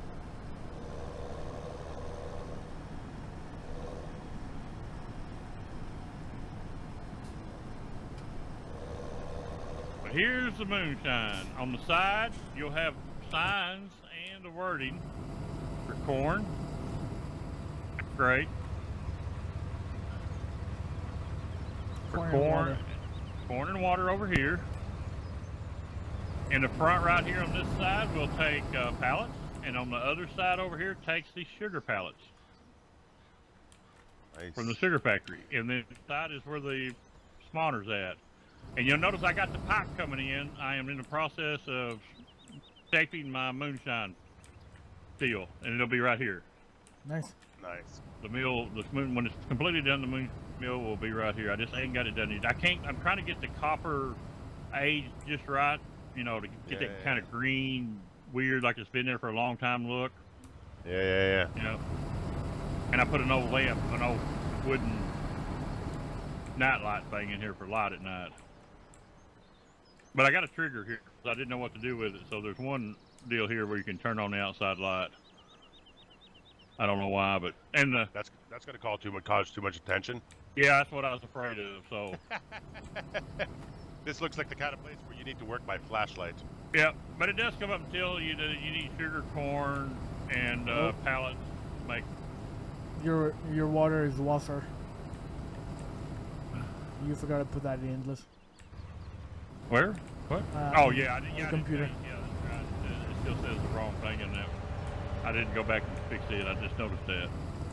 Speaker 6: But here's the moonshine. On the side, you'll have signs and the wording for corn. Great. For corn and water over here. In the front right here on this side, we'll take pallets, and on the other side over here takes the sugar pallets.
Speaker 3: Nice.
Speaker 6: From the sugar factory. And then the side is where the spawner's at. And you'll notice I got the pipe coming in. I am in the process of shaping my moonshine steel, and it'll be right here.
Speaker 1: Nice.
Speaker 3: Nice.
Speaker 6: The mill, when it's completely done, the mill will be right here. I just ain't got it done yet. I'm trying to get the copper age just right, you know, to get that kind of green, weird, like it's been there for a long time look.
Speaker 3: Yeah.
Speaker 6: You know. And I put an old lamp, an old wooden night light thing in here for light at night. But I got a trigger here, because I didn't know what to do with it. So there's one deal here where you can turn on the outside light. I don't know why, but
Speaker 3: that's going to cause too much attention.
Speaker 6: Yeah, that's what I was afraid of. So
Speaker 3: this looks like the kind of place where you need to work by flashlight.
Speaker 6: Yeah, but it does come up until you need sugar, corn, and pallets to make.
Speaker 1: Your water is wasser. You forgot to put that in endless.
Speaker 6: Where? What? Oh yeah,
Speaker 1: the computer.
Speaker 6: Yeah, that's right. It still says the wrong thing in there. I didn't go back and fix it. I just noticed that.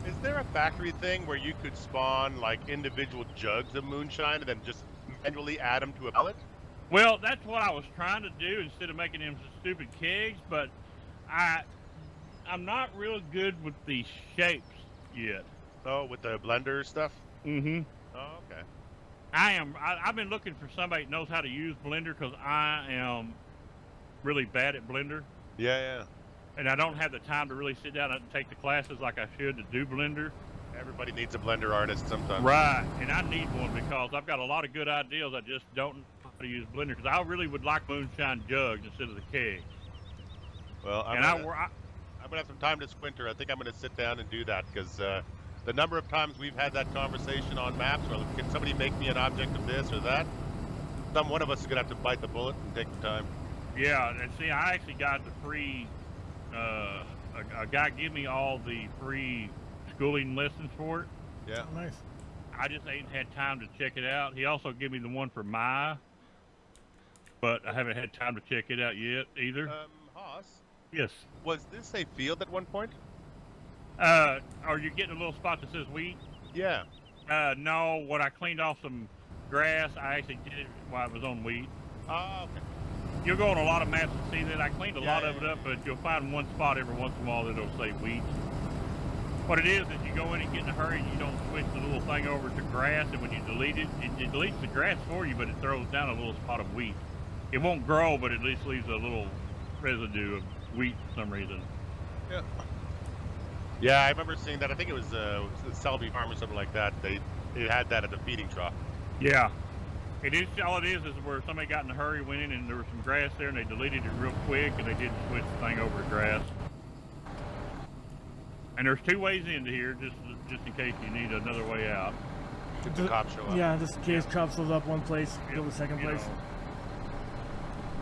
Speaker 3: Is there a factory thing where you could spawn like individual jugs of moonshine and then just manually add them to a pallet?
Speaker 6: Well, that's what I was trying to do instead of making them stupid kegs, but I'm not real good with the shapes yet.
Speaker 3: Oh, with the blender stuff?
Speaker 6: Mm-hmm.
Speaker 3: Oh, okay.
Speaker 6: I've been looking for somebody that knows how to use Blender because I am really bad at Blender.
Speaker 3: Yeah.
Speaker 6: And I don't have the time to really sit down and take the classes like I should to do Blender.
Speaker 3: Everybody needs a Blender artist sometimes.
Speaker 6: Right, and I need one because I've got a lot of good ideas. I just don't know how to use Blender because I really would like moonshine jugs instead of the keg.
Speaker 3: Well, I'm gonna have some time this winter. I think I'm gonna sit down and do that because the number of times we've had that conversation on maps, or can somebody make me an object of this or that? One of us is gonna have to bite the bullet and take the time.
Speaker 6: Yeah, and see, I actually got the free. A guy gave me all the free schooling lessons for it.
Speaker 3: Yeah.
Speaker 1: Oh, nice.
Speaker 6: I just ain't had time to check it out. He also gave me the one for Maya, but I haven't had time to check it out yet either.
Speaker 3: Haas?
Speaker 6: Yes.
Speaker 3: Was this a field at one point?
Speaker 6: Are you getting a little spot that says wheat?
Speaker 3: Yeah.
Speaker 6: No, when I cleaned off some grass, I actually did it while it was on wheat.
Speaker 3: Oh, okay.
Speaker 6: You'll go on a lot of maps and see that. I cleaned a lot of it up, but you'll find one spot every once in a while that'll say wheat. What it is you go in and get in a hurry and you don't switch the little thing over to grass, and when you delete it, it deletes the grass for you, but it throws down a little spot of wheat. It won't grow, but at least leaves a little residue of wheat for some reason.
Speaker 3: Yeah. Yeah, I remember seeing that. I think it was Selby Farm or something like that. It had that at the feeding trough.
Speaker 6: Yeah. All it is where somebody got in a hurry, went in, and there was some grass there, and they deleted it real quick, and they didn't switch the thing over to grass. And there's two ways into here, just in case you need another way out.
Speaker 3: If the cops show up.
Speaker 1: Yeah, just in case cops shows up one place, go to the second place.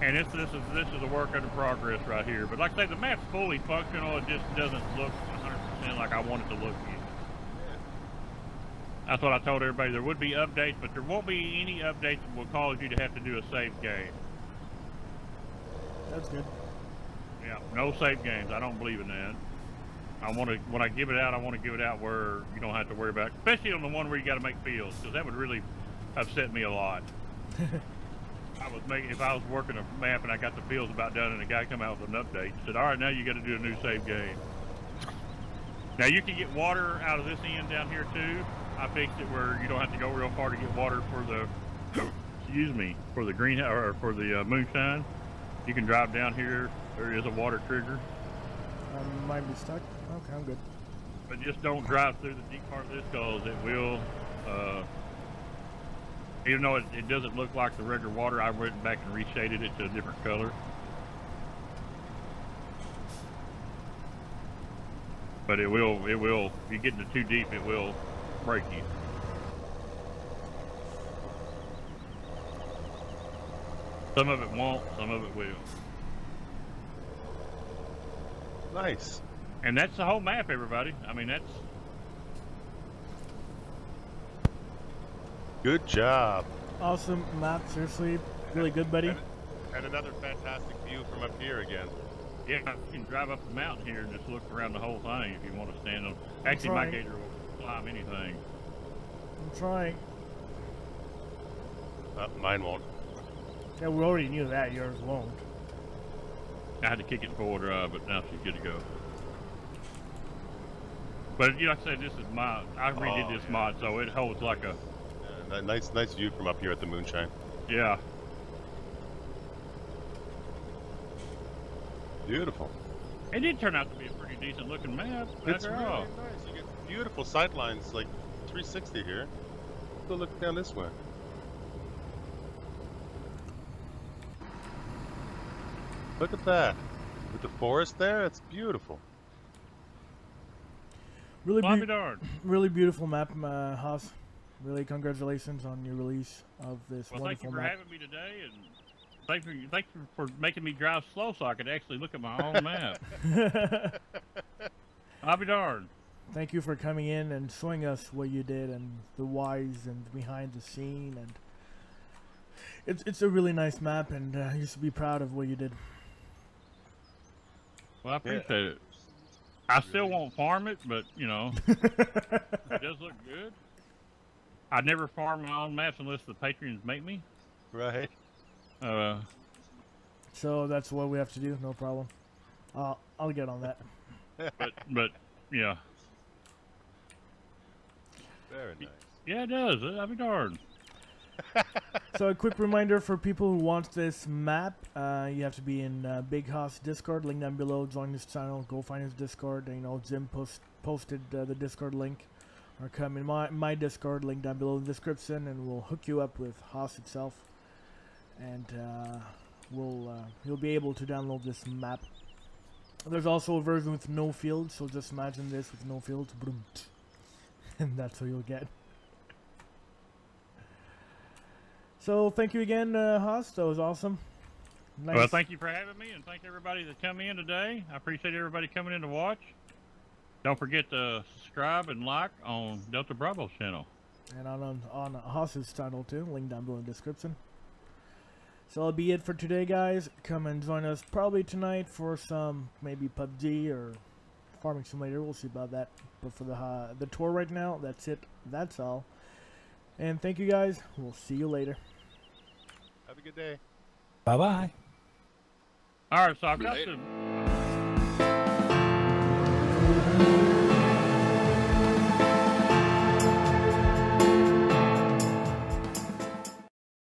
Speaker 6: Know. And this is a work under progress right here. But like I say, the map's fully functional. It just doesn't look 100% like I want it to look yet. That's what I told everybody. There would be updates, but there won't be any updates that will cause you to have to do a save game.
Speaker 1: That's good.
Speaker 6: Yeah, no save games. I don't believe in that. When I give it out, I want to give it out where you don't have to worry about it, especially on the one where you got to make fields, because that would really upset me a lot. If I was working a map and I got the fields about done, and a guy come out with an update and said, "All right, now you got to do a new save game." Now you can get water out of this end down here too. I fixed it where you don't have to go real far to get water for the, for the greenhouse or for the moonshine. You can drive down here There is a water trigger.
Speaker 1: I might be stuck. Okay, I'm good.
Speaker 6: But just don't drive through the deep part of this because it will, even though it doesn't look like the regular water, I went back and reshaded it to a different color. But it will, if you get into too deep, it will break you. Some of it won't, some of it will.
Speaker 3: Nice.
Speaker 6: And that's the whole map, everybody. I mean, that's...
Speaker 3: Good job.
Speaker 1: Awesome map, seriously. Really good, buddy.
Speaker 3: And another fantastic view from up here again.
Speaker 6: Yeah, you can drive up the mountain here and just look around the whole thing if you want to stand on. Actually, my gator will climb anything.
Speaker 1: I'm trying.
Speaker 3: Mine won't.
Speaker 1: Yeah, we already knew that. Yours won't.
Speaker 6: I had to kick it in 4-wheel drive, but now she's good to go. But you know, like I said, this is my. I redid this mod, so it holds like a.
Speaker 3: Nice view from up here at the moonshine.
Speaker 6: Yeah.
Speaker 3: Beautiful.
Speaker 6: It did turn out to be a pretty decent looking map.
Speaker 3: It's really nice. You get beautiful sight lines, like 360 here. Go look down this way. Look at that. With the forest there, it's beautiful.
Speaker 1: Really beautiful map, Haas. Really congratulations on your release of this wonderful map.
Speaker 6: Thank you for having me today, and thank you for making me drive slow so I could actually look at my own map. I'll be darned.
Speaker 1: Thank you for coming in and showing us what you did and the whys and behind the scene, and it's a really nice map, and you should be proud of what you did.
Speaker 6: Well, I appreciate it. I still won't farm it, but you know, it does look good. I never farm my own maps unless the patrons make me.
Speaker 3: Right.
Speaker 1: So that's what we have to do. No problem. I'll get on that.
Speaker 6: but yeah.
Speaker 3: Very nice.
Speaker 6: Yeah, it does. I'll be darned.
Speaker 1: So a quick reminder for people who want this map, you have to be in Big Haas Discord, link down below. Join his channel, go find his Discord. You know, Jim posted the Discord link, or come in my Discord, link down below in the description, and we'll hook you up with Haas itself, and you'll be able to download this map. There's also a version with no fields, so just imagine this with no fields, and that's what you'll get. So thank you again, Haas. That was awesome. Nice.
Speaker 6: Well, thank you for having me, and thank everybody that come in today. I appreciate everybody coming in to watch. Don't forget to subscribe and like on Delta Bravo's channel.
Speaker 1: And on Haas's channel too, link down below in the description. So that'll be it for today, guys. Come and join us probably tonight for some maybe PUBG or Farming Simulator. We'll see about that. But for the tour right now, that's it. That's all. And thank you guys. We'll see you later.
Speaker 3: Have a good day.
Speaker 5: Bye-bye.
Speaker 6: All right, so I've got to